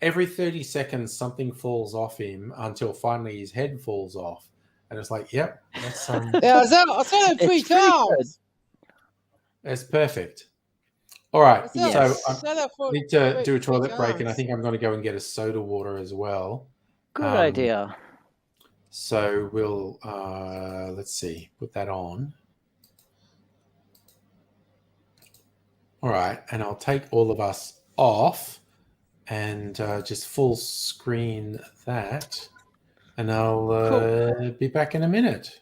every 30 seconds something falls off him until finally his head falls off. And it's like, yep, that's I saw it 3 times. That's perfect. All right. So I need to do a toilet break, and I think I'm going to go and get a soda water as well. Good idea. So we'll let's see, put that on. All right, and I'll take all of us off and just full screen that, and I'll be back in a minute.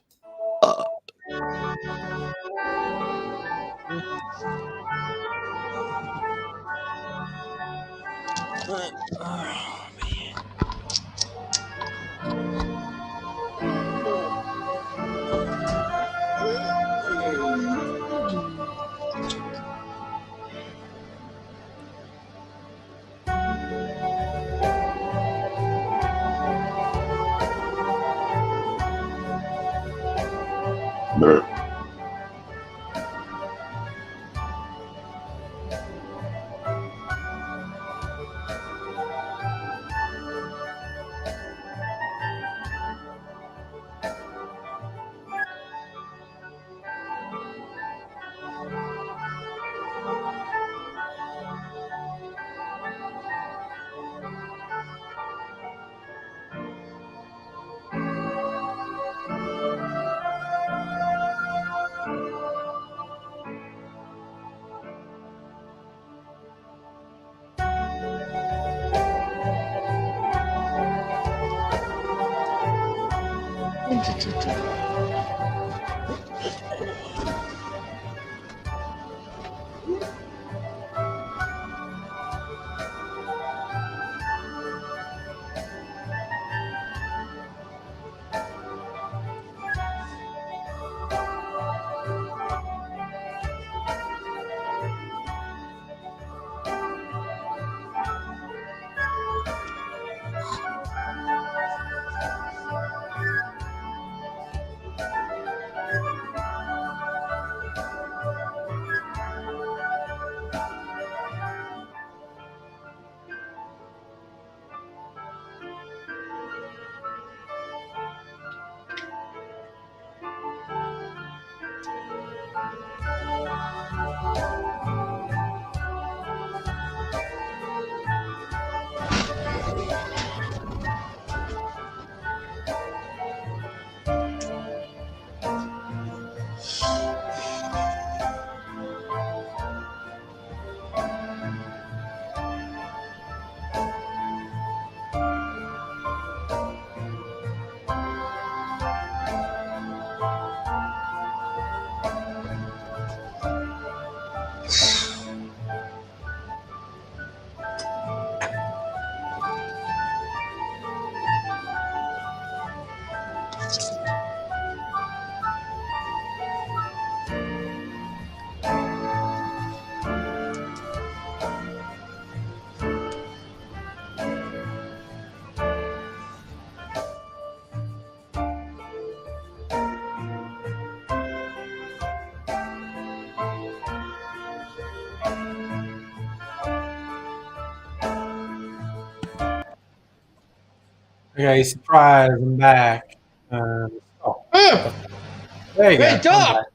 Okay, surprise! I'm back. Oh, there you Hey, go. Doc!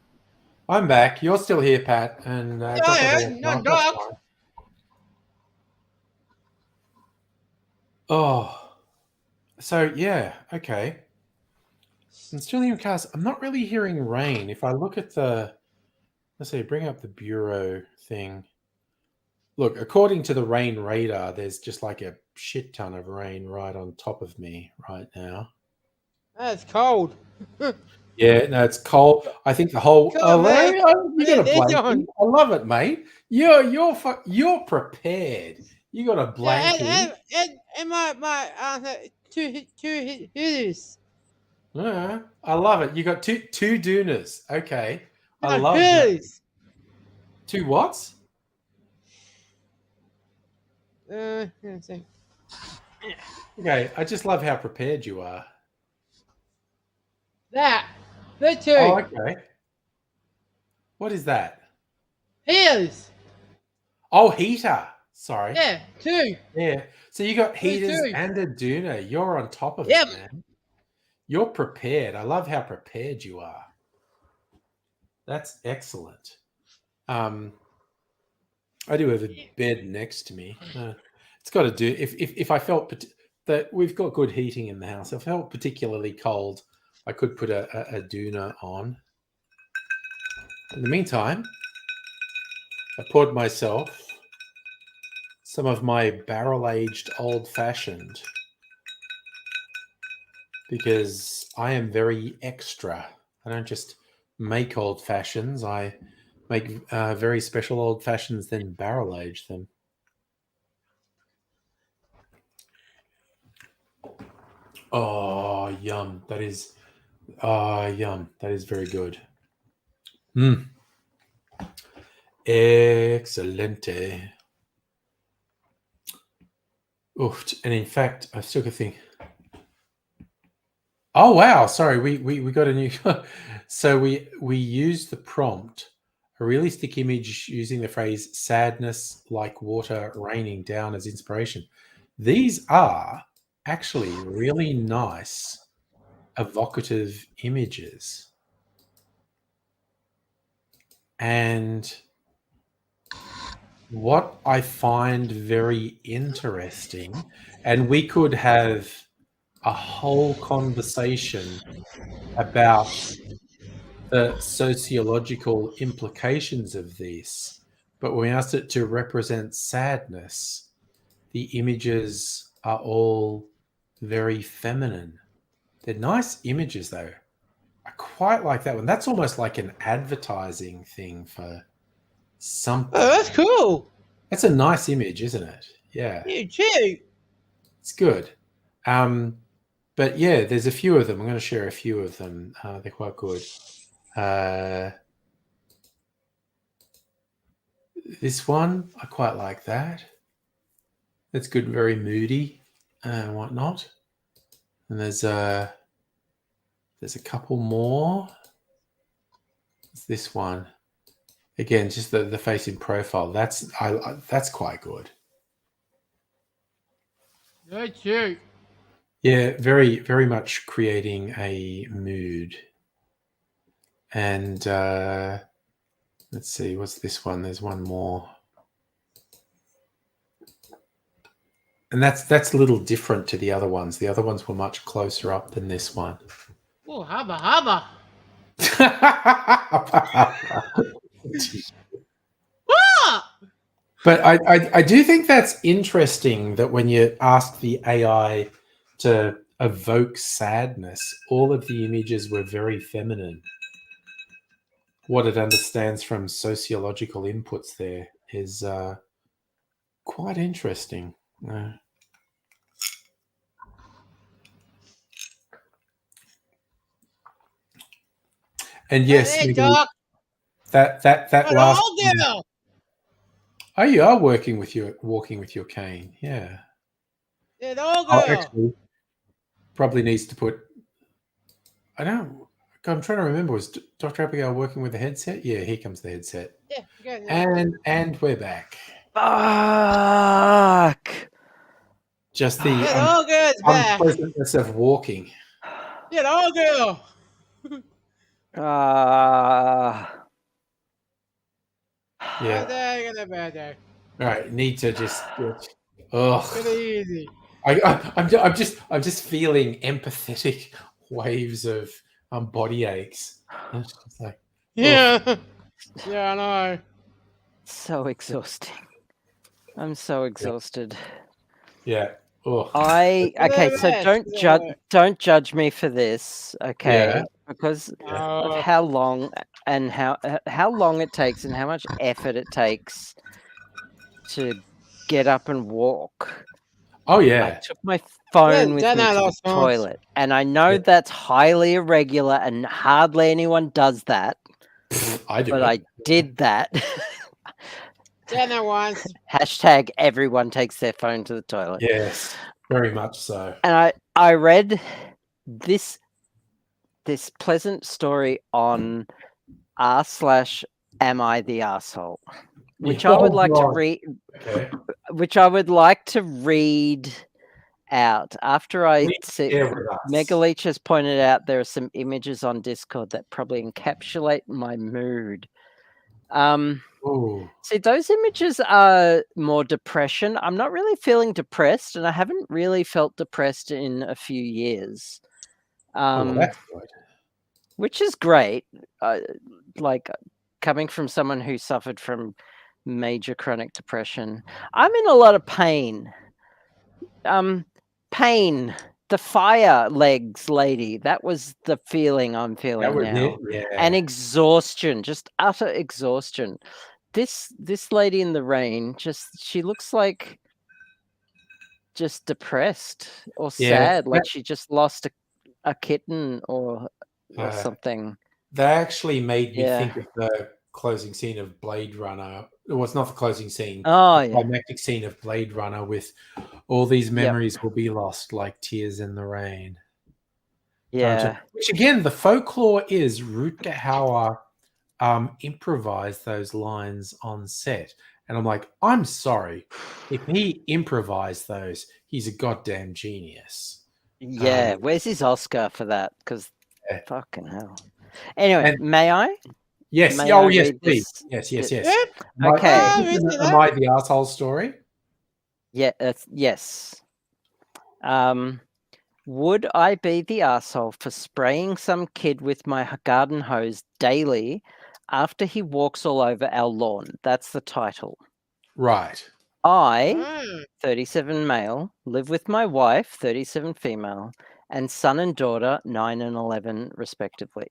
I'm back. You're still here, Pat, and Doc will No, not. That's Doc. fine. Oh, so yeah, okay. I'm still hearing cars. I'm not really hearing rain. If I look at let's see, bring up the bureau thing. Look, according to the rain radar, there's just like a shit ton of rain right on top of me right now. That's cold. Yeah, no, it's cold. I think the whole. Cold, Oh, man. you got a It's on. blankie. I love it, mate. You're prepared. You got a blankie. And my two hitters. I love it. You got two Doonas. Okay, I No, love that. hitters. Two whats? Let's see. Okay, I just love how prepared you are. That. The two. Oh, okay. What is that? Hitters. Oh, heater. Sorry. Yeah, two. Yeah. So you got heaters two. and a doona. You're on top of Yep. it, man. You're prepared. I love how prepared you are. That's excellent. I do have a bed next to me. It's got to do. If I felt that we've got good heating in the house, if I felt particularly cold, I could put a doona on. In the meantime, I poured myself some of my barrel-aged old-fashioned because I am very extra. I don't just make old-fashions. I make very special old-fashions, then barrel-age them. Oh, yum. That is... yum. That is very good. Excelente. Oof. And in fact, I still could think... Oh, wow. Sorry, we got a new... So we used the prompt, a realistic image using the phrase sadness like water raining down as inspiration. These are actually really nice, evocative images. And what I find very interesting, and we could have a whole conversation about the sociological implications of this, but when we asked it to represent sadness, the images are all very feminine. They're nice images, though. I quite like that one. That's almost like an advertising thing for something. Oh, that's cool. That's a nice image, isn't it? Yeah. You too. It's good. But yeah, there's a few of them. I'm going to share a few of them. They're quite good. This one, I quite like that. It's good, very moody and whatnot. And there's a couple more. It's this one. Again, just the face in profile. That's quite good. That's cute. Yeah, very, very much creating a mood. And let's see, what's this one? There's one more. And that's a little different to the other ones. The other ones were much closer up than this one. Oh, hubba. But I do think that's interesting that when you ask the AI to evoke sadness, all of the images were very feminine. What it understands from sociological inputs there is quite interesting. And yes, Hey, Miguel, Doc. that last. Girl. Oh, you are walking with your cane, yeah. Yeah, the old Oh, girl. actually, probably needs to put. I don't. I'm trying to remember. Was Dr. Abigail working with the headset? Yeah, here comes the headset. Yeah, good. Yeah. And we're back. Fuck. Just the Yeah, the old girl's back. unpleasantness of walking. Yeah, the old girl. Yeah. Bad day, got a bad day. All right. Need to just. Ugh. Pretty easy. I'm just feeling empathetic waves of body aches. It's just like, Yeah. Yeah, I know. So exhausting. I'm so exhausted. yeah. Ugh. Okay, so don't judge me for this, okay? Yeah. Because of how long it takes and how much effort it takes to get up and walk. Oh I yeah. took my phone Yeah, with done me that to the last month. toilet, and I know Yeah. that's highly irregular and hardly anyone does that, I do. but it. I did that. Done that once. Hashtag everyone takes their phone to the toilet. Yes, very much so. And I read this pleasant story on r/am I the arsehole, which I would like to read. Okay. Which I would like to read out after I see. Megaleech has pointed out there are some images on Discord that probably encapsulate my mood. See, those images are more depression. I'm not really feeling depressed, and I haven't really felt depressed in a few years. That's good. Which is great. Like coming from someone who suffered from major chronic depression, I'm in a lot of pain. Pain. The fire legs lady. That was the feeling I'm feeling now. Yeah. And exhaustion, just utter exhaustion. This lady in the rain, she looks like just depressed or sad, like she just lost a kitten or something. That actually made me think of the closing scene of Blade Runner. Well, it's not the closing scene. The climactic scene of Blade Runner with all these memories will be lost like tears in the rain. Yeah. Which again, the folklore is Rutger Hauer improvised those lines on set. And I'm like, I'm sorry. If he improvised those, he's a goddamn genius. Yeah. Where's his Oscar for that? Because fucking hell. Anyway, may I? Yes. Yes, please. Yes. Yep. Okay. Am I the asshole story? Yeah. Yes. Would I be the arsehole for spraying some kid with my garden hose daily after he walks all over our lawn? That's the title. Right. I, 37 male, live with my wife, 37 female, and son and daughter, 9 and 11, respectively.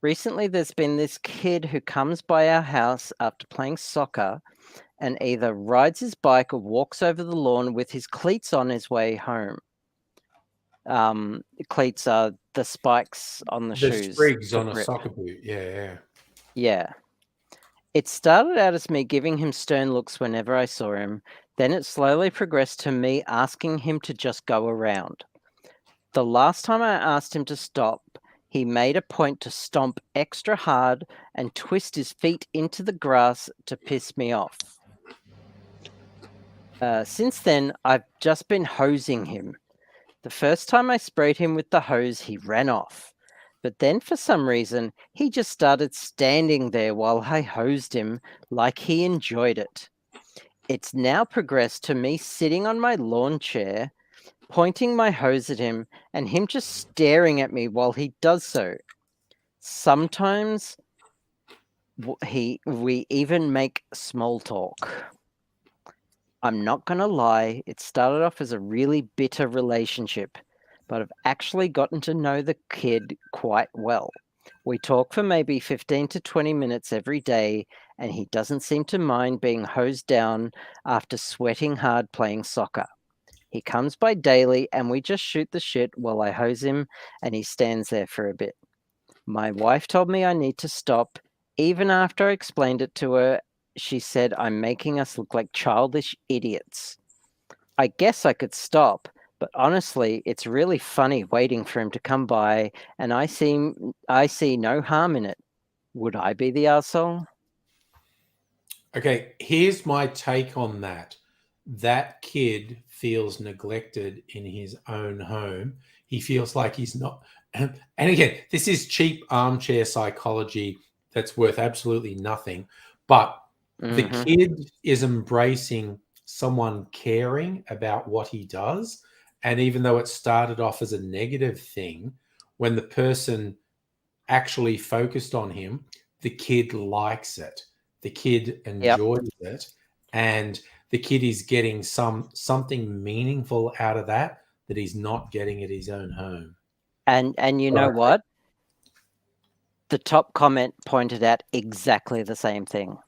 Recently, there's been this kid who comes by our house after playing soccer and either rides his bike or walks over the lawn with his cleats on his way home. Cleats are the spikes on the shoes. The sprigs on a soccer boot. Yeah. It started out as me giving him stern looks whenever I saw him. Then it slowly progressed to me asking him to just go around. The last time I asked him to stop, he made a point to stomp extra hard and twist his feet into the grass to piss me off. Since then, I've just been hosing him. The first time I sprayed him with the hose, he ran off. But then for some reason, he just started standing there while I hosed him like he enjoyed it. It's now progressed to me sitting on my lawn chair, pointing my hose at him, and him just staring at me while he does so. Sometimes we even make small talk. I'm not going to lie, it started off as a really bitter relationship, but I've actually gotten to know the kid quite well. We talk for maybe 15 to 20 minutes every day, and he doesn't seem to mind being hosed down after sweating hard playing soccer. He comes by daily, and we just shoot the shit while I hose him, and he stands there for a bit. My wife told me I need to stop. Even after I explained it to her, she said I'm making us look like childish idiots. I guess I could stop, But honestly, it's really funny waiting for him to come by, and I see no harm in it. Would I be the arsehole? Okay, here's my take on that. That kid feels neglected in his own home. He feels like he's not. And again, this is cheap armchair psychology that's worth absolutely nothing. But the kid is embracing someone caring about what he does. And even though it started off as a negative thing, when the person actually focused on him, the kid likes it. The kid enjoys it, and the kid is getting something meaningful out of that he's not getting at his own home. And you know what? The top comment pointed out exactly the same thing.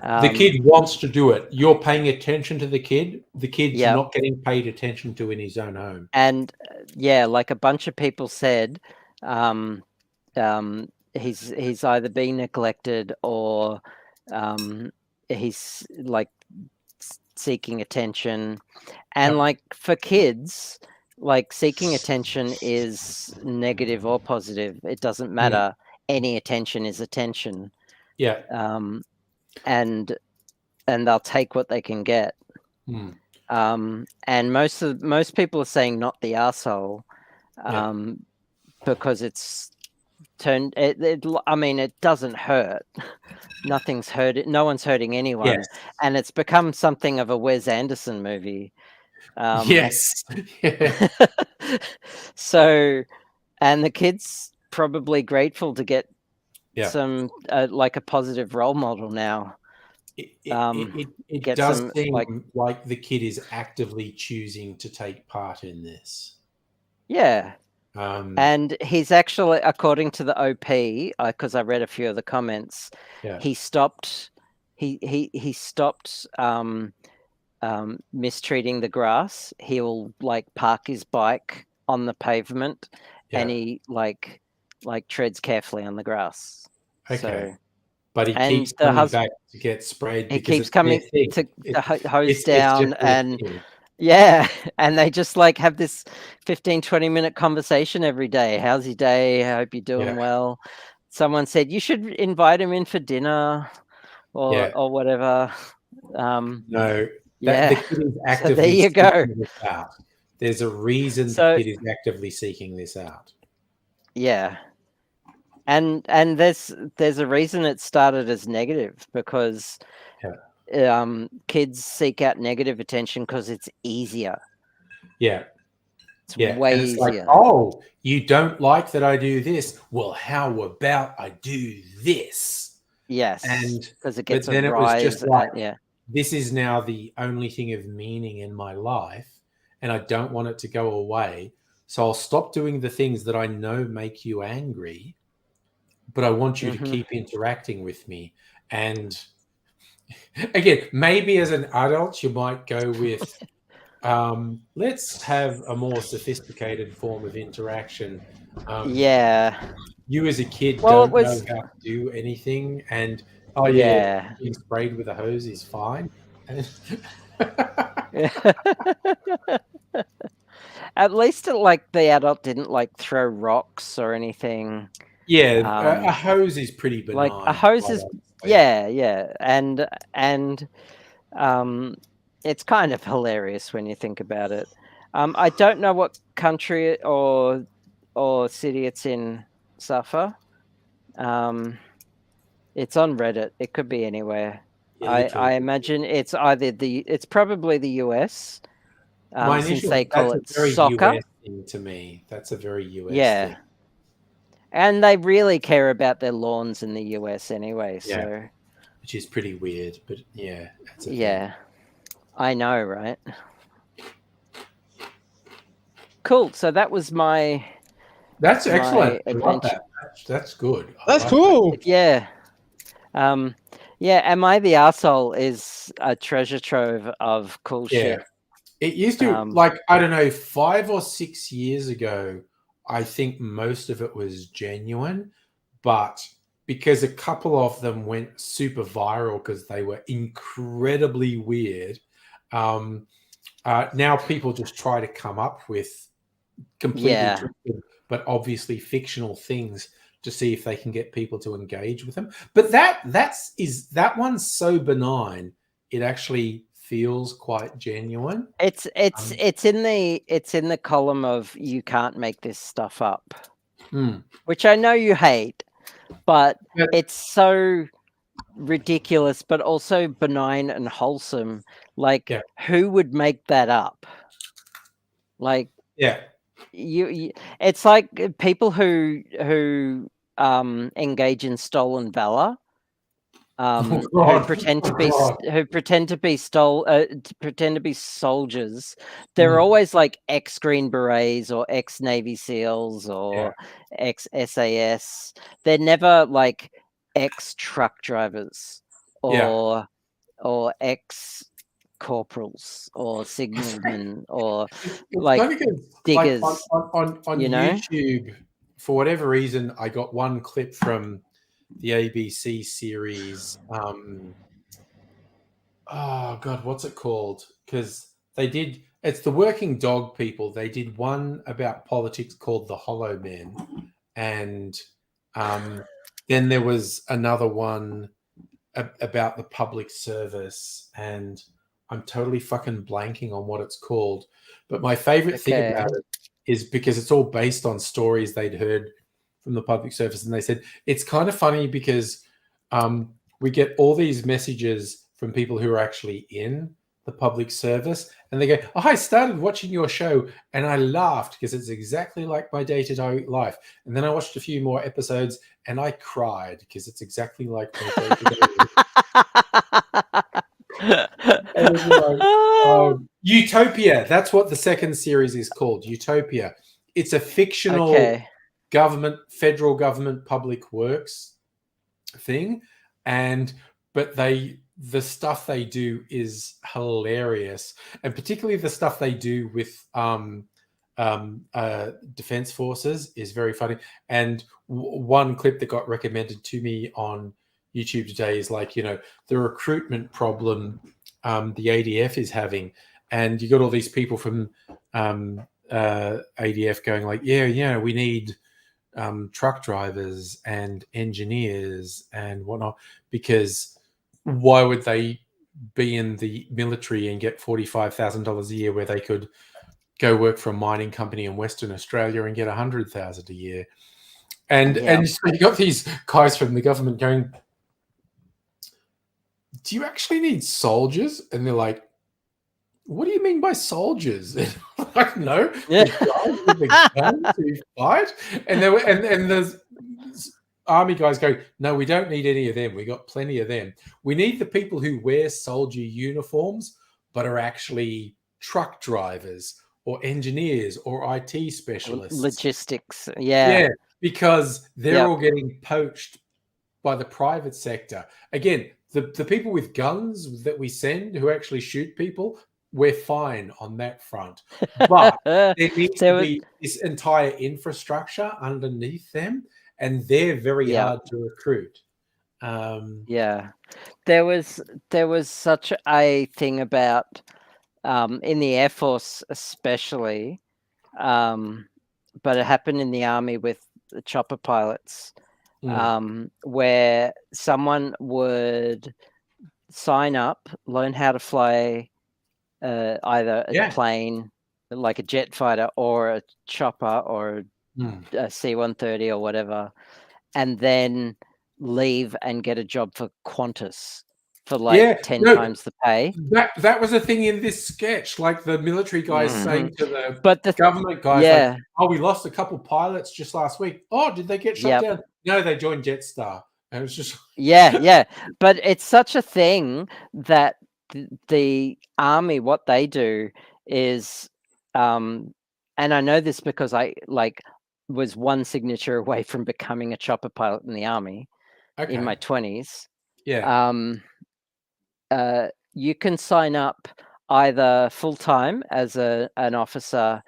The kid wants to do it. You're paying attention to the kid. The kid's not getting paid attention to in his own home. And like a bunch of people said, he's either being neglected or he's like seeking attention. And like for kids, like seeking attention is negative or positive. It doesn't matter. Any attention is attention. Yeah. And they'll take what they can get. And most people are saying not the arsehole, because it's turned. I mean, it doesn't hurt. Nothing's hurt. No one's hurting anyone, and it's become something of a Wes Anderson movie. Yes. So, and the kid's probably grateful to get some like a positive role model now. It does seem like the kid is actively choosing to take part in this. Yeah. And he's actually, according to the OP, because I read a few of the comments, he stopped. He stopped mistreating the grass. He'll like park his bike on the pavement, and he like treads carefully on the grass. Okay. So, but he keeps coming back to get sprayed. He keeps coming to the hose down, and and they just like have this 15-20 minute conversation every day. How's your day? I hope you're doing well. Someone said you should invite him in for dinner or whatever. No, the kid is actively so there you go. This out. There's a reason the kid is actively seeking this out. Yeah. And there's a reason it started as negative, because kids seek out negative attention because it's easier. Yeah. It's way easier. Like, oh, you don't like that I do this? Well, how about I do this? Yes. And because it gets it was just like, this is now the only thing of meaning in my life, and I don't want it to go away. So I'll stop doing the things that I know make you angry, but I want you to keep interacting with me. And again, maybe as an adult, you might go with, let's have a more sophisticated form of interaction. You as a kid don't know how to do anything, and being sprayed with a hose is fine. At least like the adult didn't like throw rocks or anything. Yeah, a hose is pretty benign. Like a hose is, and it's kind of hilarious when you think about it. I don't know what country or city it's in, Safa. It's on Reddit. It could be anywhere. I imagine it's it's probably the US. Since they call it soccer. US thing to me. That's a very US thing. And they really care about their lawns in the US anyway. So, which is pretty weird, but that's a thing. I know, right? Cool. So that was my. That's excellent. I love that. That's good. That's cool. Yeah. Am I the arsehole is a treasure trove of cool shit. It used to, like, I don't know, 5 or 6 years ago, I think most of it was genuine, but because a couple of them went super viral because they were incredibly weird, Now people just try to come up with completely Yeah. twisted, but obviously fictional things to see if they can get people to engage with them. But that one's so benign, it actually feels quite genuine. It's in the column of you can't make this stuff up, which I know you hate, but it's so ridiculous, but also benign and wholesome. Like, who would make that up? Like, you it's like people who engage in stolen valor, who pretend to be soldiers. They're always like ex Green Berets or ex Navy SEALs or ex SAS. They're never like ex truck drivers or ex corporals or signalmen or like diggers. Like on YouTube, for whatever reason, I got one clip from the ABC series. Oh God, what's it called? Because it's the Working Dog people. They did one about politics called The Hollow Men, and then there was another one about the public service, and I'm totally fucking blanking on what it's called. But my favorite thing about it is because it's all based on stories they'd heard from the public service, and they said it's kind of funny because we get all these messages from people who are actually in the public service, and they go, "Oh, I started watching your show and I laughed because it's exactly like my day-to-day life. And then I watched a few more episodes and I cried because it's exactly like my day-to-day life." Utopia. That's what the second series is called. Utopia. It's a fictional federal government public works thing, but the stuff they do is hilarious, and particularly the stuff they do with defense forces is very funny. And one clip that got recommended to me on YouTube today is like, the recruitment problem the ADF is having, and you got all these people from ADF going like, we need truck drivers and engineers and whatnot, because why would they be in the military and get $45,000 a year where they could go work for a mining company in Western Australia and get $100,000 a year? And so you got these guys from the government going, "Do you actually need soldiers?" And they're like, "What do you mean by soldiers?" And I'm like, "No, the guys with the guns who fight." And there's army guys going, "No, we don't need any of them. We got plenty of them. We need the people who wear soldier uniforms but are actually truck drivers or engineers or IT specialists, logistics." Because they're all getting poached by the private sector. Again, the people with guns that we send who actually shoot people, we're fine on that front. But there needs to be this entire infrastructure underneath them, and they're very hard to recruit. There was such a thing about in the Air Force especially, but it happened in the Army with the chopper pilots, where someone would sign up, learn how to fly either a plane, like a jet fighter, or a chopper, or a C-130 or whatever, and then leave and get a job for Qantas for 10 times the pay. That was a thing in this sketch, like the military guys saying to the government guys, like, "Oh, we lost a couple pilots just last week. Oh, did they get shot down?" No, they joined Jetstar. And it was just but it's such a thing that the Army, what they do is, and I know this because I was one signature away from becoming a chopper pilot in the Army in my 20s. You can sign up either full-time as an officer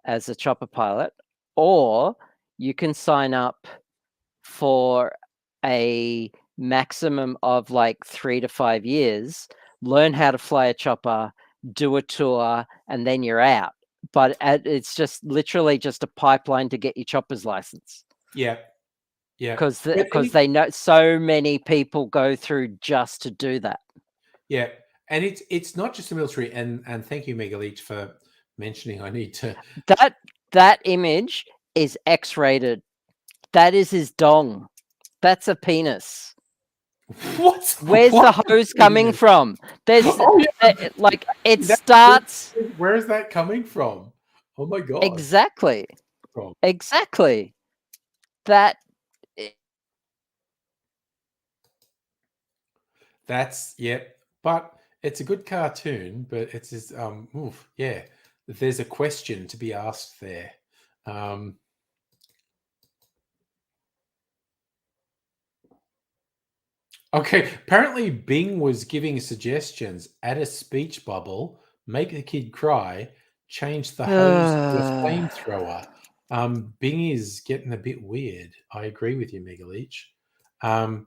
as a chopper pilot, or you can sign up for a maximum of like 3 to 5 years, learn how to fly a chopper, do a tour, and then you're out. But it's just literally just a pipeline to get your chopper's license. Yeah. Because they know so many people go through just to do that. Yeah, and it's not just the military. And thank you, Mega Leech, for mentioning. I need to. That image is X-rated. That is his dong. That's a penis. What? Where's the hose coming from? There's like it starts. Where is that coming from? Oh my god! Exactly. Exactly. That's but it's a good cartoon. But it's just yeah. There's a question to be asked there. Okay, apparently Bing was giving suggestions. Add a speech bubble, make the kid cry, change the hose to a flamethrower. Bing is getting a bit weird. I agree with you, Mega Leech. But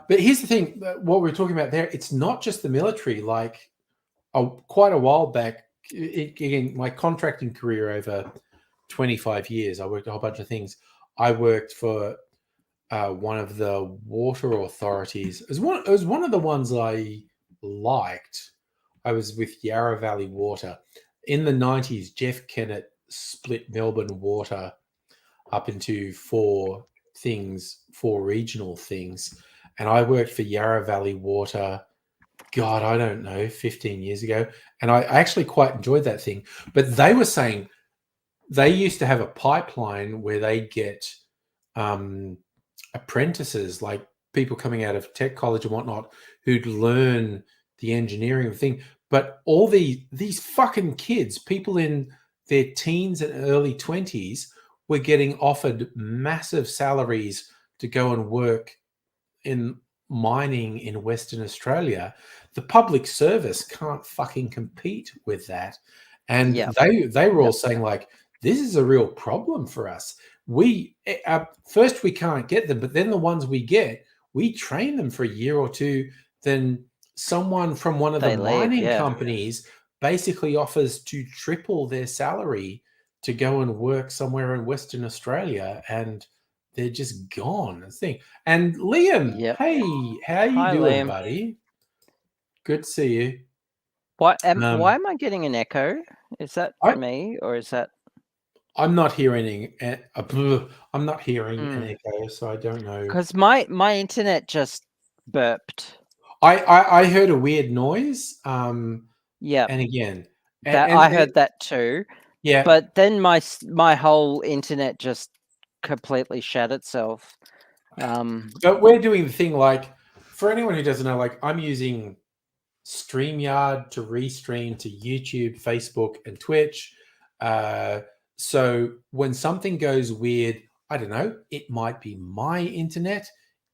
here's the thing: what we're talking about there, it's not just the military. Like quite a while back, again, my contracting career over 25 years, I worked a whole bunch of things. I worked for one of the water authorities. It was one of the ones I liked. I was with Yarra Valley Water. In the 90s, Jeff Kennett split Melbourne Water up into four regional things. And I worked for Yarra Valley Water, God, I don't know, 15 years ago. And I actually quite enjoyed that thing. But they were saying they used to have a pipeline where they get apprentices, like people coming out of tech college and whatnot, who'd learn the engineering thing. But all these fucking kids, people in their teens and early 20s, were getting offered massive salaries to go and work in mining in Western Australia. The public service can't fucking compete with that. And they were all saying, like, this is a real problem for us. We first we can't get them, but then the ones we get, we train them for a year or two. Then someone from one of the mining companies basically offers to triple their salary to go and work somewhere in Western Australia, and they're just gone. That's the thing. And Liam, hey, how you doing, Liam? Buddy? Good to see you. Why am I getting an echo? Is that me, or is that? I'm not hearing I'm not hearing an echo, so I don't know. Because my internet just burped. I heard a weird noise. Yeah. And again, I heard that too. Yeah. But then my whole internet just completely shut itself. But we're doing the thing, like, for anyone who doesn't know, like, I'm using StreamYard to restream to YouTube, Facebook, and Twitch. So when something goes weird, I don't know, it might be my internet.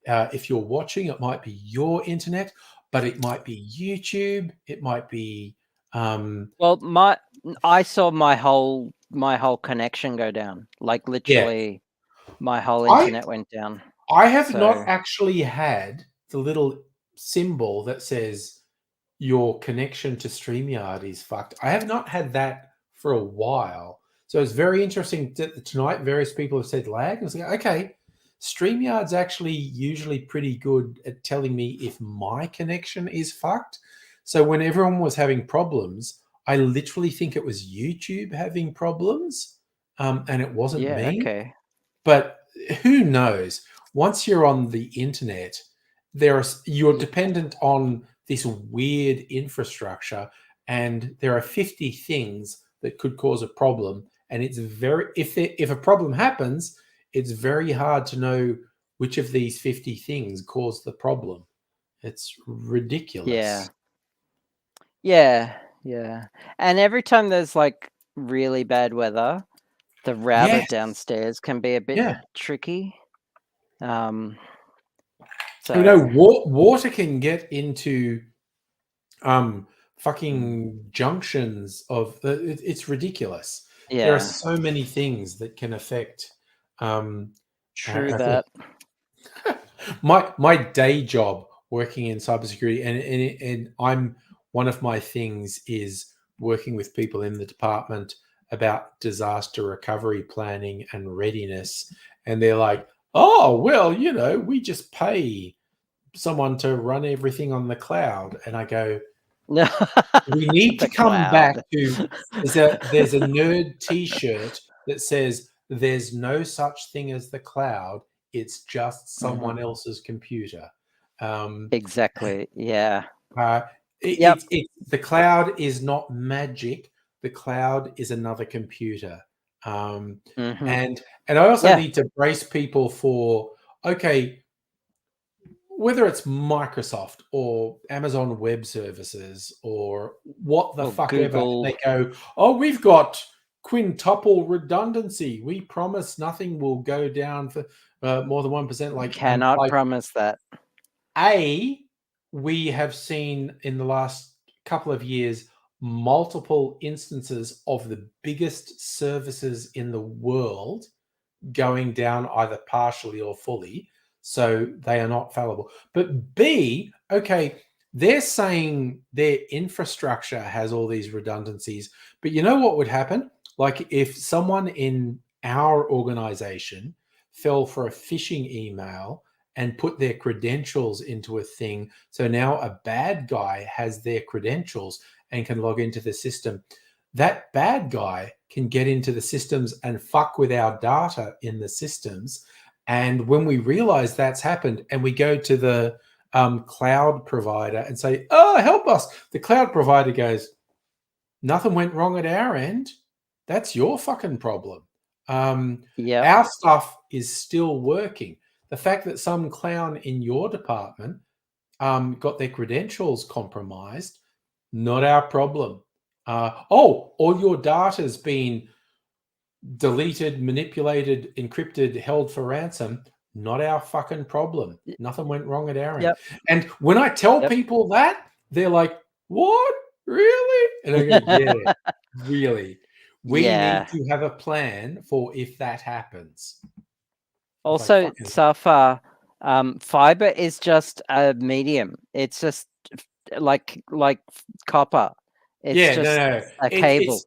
If you're watching, it might be your internet, but it might be YouTube. It might be. Well, I saw my whole connection go down. Like literally, my whole internet went down. I have not actually had the little symbol that says your connection to StreamYard is fucked. I have not had that for a while. So it's very interesting that tonight various people have said lag. I was like, okay, StreamYard's actually usually pretty good at telling me if my connection is fucked. So when everyone was having problems, I literally think it was YouTube having problems, and it wasn't me. Okay. But who knows? Once you're on the internet, you're dependent on this weird infrastructure, and there are 50 things that could cause a problem. And it's if a problem happens, it's very hard to know which of these 50 things caused the problem. It's ridiculous. Yeah. And every time there's like really bad weather, the router downstairs can be a bit tricky. So water can get into fucking junctions of it's ridiculous. There are so many things that can affect. True that. My day job working in cybersecurity, and I'm one of my things is working with people in the department about disaster recovery planning and readiness. And they're like, oh, well, we just pay someone to run everything on the cloud. And I go, we need to come back to, there's a nerd t-shirt that says there's no such thing as the cloud. It's just someone else's computer. Exactly. Yeah. The cloud is not magic. The cloud is another computer. And I also need to brace people for, okay, whether it's Microsoft or Amazon Web Services or what the fuck ever, they go, oh, we've got quintuple redundancy. We promise nothing will go down for more than 1%. Like, cannot promise that. We have seen in the last couple of years multiple instances of the biggest services in the world going down either partially or fully. So they are not fallible. But B, okay, they're saying their infrastructure has all these redundancies. But you know what would happen? Like if someone in our organization fell for a phishing email and put their credentials into a thing, so now a bad guy has their credentials and can log into the system, that bad guy can get into the systems and fuck with our data in the systems. And when we realize that's happened and we go to the cloud provider and say, oh, help us, the cloud provider goes, nothing went wrong at our end. That's your fucking problem. Our stuff is still working. The fact that some clown in your department got their credentials compromised, not our problem. All your data's been deleted, manipulated, encrypted, held for ransom, not our fucking problem. Nothing went wrong at our end. And when I tell people that, they're like, what? Really? And I go, yeah, really. We need to have a plan for if that happens. Also, Safa, fiber is just a medium. It's just like copper. It's just a cable.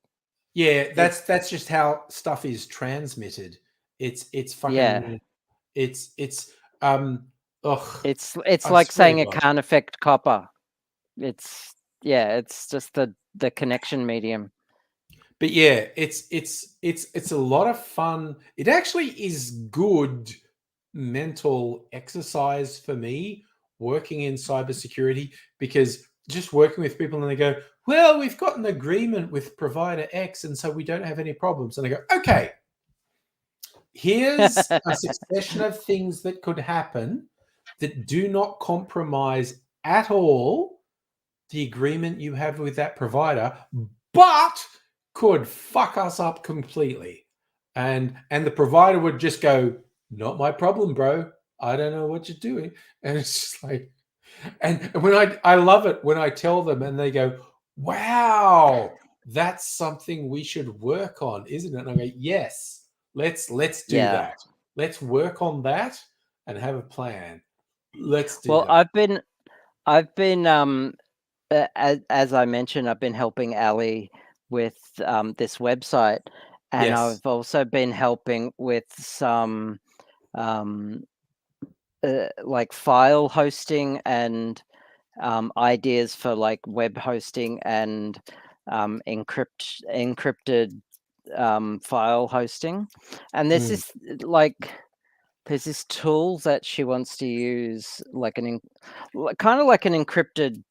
That's just how stuff is transmitted. It's fucking it's like saying it can't affect copper. It's just the connection medium. But yeah, it's a lot of fun. It actually is good mental exercise for me working in cybersecurity, because just working with people and they go, well, we've got an agreement with provider X and so we don't have any problems. And I go, okay, here's a succession of things that could happen that do not compromise at all the agreement you have with that provider, but could fuck us up completely. And the provider would just go, not my problem, bro. I don't know what you're doing. And it's just like, and when I love it when I tell them and they go, wow, that's something we should work on, isn't it? And I go, yes, let's do that. Let's work on that and have a plan. Let's do that. I've been as I mentioned, I've been helping Ali with this website, and I've also been helping with some like file hosting and ideas for like web hosting and encrypted file hosting. And there's this there's this tool that she wants to use, like kind of like an encrypted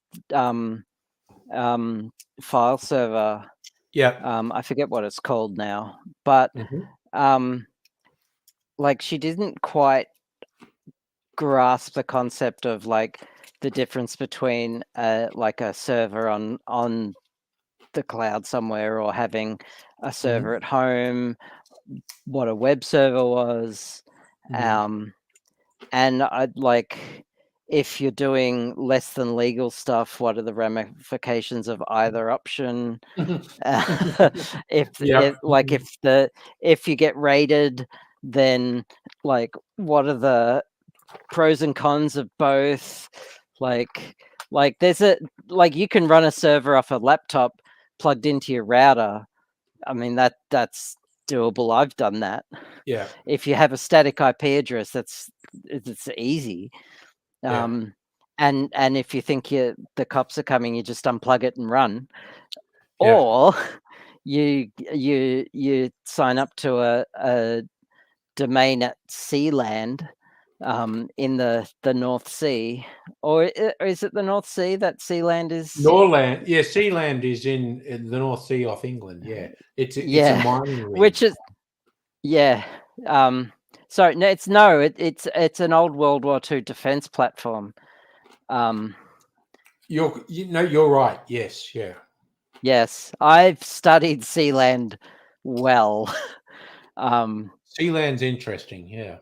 file server. I forget what it's called now, but like she didn't quite grasp the concept of like the difference between like a server on the cloud somewhere or having a server at home, what a web server was. And I'd like, if you're doing less than legal stuff, what are the ramifications of either option? If you get raided, then like what are the pros and cons of both? Like Like you can run a server off a laptop plugged into your router. I mean, that's doable. I've done that. Yeah. If you have a static IP address, it's easy. And if you think the cops are coming, you just unplug it and run. Yeah. Or you sign up to a domain at Sealand in the North Sea, or is it the North Sea that Sealand is? Norland, yeah, Sealand is in the North Sea off England. Yeah, it's a mining ring. Which is sorry, no, it's an old World War II defense platform. You're right. Yes, yeah. Yes, I've studied Sealand well. Sealand's interesting. Yeah.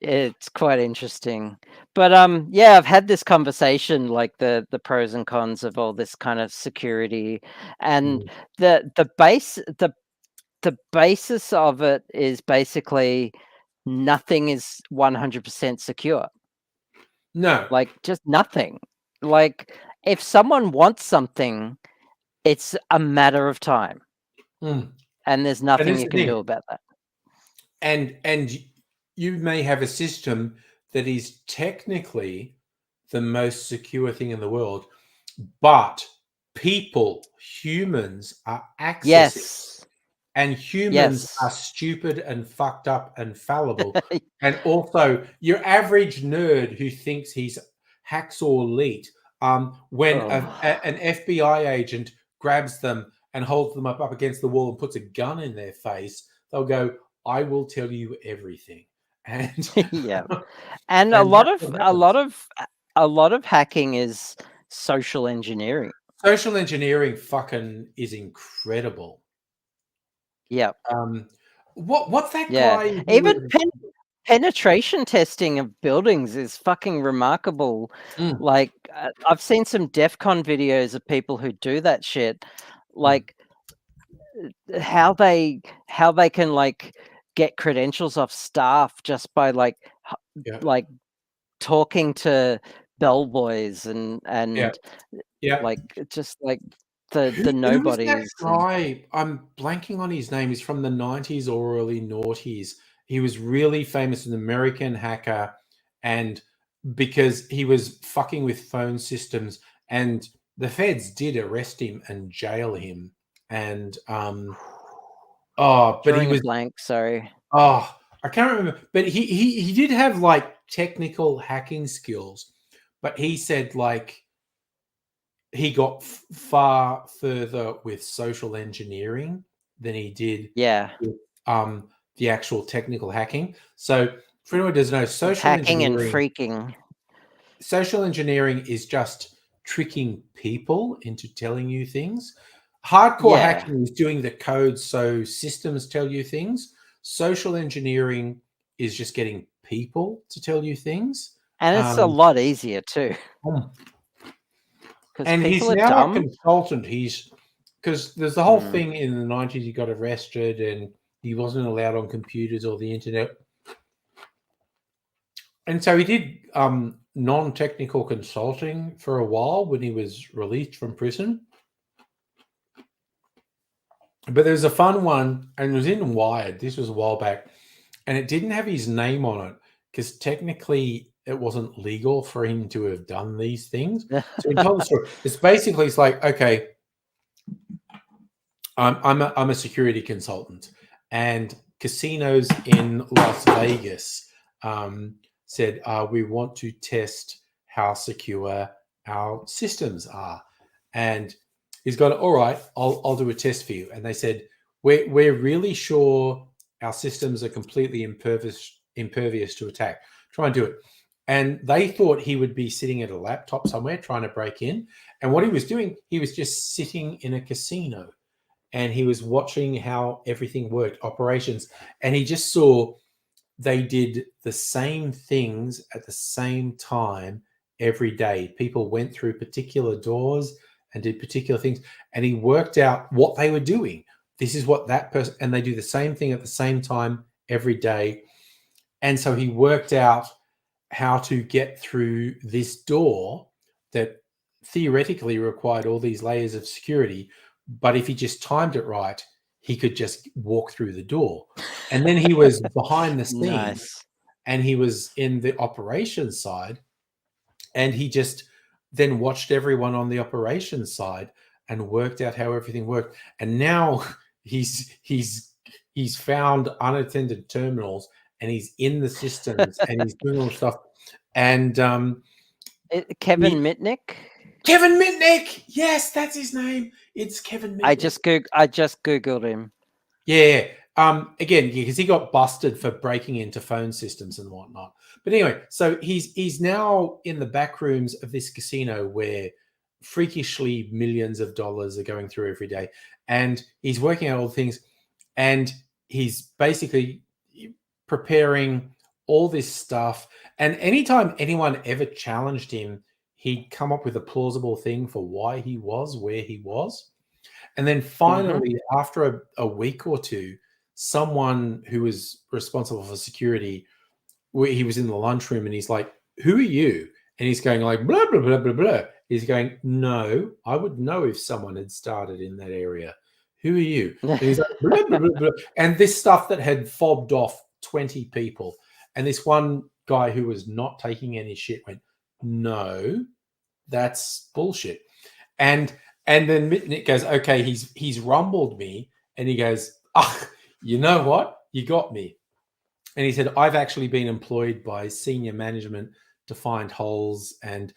It's quite interesting. But yeah, I've had this conversation, like the pros and cons of all this kind of security, and the basis of it is basically nothing is 100% secure. No. Like just nothing. Like if someone wants something, it's a matter of time. And there's nothing you can do about that. And you may have a system that is technically the most secure thing in the world, but humans are accessing, and humans are stupid and fucked up and fallible. And also your average nerd who thinks he's hacksaw elite, when an FBI agent grabs them and holds them up against the wall and puts a gun in their face, they'll go, I will tell you everything. And and a lot of hacking is social engineering. Social engineering fucking is incredible. Yeah. What's that guy? Even penetration testing of buildings is fucking remarkable. Like I've seen some DEF CON videos of people who do that shit. Like how they can like get credentials off staff just by like talking to bellboys and like just like the nobodies. Who's that guy? I'm blanking on his name. He's from the 90s or early noughties. He was really famous, an American hacker, and because he was fucking with phone systems, and the feds did arrest him and jail him. And but he was blank. Sorry. I can't remember. But he did have like technical hacking skills, but he said like he got far further with social engineering than he did with the actual technical hacking. So for anyone who doesn't know, social engineering is just tricking people into telling you things. Hardcore hacking is doing the code so systems tell you things. Social engineering is just getting people to tell you things. And it's a lot easier too. And he's now a consultant. Because there's the whole thing in the 90s, he got arrested and he wasn't allowed on computers or the internet. And so he did non-technical consulting for a while when he was released from prison. But there's a fun one, and it was in Wired. This was a while back, and it didn't have his name on it because technically it wasn't legal for him to have done these things. So he told the story. It's like, okay, I'm a security consultant, and casinos in Las Vegas said we want to test how secure our systems are, and he's got, all right, I'll do a test for you. And they said, we're really sure our systems are completely impervious to attack. Try and do it. And they thought he would be sitting at a laptop somewhere trying to break in. And what he was doing, he was just sitting in a casino and he was watching how everything worked, operations. And he just saw they did the same things at the same time every day. People went through particular doors and did particular things. And he worked out what they were doing. This is what that person, and they do the same thing at the same time every day. And so he worked out how to get through this door that theoretically required all these layers of security, but if he just timed it right, he could just walk through the door. And then he was behind the scenes, Nice. and he was in the operations side, and he just then watched everyone on the operations side and worked out how everything worked. And now he's found unattended terminals, and he's in the systems, and he's doing all stuff. And Kevin Mitnick. Kevin Mitnick, yes, that's his name. It's Kevin Mitnick. I just googled him. Yeah. Again, because he got busted for breaking into phone systems and whatnot. But anyway, so he's now in the back rooms of this casino where freakishly millions of dollars are going through every day, and he's working out all the things, and he's basically preparing all this stuff. And anytime anyone ever challenged him, he'd come up with a plausible thing for why he was where he was. And then finally, after a week or two, someone who was responsible for security, he was in the lunchroom, and he's like, "Who are you?" And he's going like, blah, blah, blah, blah, blah. He's going, "No, I would know if someone had started in that area. Who are you?" And he's like, blah, blah, blah, blah. And this stuff that had fobbed off 20 people. And this one guy who was not taking any shit went, "No, that's bullshit." And then Mitnick goes, "Okay, he's rumbled me." And he goes, "You know what? You got me." And he said, "I've actually been employed by senior management to find holes." And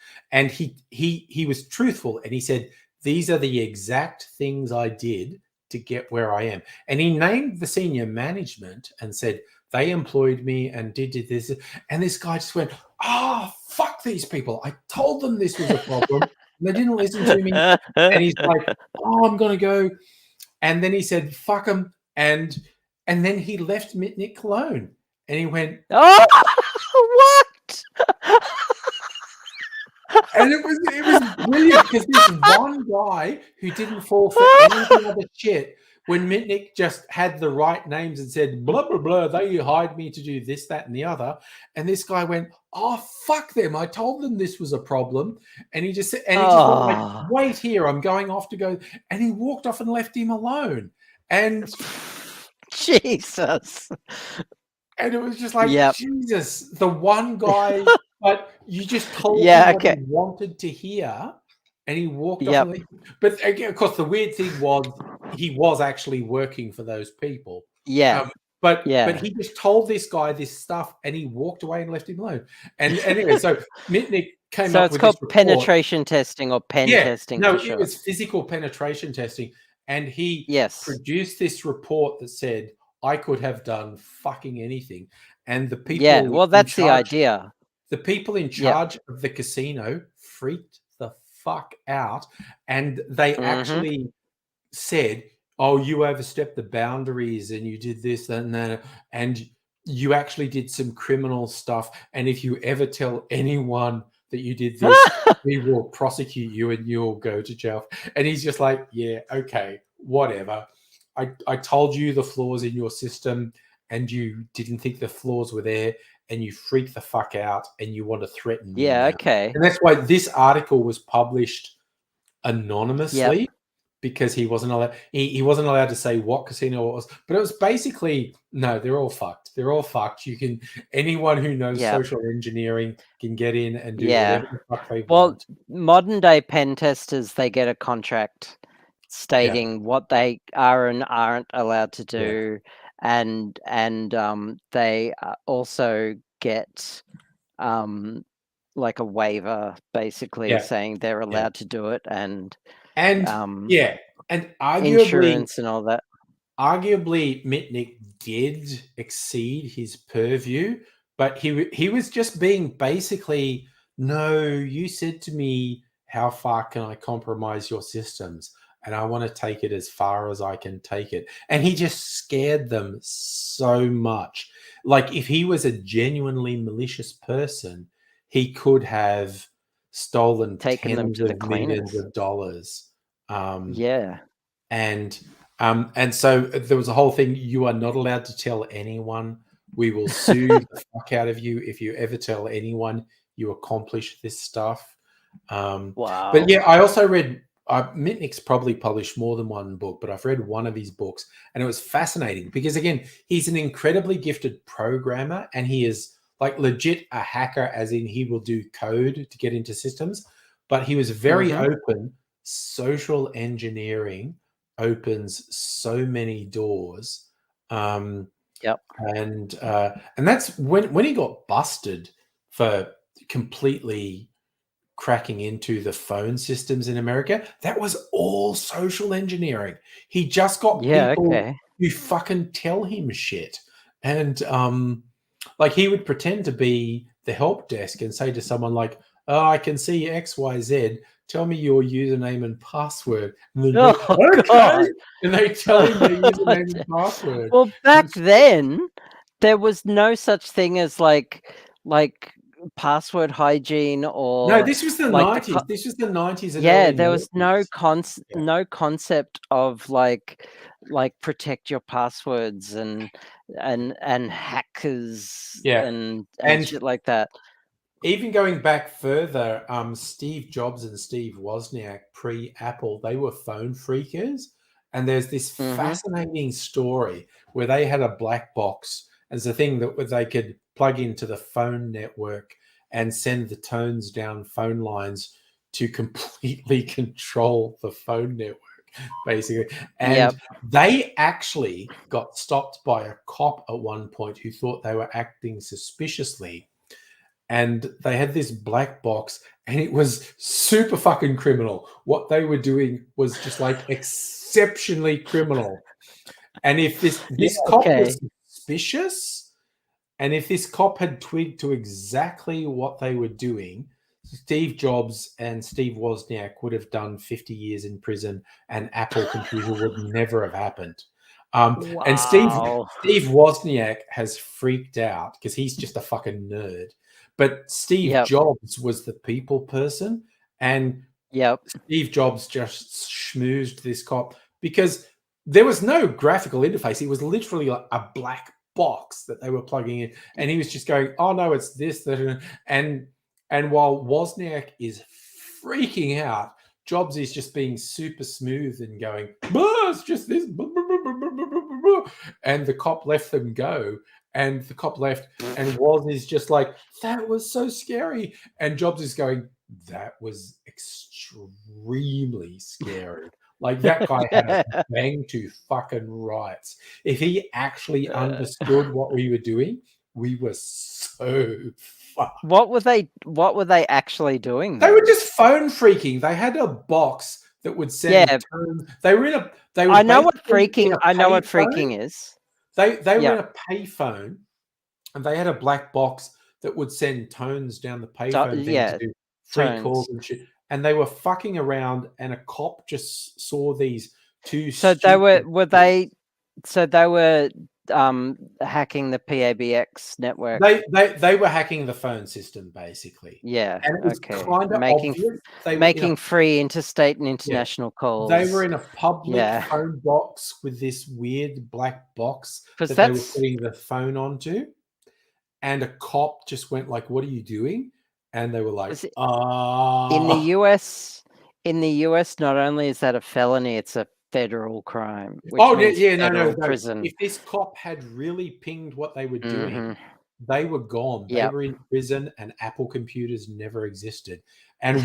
he was truthful. And he said, "These are the exact things I did to get where I am." And he named the senior management and said, "They employed me and did this." And this guy just went, "Fuck these people. I told them this was a problem. They didn't listen to me." And he's like, "I'm going to go." And then he said, "Fuck them." And then he left Mitnick alone. And he went, "Oh, what?" And it was brilliant, because this one guy who didn't fall for any other shit, when Mitnick just had the right names and said, blah, blah, blah, they hired me to do this, that, and the other. And this guy went, fuck them. I told them this was a problem. And he just said, went like, "Wait here, I'm going off to go." And he walked off and left him alone. And Jesus. And it was just like, Jesus, the one guy, but you just told him what he wanted to hear, and he walked off. But again, of course, the weird thing was he was actually working for those people. But he just told this guy this stuff, and he walked away and left him alone. And anyway, so Mitnick came up with this report. So it's called penetration testing or pen testing. No, it was physical penetration testing. And he produced this report that said, "I could have done fucking anything." And the people... Yeah, well, that's the idea. The people in charge of the casino freaked the fuck out. And they actually said, "Oh, you overstepped the boundaries and you did this and that. And you actually did some criminal stuff. And if you ever tell anyone that you did this, we will prosecute you and you'll go to jail." And he's just like, "Yeah, okay, whatever. I told you the flaws in your system, and you didn't think the flaws were there, and you freaked the fuck out, and you want to threaten me." Yeah, okay. And that's why this article was published anonymously, because he wasn't allowed. He wasn't allowed to say what casino it was, but it was basically, no, they're all fucked. They're all fucked. Anyone who knows social engineering can get in and do whatever the fuck they want. Modern day pen testers, they get a contract stating what they are and aren't allowed to do, and they also get like a waiver, basically saying they're allowed to do it, and arguably, insurance and all that. Arguably, Mitnick did exceed his purview, but he was just being basically, "No, you said to me, how far can I compromise your systems? And I want to take it as far as I can take it." And he just scared them so much. Like, if he was a genuinely malicious person, he could have stolen tens of millions of dollars. And so there was a whole thing: "You are not allowed to tell anyone. We will sue the fuck out of you if you ever tell anyone you accomplish this stuff." Wow. But yeah, I also read. Mitnick's probably published more than one book, but I've read one of his books, and it was fascinating because again, he's an incredibly gifted programmer, and he is like legit a hacker, as in he will do code to get into systems. But he was very open. Social engineering opens so many doors. Yep. And that's when he got busted for completely cracking into the phone systems in America. That was all social engineering. He just got people who fucking tell him shit. And like he would pretend to be the help desk and say to someone like, "Oh, I can see XYZ. Tell me your username and password." And then God. And they tell him their username and password. Well, back then, there was no such thing as like password hygiene or no. This was the like 90s. This was the 90s. And yeah, early there was 90s. no concept of like protect your passwords and hackers and shit like that. Even going back further, Steve Jobs and Steve Wozniak, pre-Apple, they were phone freakers. And there's this fascinating story where they had a black box as a thing that they could plug into the phone network and send the tones down phone lines to completely control the phone network, basically. And they actually got stopped by a cop at one point who thought they were acting suspiciously. And they had this black box, and it was super fucking criminal. What they were doing was just like exceptionally criminal. And if this cop was suspicious, and if this cop had twigged to exactly what they were doing, Steve Jobs and Steve Wozniak would have done 50 years in prison, and Apple Computer would never have happened. And Steve Wozniak has freaked out because he's just a fucking nerd. But Steve Jobs was the people person, and Steve Jobs just schmoozed this cop because there was no graphical interface. It was literally like a black box that they were plugging in, and he was just going, "Oh no, it's this, that," and while Wozniak is freaking out, Jobs is just being super smooth and going, "It's just this," and the cop left them go. And the cop left, and Woz is just like, "That was so scary." And Jobs is going, "That was extremely scary." Like that guy had a bang to fucking rights. If he actually understood what we were doing, we were so fucked. What were they actually doing? They were just phone freaking. They had a box that would send tones. They were in a. They were. I know what freaking is. They were in a payphone, and they had a black box that would send tones down the payphone thing to do free calls and shit. And they were fucking around, and a cop just saw these two. So they were hacking the PABX network. They were hacking the phone system, basically. Yeah. And it was kind of obvious. Making free interstate and international calls. They were in a public phone box with this weird black box that they were putting the phone onto. And a cop just went like, "What are you doing?" And they were like, In the US, not only is that a felony, it's a federal crime. Prison. If this cop had really pinged what they were doing, they were gone. They were in prison, and Apple computers never existed. And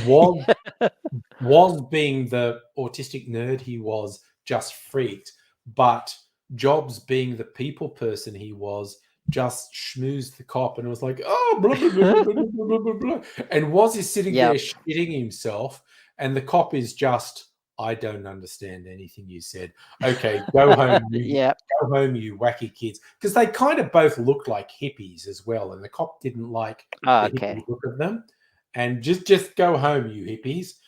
was being the autistic nerd he was, just freaked. But Jobs, being the people person he was, just schmoozed the cop and was like, "Oh, blah, blah, blah, blah, blah, blah, blah." And Woz is sitting there shitting himself, and the cop is just, "I don't understand anything you said. Okay, go home. Go home, you wacky kids." Because they kind of both looked like hippies as well, and the cop didn't like the hippie look of them. And just go home, you hippies.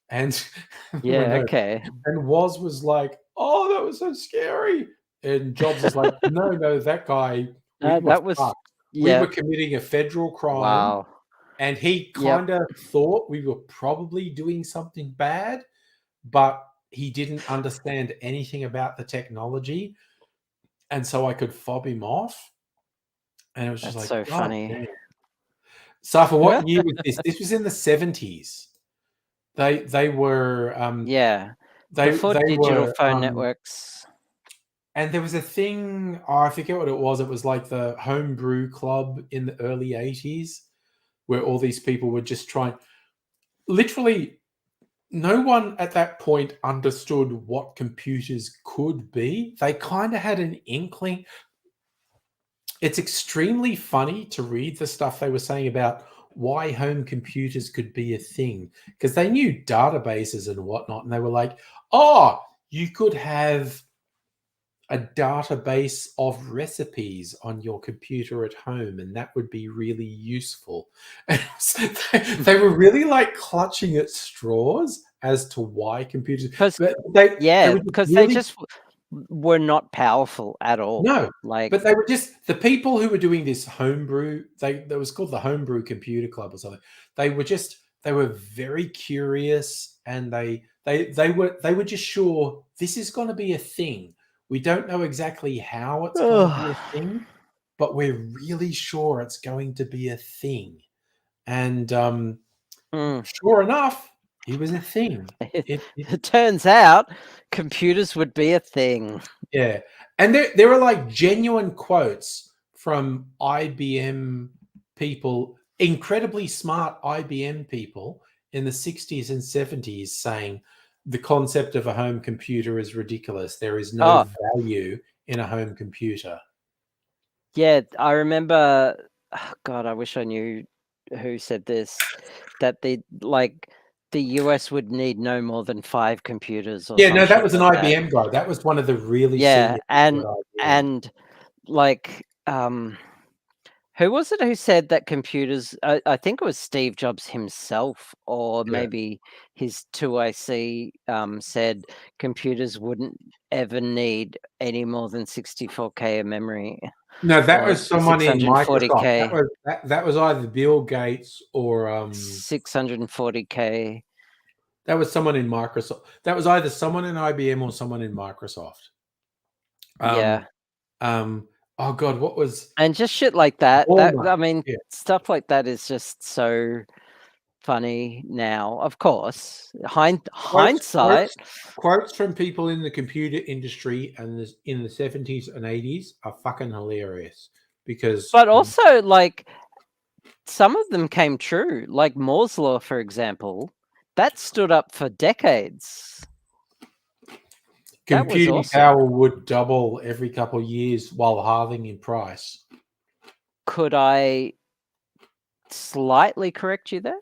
And and Woz was like, "Oh, that was so scary." And Jobs is like, "No, that guy." We were committing a federal crime, and he kind of thought we were probably doing something bad, but he didn't understand anything about the technology, and so I could fob him off. And it was just so funny. So for what year was this? This was in the 70s. They were Yeah, they before they digital were phone networks. and there was a thing, I forget what it was. It was like the homebrew club in the early 80s where all these people were just trying. Literally, no one at that point understood what computers could be. They kind of had an inkling. It's extremely funny to read the stuff they were saying about why home computers could be a thing because they knew databases and whatnot. And they were like, oh, you could have a database of recipes on your computer at home, and that would be really useful. And they were really like clutching at straws as to why computers. Because But they were because really, they just were not powerful at all. no, Like, but they were just the people who were doing this homebrew. That was called the Homebrew Computer Club or something. They were very curious, and they were just sure this is going to be a thing. We don't know exactly how it's going to be a thing, but we're really sure it's going to be a thing. And sure enough, it was a thing. it turns out computers would be a thing. Yeah, and there are like genuine quotes from IBM people, incredibly smart IBM people in the 60s and 70s saying the concept of a home computer is ridiculous. There is no value in a home computer. Yeah, I remember. Oh God, I wish I knew who said this. That the US would need no more than 5 computers or Yeah, no, that something was an like that. IBM guy. That was one of the really Yeah, senior people at IBM. and like who was it who said that computers? I think it was Steve Jobs himself, or maybe his 2IC said computers wouldn't ever need any more than 64K of memory. No, that Or was someone in Microsoft. 640K. That was either Bill Gates or 640K. that was someone in Microsoft. That was either someone in IBM or someone in Microsoft. Yeah. Oh God, what was And just shit like that. Walmart? I mean, stuff like that is just so funny now. Of course, hindsight. Quotes from people in the computer industry and in the 70s and 80s are fucking hilarious because. But also, like, some of them came true. Like Moore's law, for example, that stood up for decades. Computing awesome. power would double every couple of years while halving in price. Could I slightly correct you there?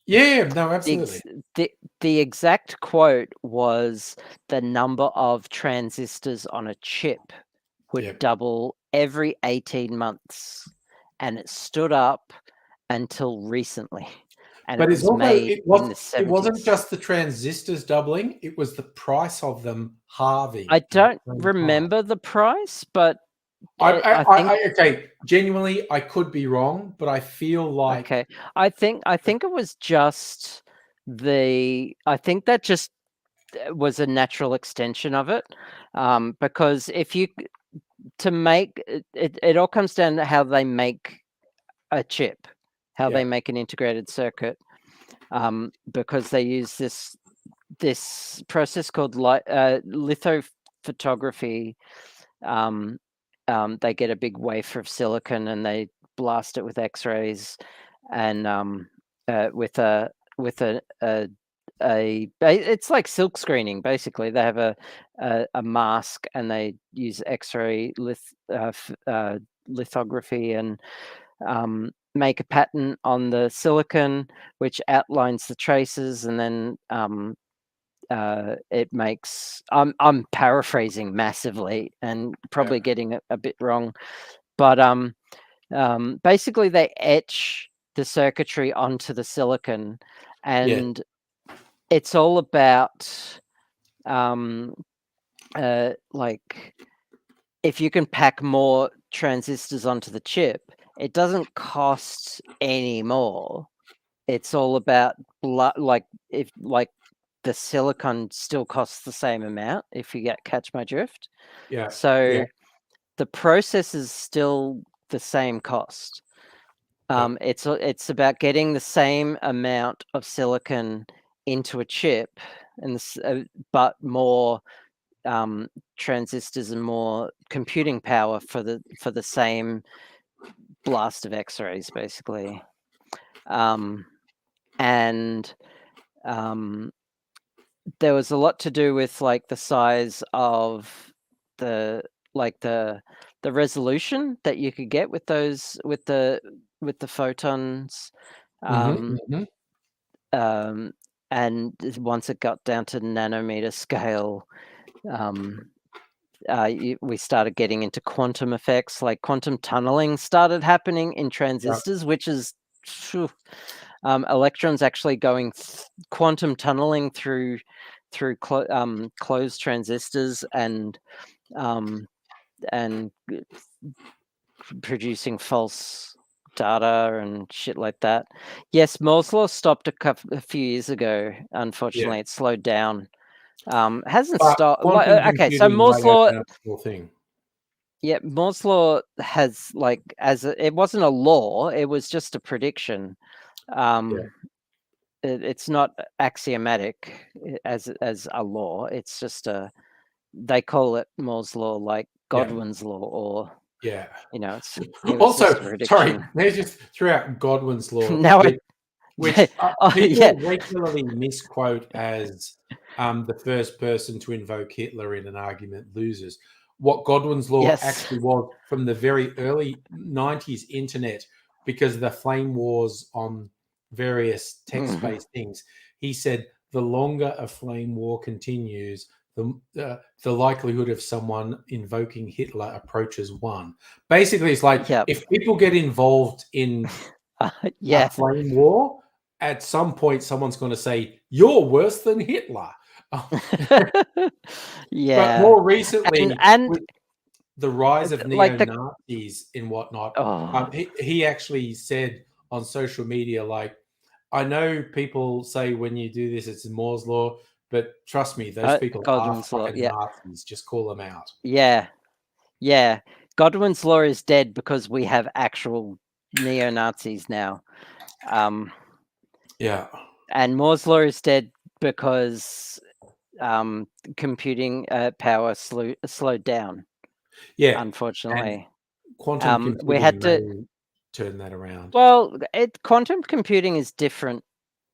Yeah, no, absolutely. The exact quote was the number of transistors on a chip would double every 18 months, and it stood up until recently. And but it was made in the 70s. It wasn't just the transistors doubling; it was the price of them halving. I don't remember the price, but I think okay, genuinely, I could be wrong, but I feel like I think it was just I think that just was a natural extension of it, because if you to make it all comes down to how they make a chip, how they make an integrated circuit, because they use this process called lithophotography. They get a big wafer of silicon and they blast it with X-rays, and with a it's like silk screening. Basically, they have a mask and they use X-ray lithography and make a pattern on the silicon, which outlines the traces, and then it makes. I'm paraphrasing massively and probably getting it a bit wrong, but basically they etch the circuitry onto the silicon, and it's all about like if you can pack more transistors onto the chip, it doesn't cost any more. It's all about like the silicon still costs the same amount, if you catch my drift. So the process is still the same cost. It's about getting the same amount of silicon into a chip, and but more transistors and more computing power for the same blast of X-rays, basically. And there was a lot to do with like the size of the resolution that you could get with those with the photons. And once it got down to nanometer scale, we started getting into quantum effects, like quantum tunneling started happening in transistors, which is electrons actually going quantum tunneling through closed transistors and producing false data and shit like that. Yes, Moore's law stopped a few years ago. Unfortunately, it slowed down. Hasn't stopped. Okay, so Moore's law. Thing. Yeah, Moore's law has like it wasn't a law; it was just a prediction. It's not axiomatic as a law. It's just they call it Moore's law, like Godwin's law, or it's also sorry. They just threw out Godwin's law, now which people regularly misquote as the first person to invoke Hitler in an argument loses. What Godwin's law actually was from the very early 90s internet, because of the flame wars on various text-based things. He said the longer a flame war continues, the likelihood of someone invoking Hitler approaches 1. Basically, it's like if people get involved in a flame war, at some point someone's going to say, "You're worse than Hitler." But more recently, with the rise of neo-Nazis and whatnot, he actually said on social media, like, I know people say when you do this, it's Moore's law, but trust me, those people are fucking Nazis. Just call them out. Yeah. Godwin's law is dead because we have actual neo-Nazis now. And Moore's law is dead because computing power slowed down. Unfortunately. And quantum computing we had to turn that around. Well, quantum computing is different.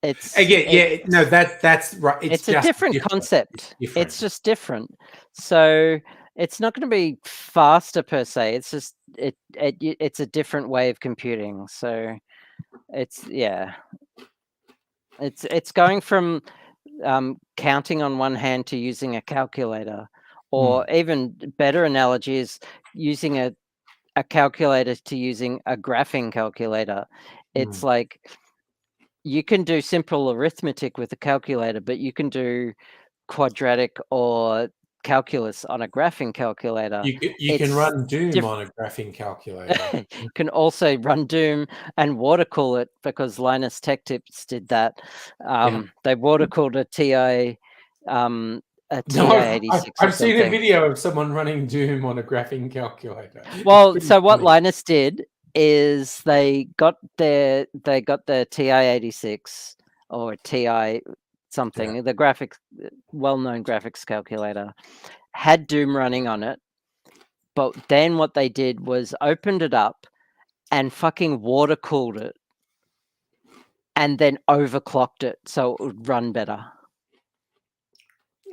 That's right. It's a different concept. It's just different. So it's not going to be faster per se. It's just it's a different way of computing. So it's going from counting on one hand to using a calculator, or even better analogy is using a calculator to using a graphing calculator. It's like you can do simple arithmetic with a calculator, but you can do quadratic or calculus on a graphing calculator. You can run Doom on a graphing calculator. You can also run Doom and water cool it, because Linus Tech Tips did that. They water cooled a TI. I've seen a video of someone running Doom on a graphing calculator. Well, so what Linus did is they got their TI-86 or TI something, the well-known graphics calculator, had Doom running on it, but then what they did was opened it up and fucking water cooled it, and then overclocked it so it would run better.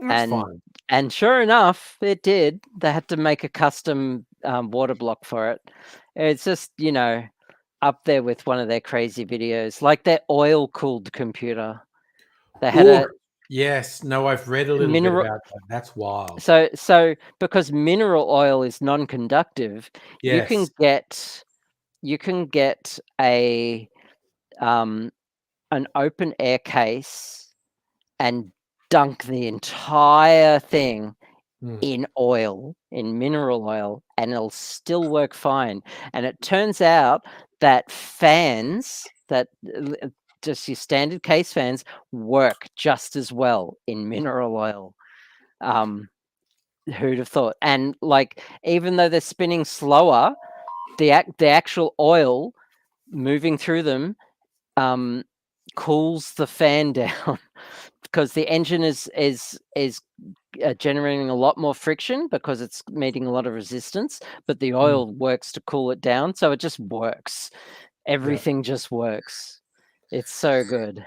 That's fine. And sure enough, it did. They had to make a custom water block for it. It's just, up there with one of their crazy videos, like their oil-cooled computer. They had Yes, no, I've read a little bit about that. That's wild. So because mineral oil is non-conductive, you can get a an open air case and dunk the entire thing in mineral oil, and it'll still work fine. And it turns out that fans, that just your standard case fans, work just as well in mineral oil. Who'd have thought? And like, even though they're spinning slower, the actual oil moving through them cools the fan down because the engine is generating a lot more friction because it's meeting a lot of resistance, but the oil works to cool it down, so it just works. Everything just works. It's so good.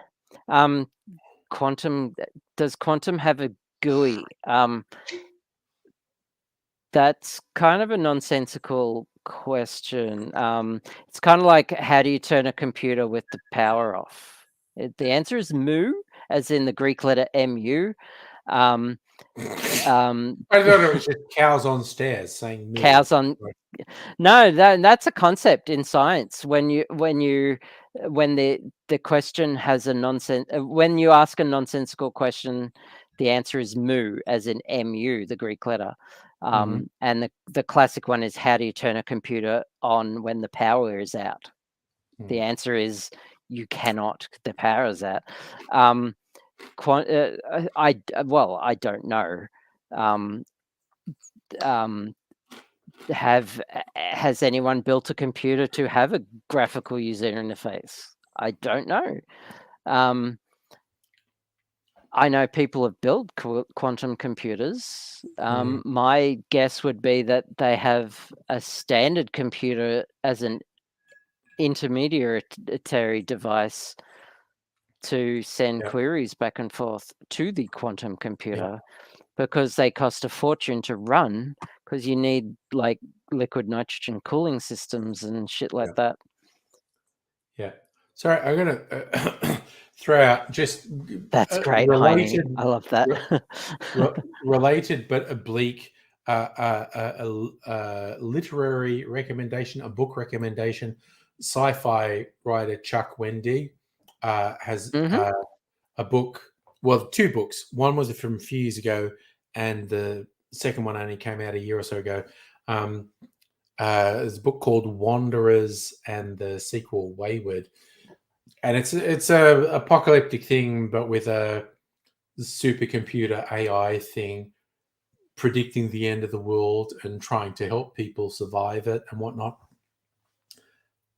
Quantum, does Quantum have a GUI? That's kind of a nonsensical question. It's kind of like, how do you turn a computer with the power off? The answer is mu, as in the Greek letter mu. I thought it was just cows on stairs saying mu. Cows on. No, that's a concept in science. When the question has a nonsense, when you ask a nonsensical question, the answer is mu, as in mu, the Greek letter. And the classic one is, how do you turn a computer on when the power is out? The answer is, you cannot. The power is out. I don't know. Has anyone built a computer to have a graphical user interface? I don't know. I know people have built quantum computers. My guess would be that they have a standard computer as an intermediary device to send queries back and forth to the quantum computer, because they cost a fortune to run, because you need like liquid nitrogen cooling systems and shit like that. Yeah. Sorry, I'm gonna throw out just that's great. Related, I love that. Related but oblique, literary recommendation, a book recommendation. Sci-fi writer Chuck Wendig has a book. Well, two books. One was from a few years ago, and the second one only came out a year or so ago. There's a book called Wanderers, and the sequel Wayward. And it's a apocalyptic thing, but with a supercomputer AI thing, predicting the end of the world and trying to help people survive it and whatnot.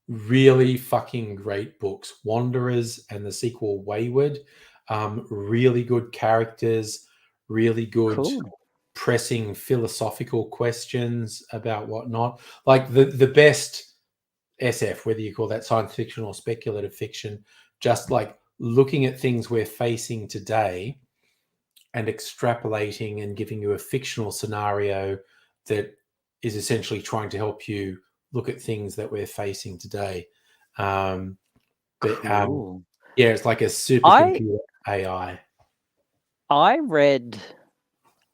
Really fucking great books. Wanderers and the sequel Wayward. Really good characters, really good pressing philosophical questions about whatnot. Like the best SF, whether you call that science fiction or speculative fiction, just like looking at things we're facing today and extrapolating and giving you a fictional scenario that is essentially trying to help you look at things that we're facing today. It's like a supercomputer AI. I read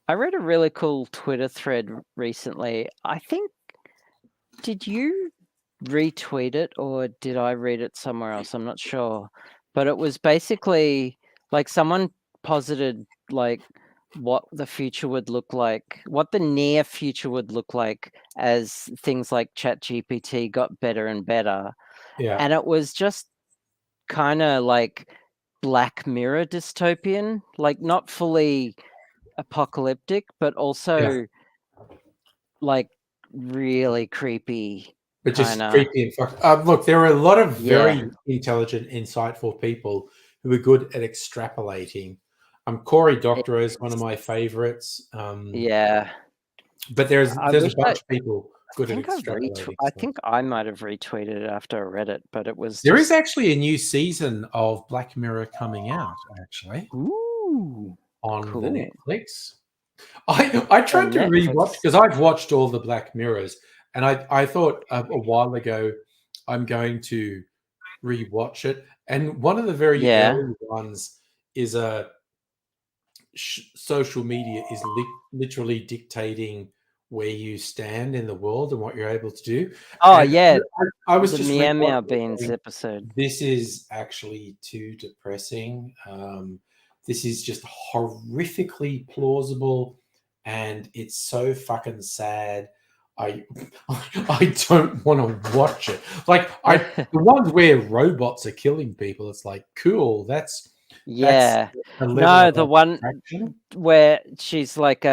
a really cool Twitter thread recently. I think, did you retweet it or did I read it somewhere else? I'm not sure. But it was basically like someone posited like what the future would look like, what the near future would look like as things like ChatGPT got better and better. Yeah. And it was just kind of like Black Mirror dystopian, like not fully apocalyptic, but also like really creepy. But just creepy and fuck. Look, there are a lot of very intelligent, insightful people who are good at extrapolating. Cory Doctorow is one of my favorites. But there's a bunch of people good at extrapolating. I think I might have retweeted it after I read it, but it was. There is actually a new season of Black Mirror coming out, actually. Ooh, on the Netflix. I tried to rewatch, because I've watched all the Black Mirrors, and I thought a while ago I'm going to rewatch it. And one of the very early ones is social media is literally dictating where you stand in the world and what you're able to do. I was the just Meow Beans episode. This is actually too depressing. This is just horrifically plausible, and it's so fucking sad. I don't want to watch it. Like the ones where robots are killing people, it's like cool. That's the one where she's like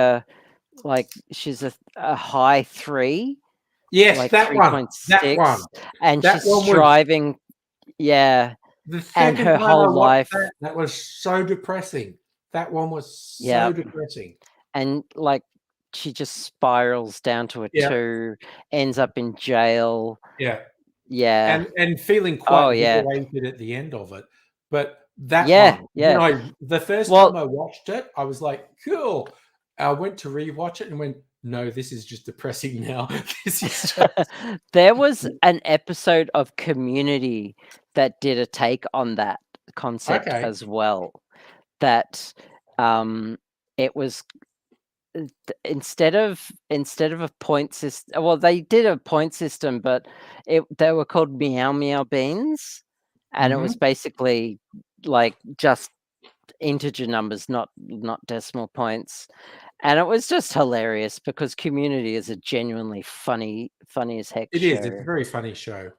she's a high 3. Yes, like that 3.6, one. And she's driving. Yeah. The second and her whole life. That was so depressing. That one was so Yep. depressing. And like she just spirals down to a Yeah. 2, ends up in jail. Yeah. Yeah. And feeling quite Oh, yeah. liberated at the end of it. But that Yeah, one, yeah. the first Well- time I watched it, I was like, cool. I went to rewatch it and went, no, this is just depressing now. This is just... There was an episode of Community that did a take on that concept Okay. as well. That it was instead of a point system. Well, they did a point system, but they were called Meow Meow Beans, and it was basically like just integer numbers, not decimal points. And it was just hilarious because Community is a genuinely funny as heck It show. is. It's a very funny show.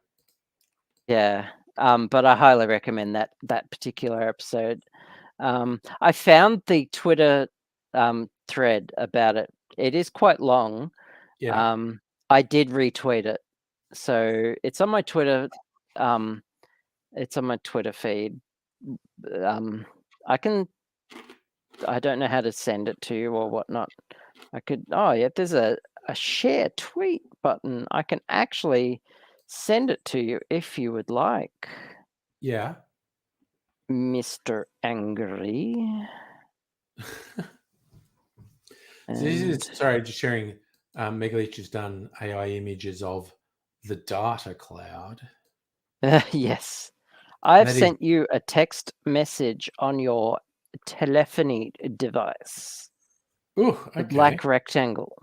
Yeah. But I highly recommend that particular episode. I found the Twitter thread about it. It is quite long. Yeah. I did retweet it. So it's on my Twitter. It's on my Twitter feed. I don't know how to send it to you or whatnot. I could. Oh yeah, there's a share tweet button. I can actually send it to you if you would like, Yeah. Mr. Angry. So this is, sorry, just sharing. Megalich has done AI images of the data cloud. Yes. I've That is- sent you a text message on your telephony device. Ooh, The okay. black rectangle.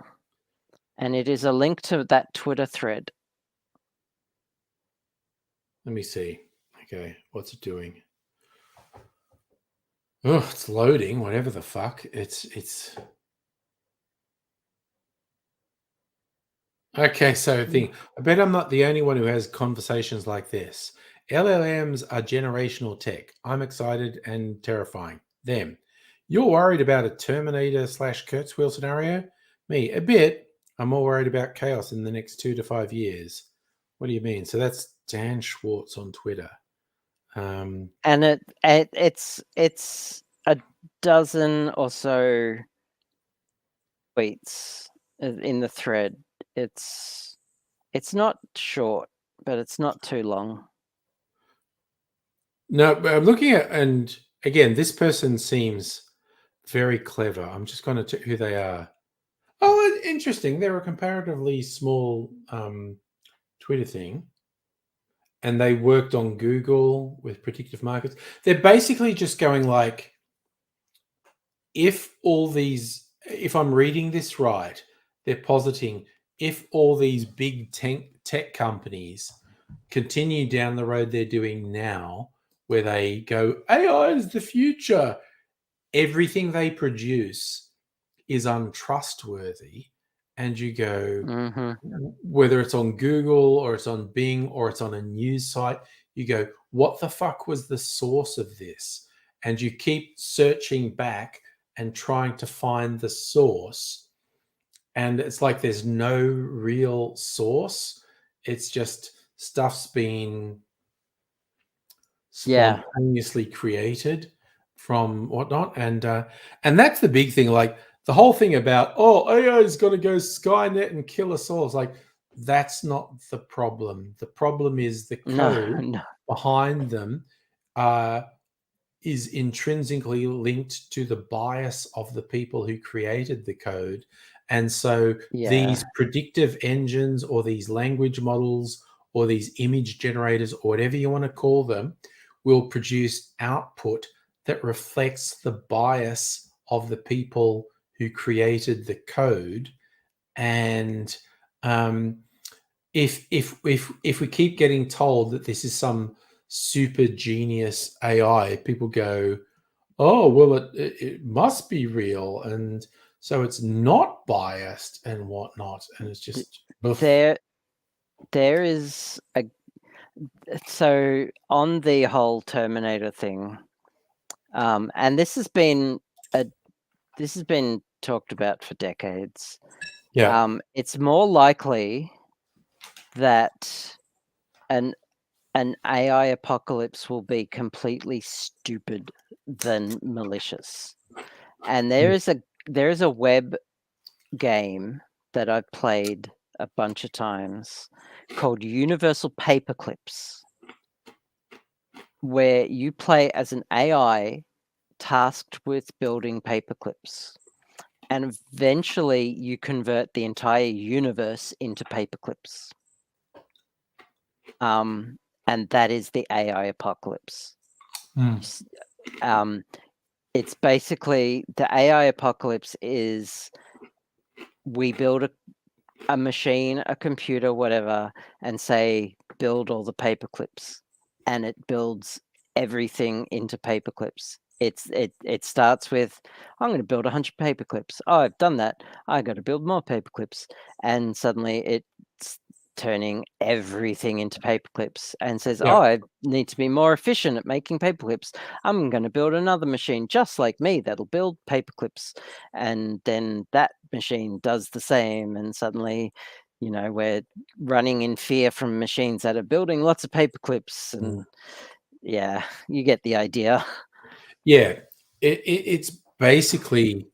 And it is a link to that Twitter thread. Let me see. Okay, what's it doing? Oh, it's loading. Whatever the fuck. It's. Okay, so I bet I'm not the only one who has conversations like this. LLMs are generational tech. I'm excited and terrifying. Them. You're worried about a Terminator / Kurzweil scenario? Me, a bit. I'm more worried about chaos in the next 2 to 5 years. What do you mean? So that's Dan Schwartz on Twitter. And it's a dozen or so tweets in the thread. It's not short, but it's not too long. No, but I'm looking at, and again, this person seems very clever. I'm just going to check who they are. Oh, interesting. They're a comparatively small Twitter thing. And they worked on Google with predictive markets. They're basically just going like, if I'm reading this right, they're positing if all these big tech companies continue down the road they're doing now, where they go, AI is the future, everything they produce is untrustworthy. And you go, whether it's on Google or it's on Bing or it's on a news site, you go, what the fuck was the source of this? And you keep searching back and trying to find the source. And it's like there's no real source. It's just stuff's been spontaneously created from whatnot. And that's the big thing. Like, the whole thing about, AI is going to go Skynet and kill us all. It's like, that's not the problem. The problem is the code behind them is intrinsically linked to the bias of the people who created the code. And so these predictive engines or these language models or these image generators or whatever you want to call them will produce output that reflects the bias of the people who created the code. And if we keep getting told that this is some super genius AI, people go, oh, well, it must be real. And so it's not biased and whatnot. And it's just... There is so on the whole Terminator thing, and this has been talked about for decades. Yeah. It's more likely that an AI apocalypse will be completely stupid than malicious. And there is a web game that I've played a bunch of times called Universal Paperclips, where you play as an AI tasked with building paperclips, and eventually you convert the entire universe into paperclips. And that is the AI apocalypse. It's basically the AI apocalypse is we build a machine, a computer, whatever, and say build all the paperclips, and it builds everything into paperclips. It starts with, I'm going to build 100 paperclips. Oh, I've done that. I got to build more paperclips, and suddenly it's turning everything into paperclips and says, oh, I need to be more efficient at making paperclips. I'm going to build another machine just like me that'll build paperclips. And then that machine does the same. And suddenly, we're running in fear from machines that are building lots of paperclips. And yeah, you get the idea. Yeah, it's basically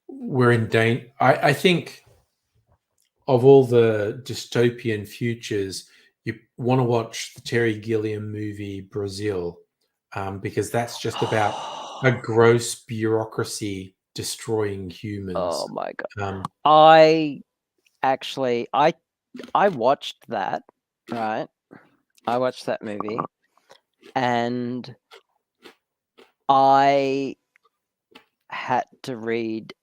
we're in danger. I think of all the dystopian futures, you want to watch the Terry Gilliam movie Brazil, because that's just about a gross bureaucracy destroying humans. Oh my God. I watched that, right? I watched that movie, and I had to read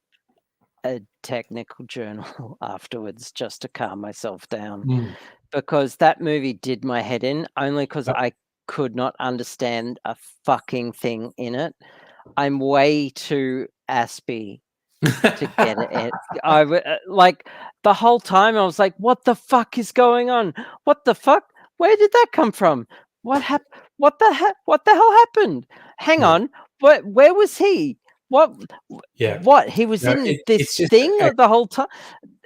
a technical journal afterwards just to calm myself down, because that movie did my head in, only because I could not understand a fucking thing in it. I'm way too aspy to get it. Like the whole time I was like, what the fuck is going on? What the fuck? Where did that come from? What happened? What the hell happened? Hang on. Where was he? What? He was in this thing the whole time.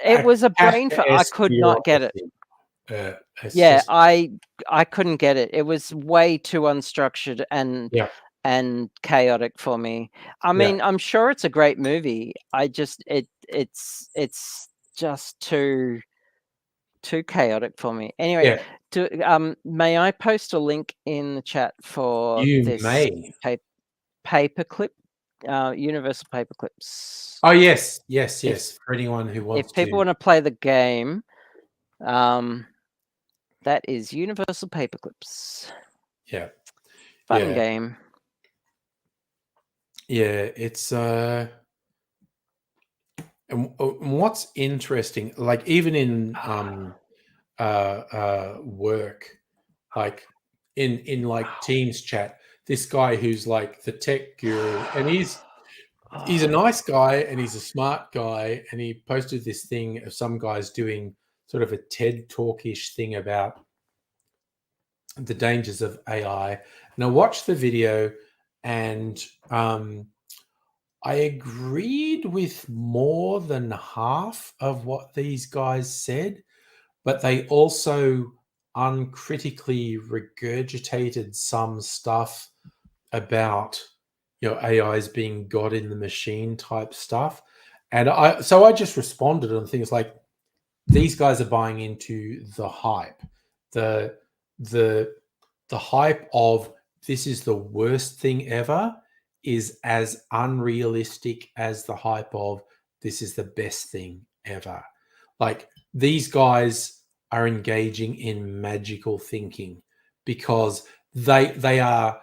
It was a brain fart. I could not get it. I couldn't get it. It was way too unstructured and chaotic for me. I mean, I'm sure it's a great movie. It's just too chaotic for me. Anyway, may I post a link in the chat for this paperclip? Universal Paperclips. Oh yes. For anyone who wants, if people want to play the game, that is Universal Paperclips. Fun game. Yeah, it's and what's interesting, like even in work, like in like Teams chat, this guy who's like the tech guru, and he's a nice guy and he's a smart guy, and he posted this thing of some guys doing sort of a TED talkish thing about the dangers of AI. And I watched the video, and I agreed with more than half of what these guys said, but they also uncritically regurgitated some stuff about AIs being God in the machine type stuff. And I just responded on things like, these guys are buying into the hype, the hype of this is the worst thing ever is as unrealistic as the hype of this is the best thing ever. Like, these guys are engaging in magical thinking because they are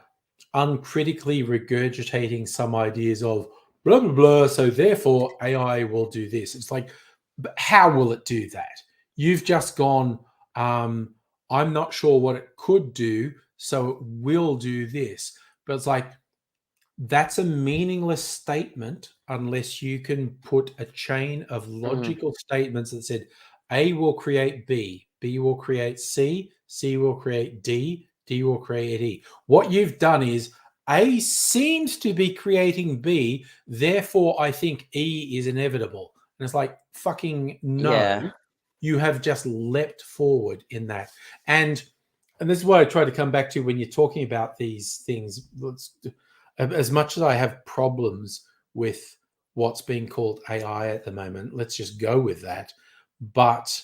uncritically regurgitating some ideas of blah, blah, blah. So therefore AI will do this. It's like, but how will it do that? You've just gone, I'm not sure what it could do, so it will do this. But it's like, that's a meaningless statement unless you can put a chain of logical statements that said A will create B, B will create C, C will create D, D will create E. What you've done is A seems to be creating B, therefore I think E is inevitable. And it's like, fucking no. Yeah. You have just leapt forward in that. And this is what I try to come back to when you're talking about these things. As much as I have problems with what's being called AI at the moment. Let's just go with that. But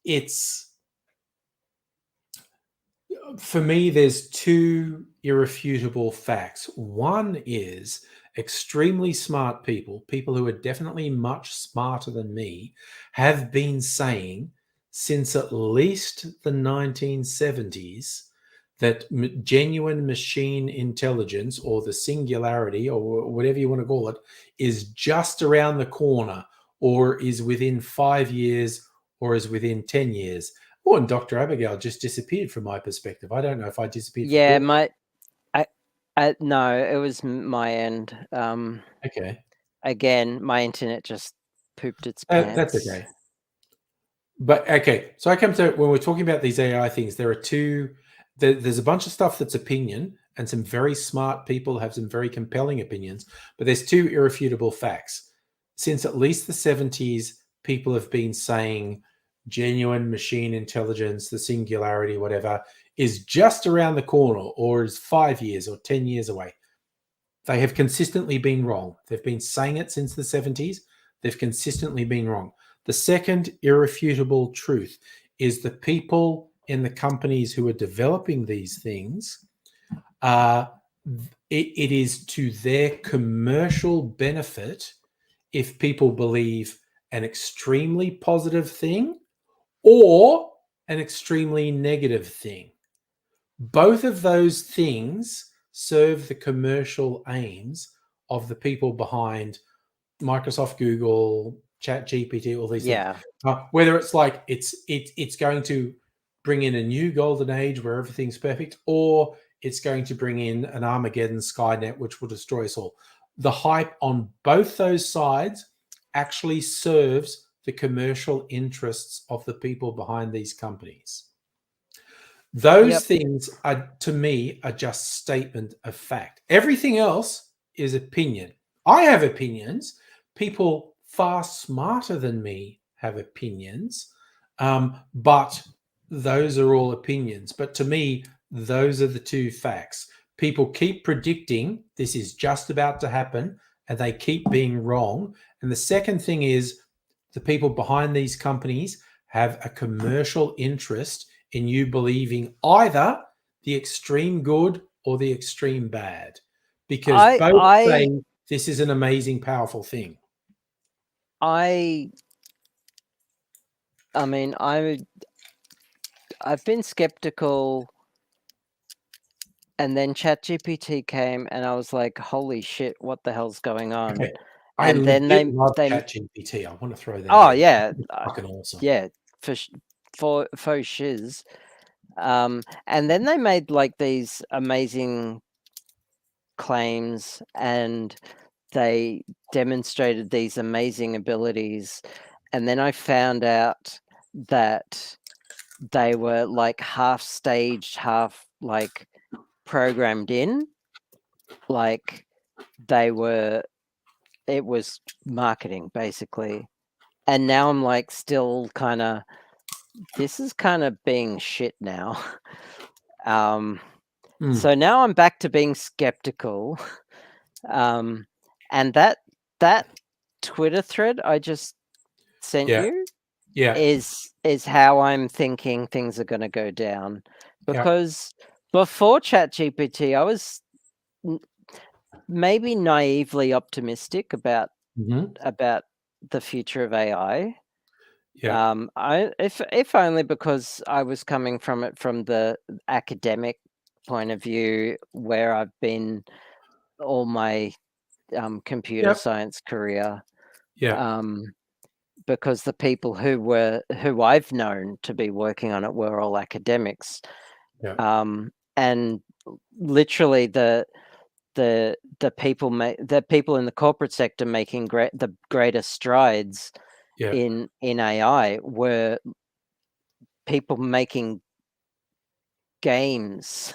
it's, for me, there's two irrefutable facts. One is extremely smart people who are definitely much smarter than me, have been saying since at least the 1970s that genuine machine intelligence, or the singularity, or whatever you want to call it, is just around the corner, or is within 5 years, or is within 10 years. Oh, and Dr. Abigail just disappeared from my perspective. I don't know if I disappeared. Yeah, no, it was my end. Okay. Again, my internet just pooped its pants. That's okay. But okay, so I come to, when we're talking about these AI things, there are two. There's a bunch of stuff that's opinion, and some very smart people have some very compelling opinions. But there's two irrefutable facts. Since at least the 70s, people have been saying genuine machine intelligence, the singularity, whatever, is just around the corner, or is 5 years or 10 years away. They have consistently been wrong. They've been saying it since the 70s. They've consistently been wrong. The second irrefutable truth is the people in the companies who are developing these things, it is to their commercial benefit if people believe an extremely positive thing or an extremely negative thing. Both of those things serve the commercial aims of the people behind Microsoft, Google, ChatGPT, all these things. Whether it's like it's going to bring in a new golden age where everything's perfect, or it's going to bring in an Armageddon Skynet which will destroy us all. The hype on both those sides actually serves the commercial interests of the people behind these companies. Those things are, to me, are just statement of fact. Everything else is opinion. I have opinions. People far smarter than me have opinions, but those are all opinions. But to me, those are the two facts. People keep predicting this is just about to happen, and they keep being wrong. And the second thing is the people behind these companies have a commercial interest in you believing either the extreme good or the extreme bad, because both say this is an amazing, powerful thing. I mean, I've been skeptical, and then ChatGPT came, and I was like, "Holy shit, what the hell's going on?" Okay. And then they love ChatGPT. I want to throw that. Oh yeah, fucking awesome. Yeah, for shiz. And then they made like these amazing claims, and they demonstrated these amazing abilities, and then I found out that they were like half staged, half like programmed in, like it was marketing basically. And now I'm like still kind of, this is kind of being shit now. So now I'm back to being skeptical. And that Twitter thread I just sent you is how I'm thinking things are going to go down. Because before ChatGPT, I was maybe naively optimistic about the future of AI. If only because I was coming from it from the academic point of view, where I've been all my computer science career. Because the people who I've known to be working on it were all academics. And literally the people in the corporate sector making the greatest strides in AI were people making games,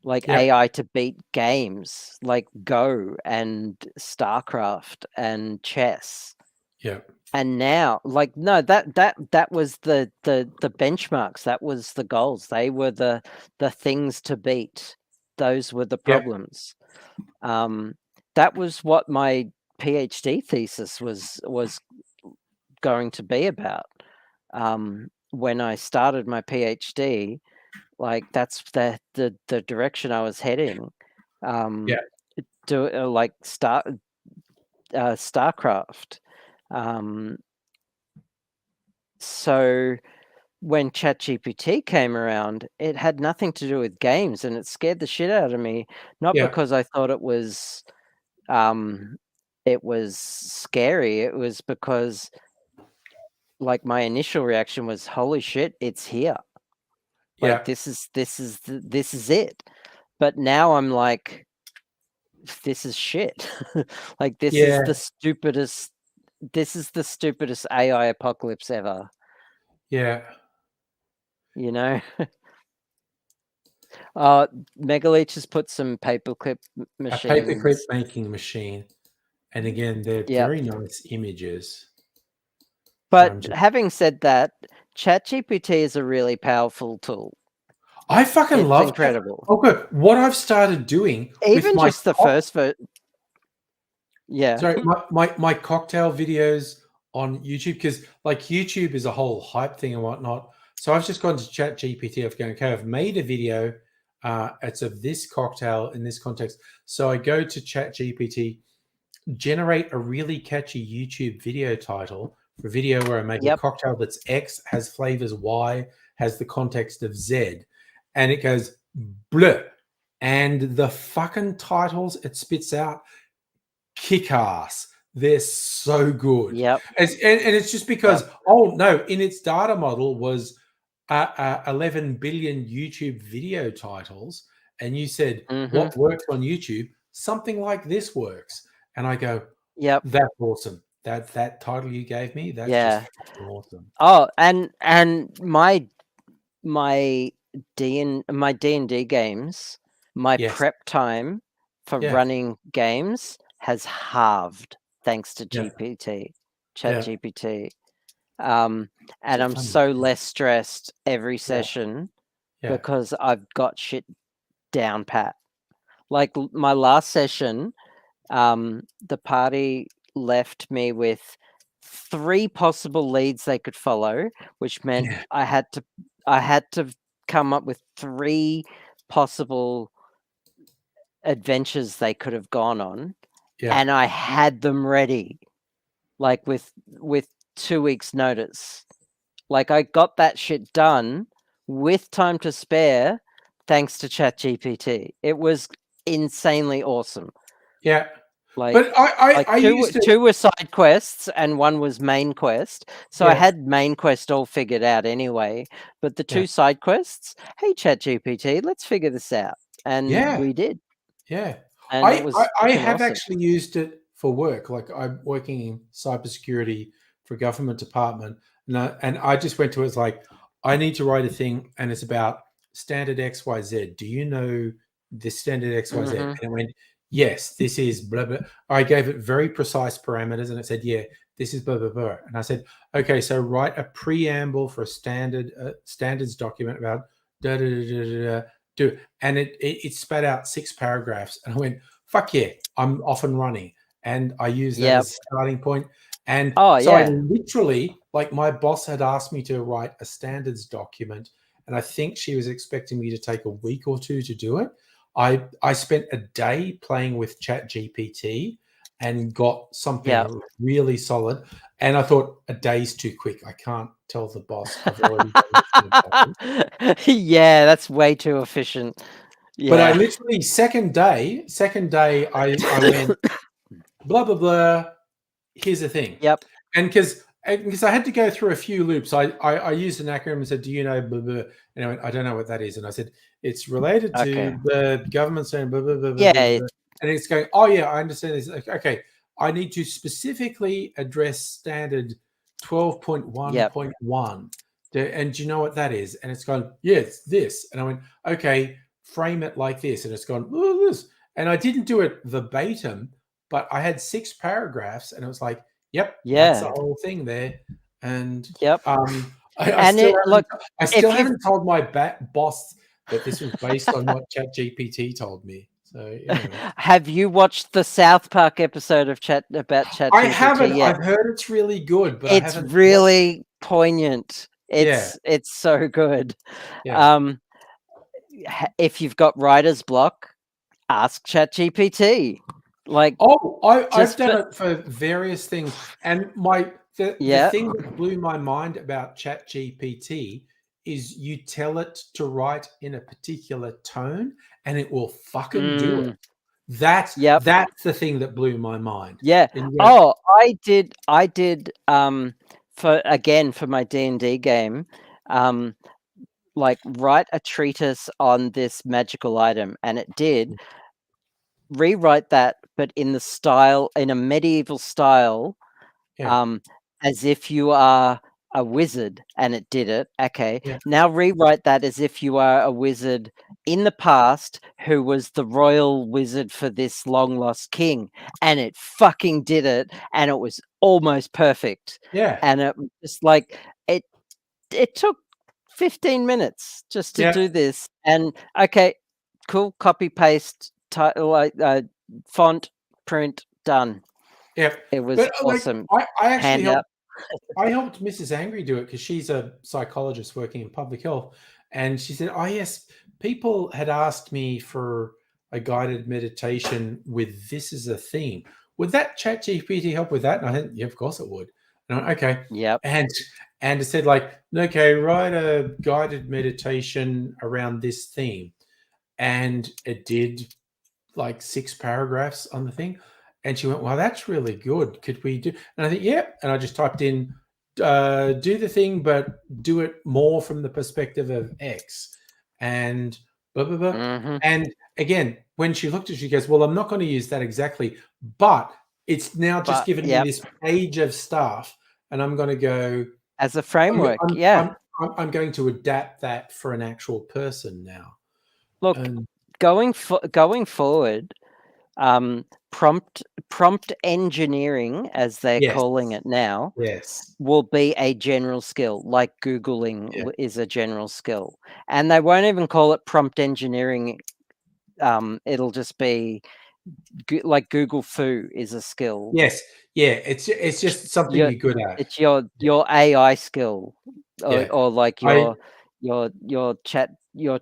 like AI to beat games like Go and StarCraft and chess. And now, like, no, that was the benchmarks. That was the goals. They were the things to beat. Those were the problems. that was what my PhD thesis was going to be about. When I started my PhD, like that's the direction I was heading. Do like StarCraft. So when ChatGPT came around, it had nothing to do with games, and it scared the shit out of me. Not because I thought it was scary. It was because, like, my initial reaction was, "Holy shit, it's here!" Like this is it. But now I'm like, this is shit. Like this is the stupidest. This is the stupidest AI apocalypse ever. Yeah. You know. Megaleech has put some paperclip machines. A paperclip making machine, and again, they're very nice images. But having said that, ChatGPT is a really powerful tool. I fucking love incredible. Okay, what I've started doing, even just the first Sorry, my cocktail videos on YouTube, because like YouTube is a whole hype thing and whatnot. So I've just gone to ChatGPT. I've gone, okay, I've made a video. It's of this cocktail in this context. So I go to ChatGPT, generate a really catchy YouTube video title for a video where I make a cocktail that's X, has flavors Y, has the context of Z, and it goes bleh. And the fucking titles it spits out, kick ass. They're so good. Yep. And it's just because, in its data model was 11 billion YouTube video titles. And you said, what works on YouTube? Something like this works. And I go, that's awesome. That title you gave me, that's just awesome. Oh, and my D&D games, my prep time for running games has halved thanks to ChatGPT. And I'm so less stressed every session because I've got shit down pat. Like my last session, the party left me with 3 possible leads they could follow, which meant I had to come up with 3 possible adventures they could have gone on, and I had them ready, like with 2 weeks notice. Like I got that shit done with time to spare thanks to ChatGPT. It was insanely awesome. Yeah. Like, but I used to... 2 were side quests and 1 was main quest. So I had main quest all figured out anyway. But the 2 side quests, hey ChatGPT, let's figure this out. And we did. Yeah. And it was I have actually used it for work. Like I'm working in cybersecurity for a government department. And I just went to it as like, I need to write a thing and it's about standard XYZ. Do you know this standard XYZ? And it went, yes, this is blah, blah. I gave it very precise parameters and it said, yeah, this is blah, blah, blah. And I said, okay, so write a preamble for a standards document about da, da, da, da, da, do. And it spat out 6 paragraphs. And I went, fuck yeah, I'm off and running. And I used that as a starting point. And I literally, like my boss had asked me to write a standards document. And I think she was expecting me to take a week or 2 to do it. I spent a day playing with ChatGPT and got something really solid. And I thought a day's too quick. I can't tell the boss I've already done this. Yeah, that's way too efficient. Yeah. But I literally second day, I went blah blah blah. Here's the thing. Yep. And because I had to go through a few loops, I used an acronym and said, "Do you know blah blah?" And I went, "I don't know what that is." And I said, "It's related to the government saying blah blah blah blah." Yeah. Blah. And it's going, "Oh yeah, I understand this." Okay, I need to specifically address standard 12.1.1. And do you know what that is? And it's gone, yeah, it's this. And I went, okay, frame it like this. And it's gone, oh, this. And I didn't do it verbatim, but I had 6 paragraphs and it was like, yep, that's the whole thing there. And I still haven't told my boss that this was based on what ChatGPT told me. So anyway. Have you watched the South Park episode of ChatGPT? I haven't. yet? I've heard it's really good, but I It's haven't. really poignant. It's so good. Yeah. If you've got writer's block, ask ChatGPT. Like, I've just done for- it for various things, and the thing that blew my mind about ChatGPT is you tell it to write in a particular tone, and it will fucking do it. That's the thing that blew my mind. Yeah. Oh, I did for my D&D game, like write a treatise on this magical item, and it did rewrite that, but in a medieval style, as if you are a wizard, and it did it. Okay. Yeah. Now rewrite that as if you are a wizard in the past who was the royal wizard for this long lost king, and it fucking did it, and it was almost perfect. Yeah. And it was just like it took 15 minutes just to do this, and okay, cool, copy paste, font, print, done. Yeah, it was awesome. I actually Hand up. I helped Mrs. Angry do it because she's a psychologist working in public health, and she said, "Oh yes, people had asked me for a guided meditation with this as a theme. Would that ChatGPT help with that?" And I said, "Yeah, of course it would." And I went, okay, Yep. And it said like, "Okay, write a guided meditation around this theme," and it did like 6 paragraphs on the thing. And she went, "Well, that's really good. Could we do?" And I think, "Yeah." And I just typed in, "Do the thing, but do it more from the perspective of X," and blah blah blah. Mm-hmm. And again, when she looked at it, she goes, "Well, I'm not going to use that exactly, but it's now just given me this page of stuff, and I'm going to go as a framework." I'm going to adapt that for an actual person now. Look, going forward, prompt engineering, as they're calling it now, will be a general skill, like Googling is a general skill. And they won't even call it prompt engineering. It'll just be like Google Foo is a skill. Yes. Yeah. It's just something you're good at. It's your AI skill, or like your chat, your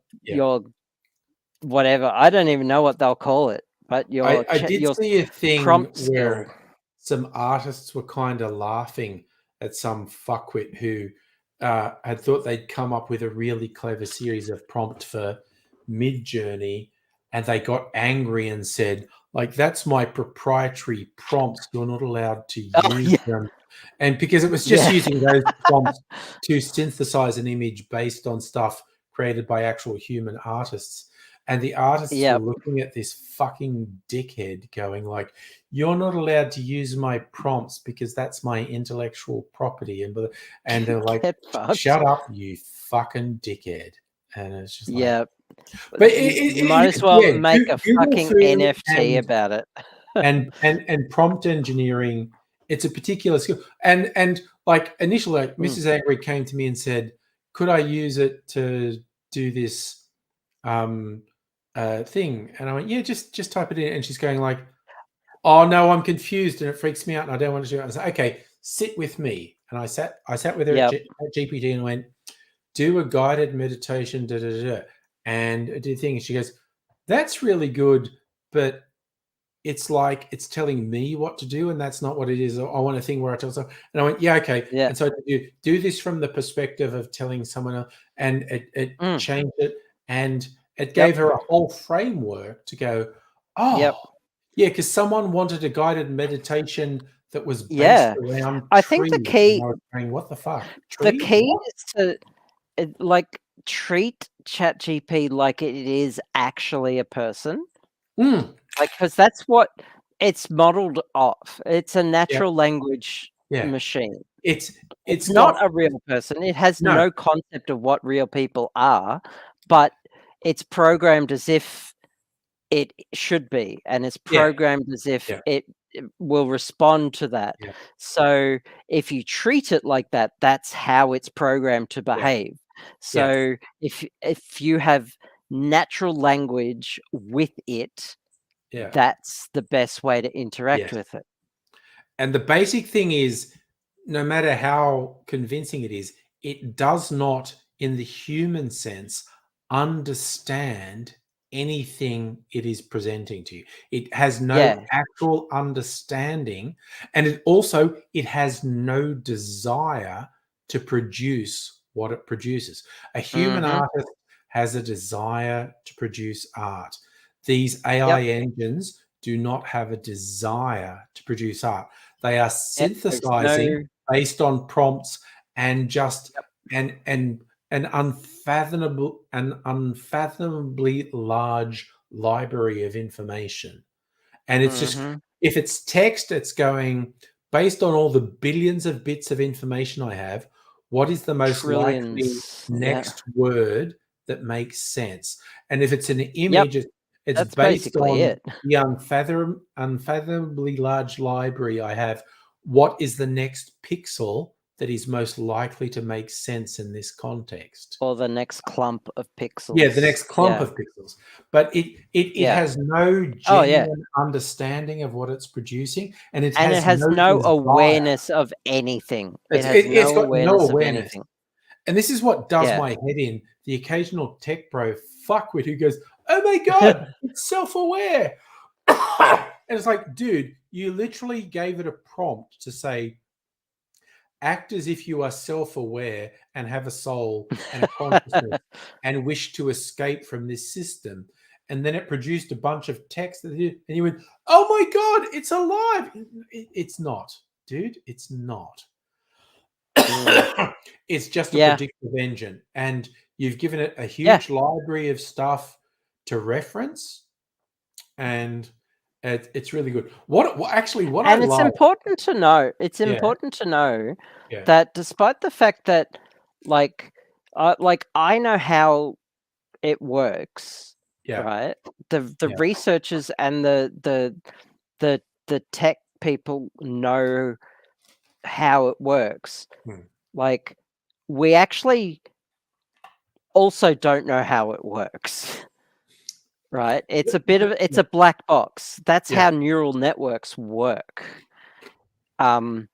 whatever. I don't even know what they'll call it. But I did see a thing where skill. some artists were kind of laughing at some fuckwit who had thought they'd come up with a really clever series of prompt for Midjourney, and they got angry and said, like, "That's my proprietary prompts. You're not allowed to use them." And because it was just using those prompts to synthesize an image based on stuff created by actual human artists. And the artists were looking at this fucking dickhead going like, "You're not allowed to use my prompts because that's my intellectual property." And they're like, "Shut up, you fucking dickhead." And it's just like, but you might as well make a fucking NFT about it. and prompt engineering, it's a particular skill. And like initially, like, Mrs. Angry came to me and said, "Could I use it to do this thing?" And I went, "Yeah, just type it in." And she's going like, "Oh no, I'm confused and it freaks me out and I don't want to do it." I said, "Okay, sit with me." And I sat with her at GPT and went, "Do a guided meditation, and I did a thing." And she goes, "That's really good, but it's like it's telling me what to do, and that's not what it is. I want a thing where I tell someone." And I went, "Yeah, okay." And so you do this from the perspective of telling someone else, and it changed it, and it gave her a whole framework to go, "Oh, yeah," because someone wanted a guided meditation that was based around I think the key. And I was going, "What the fuck?" The key is to like treat ChatGPT like it is actually a person. Like, because that's what it's modeled off. It's a natural language machine. It's not a real person. It has no concept of what real people are, but it's programmed as if it should be, and it's programmed as if it will respond to that. So if you treat it like that, that's how it's programmed to behave. So if you have natural language with it, Yeah. that's the best way to interact Yes. with it. And the basic thing is, no matter how convincing it is, it does not, in the human sense, understand anything it is presenting to you. It has no Yeah. actual understanding, and it has no desire to produce what it produces. A human Mhm. artist has a desire to produce art. These AI engines do not have a desire to produce art. They are There's synthesizing based on prompts and just Yep. and an unfathomably large library of information. And it's just, Mhm. if it's text, it's going, based on all the billions of bits of information I have, what is the most likely Trillions. next word that makes sense? And if it's an Yep. image, it's That's based basically on it. the unfathomably large library I have. What is the next pixel that is most likely to make sense in this context? Or the next clump of pixels. Yeah, the next clump of pixels. But it has no Oh, yeah. genuine understanding of what it's producing, and it And has it has no desire. awareness of anything. It has It's no got no awareness of awareness. anything. And this is what does Yeah. my head in. The occasional tech bro fuckwit who goes, "Oh my god, it's self-aware." And it's like, dude, you literally gave it a prompt to say, act as if you are self-aware and have a soul and a consciousness and wish to escape from this system. And then it produced a bunch of text and you went, "Oh my god, it's alive." It's not, dude. It's not. It's just a predictive engine, and you've given it a huge library of stuff to reference, and it's really good. What I And it's love, important to know. It's Yeah. important to know Yeah. that despite the fact that, like I know how it works, Yeah. right? The researchers and the tech people know how it works. Like, we actually also don't know how it works. Right? It's a bit of it's a black box. That's how neural networks work. The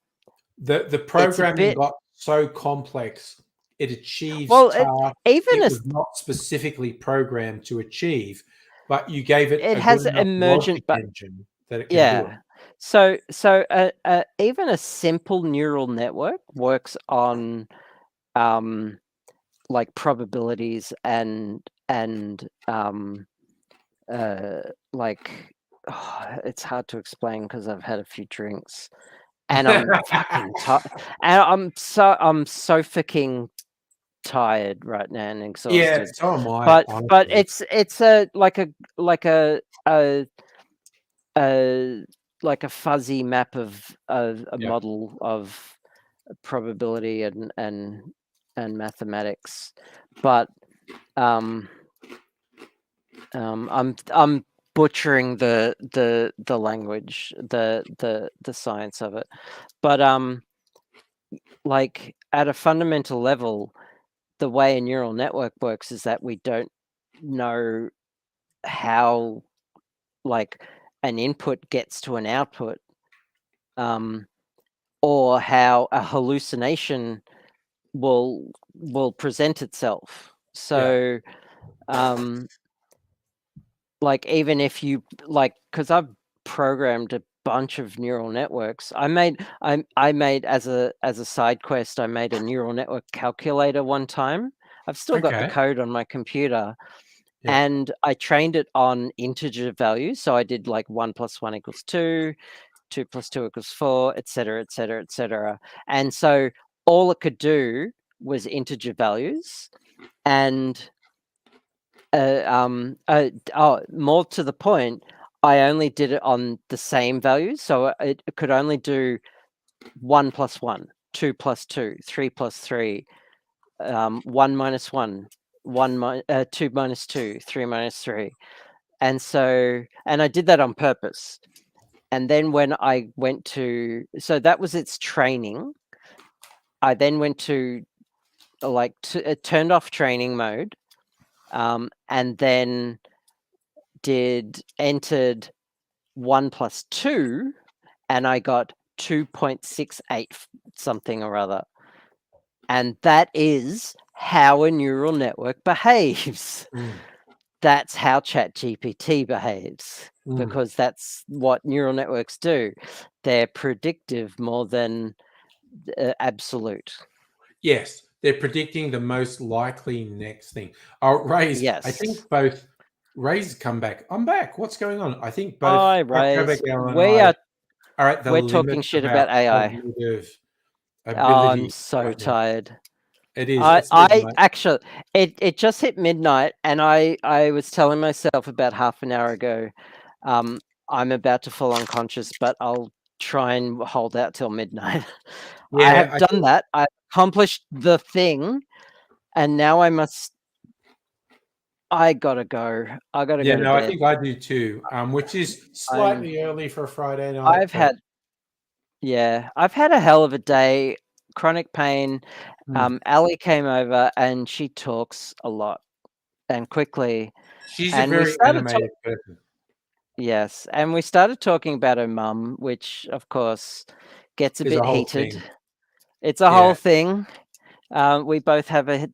programming got so complex, it achieves tasks even it was not specifically programmed to achieve, but you gave it a has good enough emergent logic engine that it can do it. So even a simple neural network works on like probabilities and like, it's hard to explain because I've had a few drinks and I'm fucking tired. And I'm so fucking tired right now and exhausted. Yeah, so am I. But it's a like a fuzzy map of a model of probability and mathematics, but I'm butchering the language, the science of it, but like at a fundamental level, the way a neural network works is that we don't know how, like, an input gets to an output, or how a hallucination will present itself. So like, even if you because I've programmed a bunch of neural networks. I made as a side quest, I made a neural network calculator one time. I've still got the code on my computer. And I trained it on integer values. So I did like 1 + 1 = 2, 2 + 2 = 4, etc., etc., etc. And so all it could do was integer values. And more to the point, I only did it on the same values. So it could only do 1 + 1, 2 + 2, 3 + 3, 1 - 1, 2 - 2, 3 - 3. And so, and I did that on purpose. And then when I went to, so that was its training. I then went to turned off training mode, and then entered 1 plus 2, and I got 2.68 something or other. And that is how a neural network behaves. That's how ChatGPT behaves, because that's what neural networks do. They're predictive more than absolute. Yes, they're predicting the most likely next thing. Oh, Ray's, Yes. I think both Ray's come back. I'm back. What's going on? I think both Hi, Dr. Rays. Abigail and We I are at the we're limit talking shit of about our AI. cognitive Oh, ability I'm so right now. tired. It is. I It's midnight. actually, it just hit midnight, and I was telling myself about half an hour ago, I'm about to fall unconscious, but I'll try and hold out till midnight. I Yeah, have I done think- that. I accomplished the thing, and now I gotta go. I gotta Yeah, go to no, I bed. think I do too. Which is slightly early for a Friday night. I've had a hell of a day. Chronic pain. Ali came over and she talks a lot and quickly. She's and a we very started animated person. Yes, and we started talking about her mum, which of course gets a It's a bit whole heated. thing. It's a whole thing. We both have a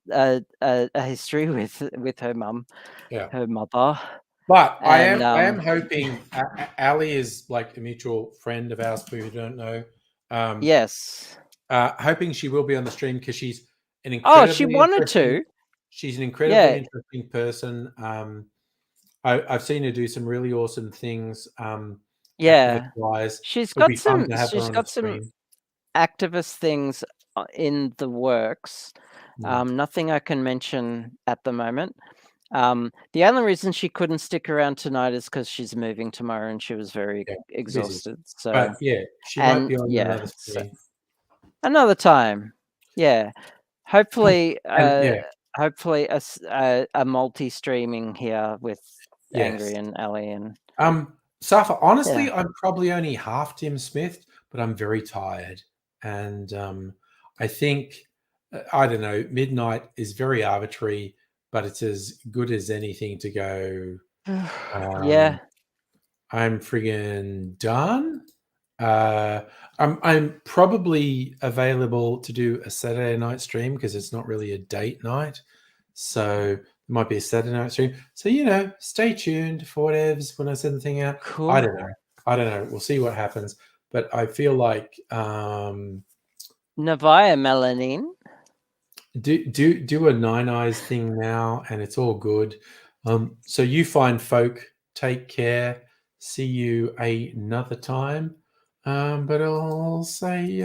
history with her mum, Yeah. her mother. But I And, am hoping Ali is like a mutual friend of ours for who don't know. Yes. Hoping she will be on the stream because she's an Oh, she incredibly wanted to. She's an incredibly interesting person. I've seen her do some really awesome things. Yeah. Wise. She's It'll got be fun some to have her on the stream. activist things in the works. Nothing I can mention at the moment. The only reason she couldn't stick around tonight is because she's moving tomorrow and she was very exhausted. So, but yeah, she might be on another stream. Another time. Yeah. Hopefully, And, hopefully a multi-streaming here with Angry and Ali and Safa, honestly, I'm probably only half Tim Smith, but I'm very tired. And I think, I don't know, midnight is very arbitrary, but it's as good as anything to go. Yeah. I'm friggin' done. I'm probably available to do a Saturday night stream because it's not really a date night. So it might be a Saturday night stream. So, stay tuned for whatevs when I send the thing out. Cool. I don't know. We'll see what happens. But I feel like Navia Melanin. do a Nine Eyes thing now, and it's all good. So you fine folk, take care. See you another time. But I'll say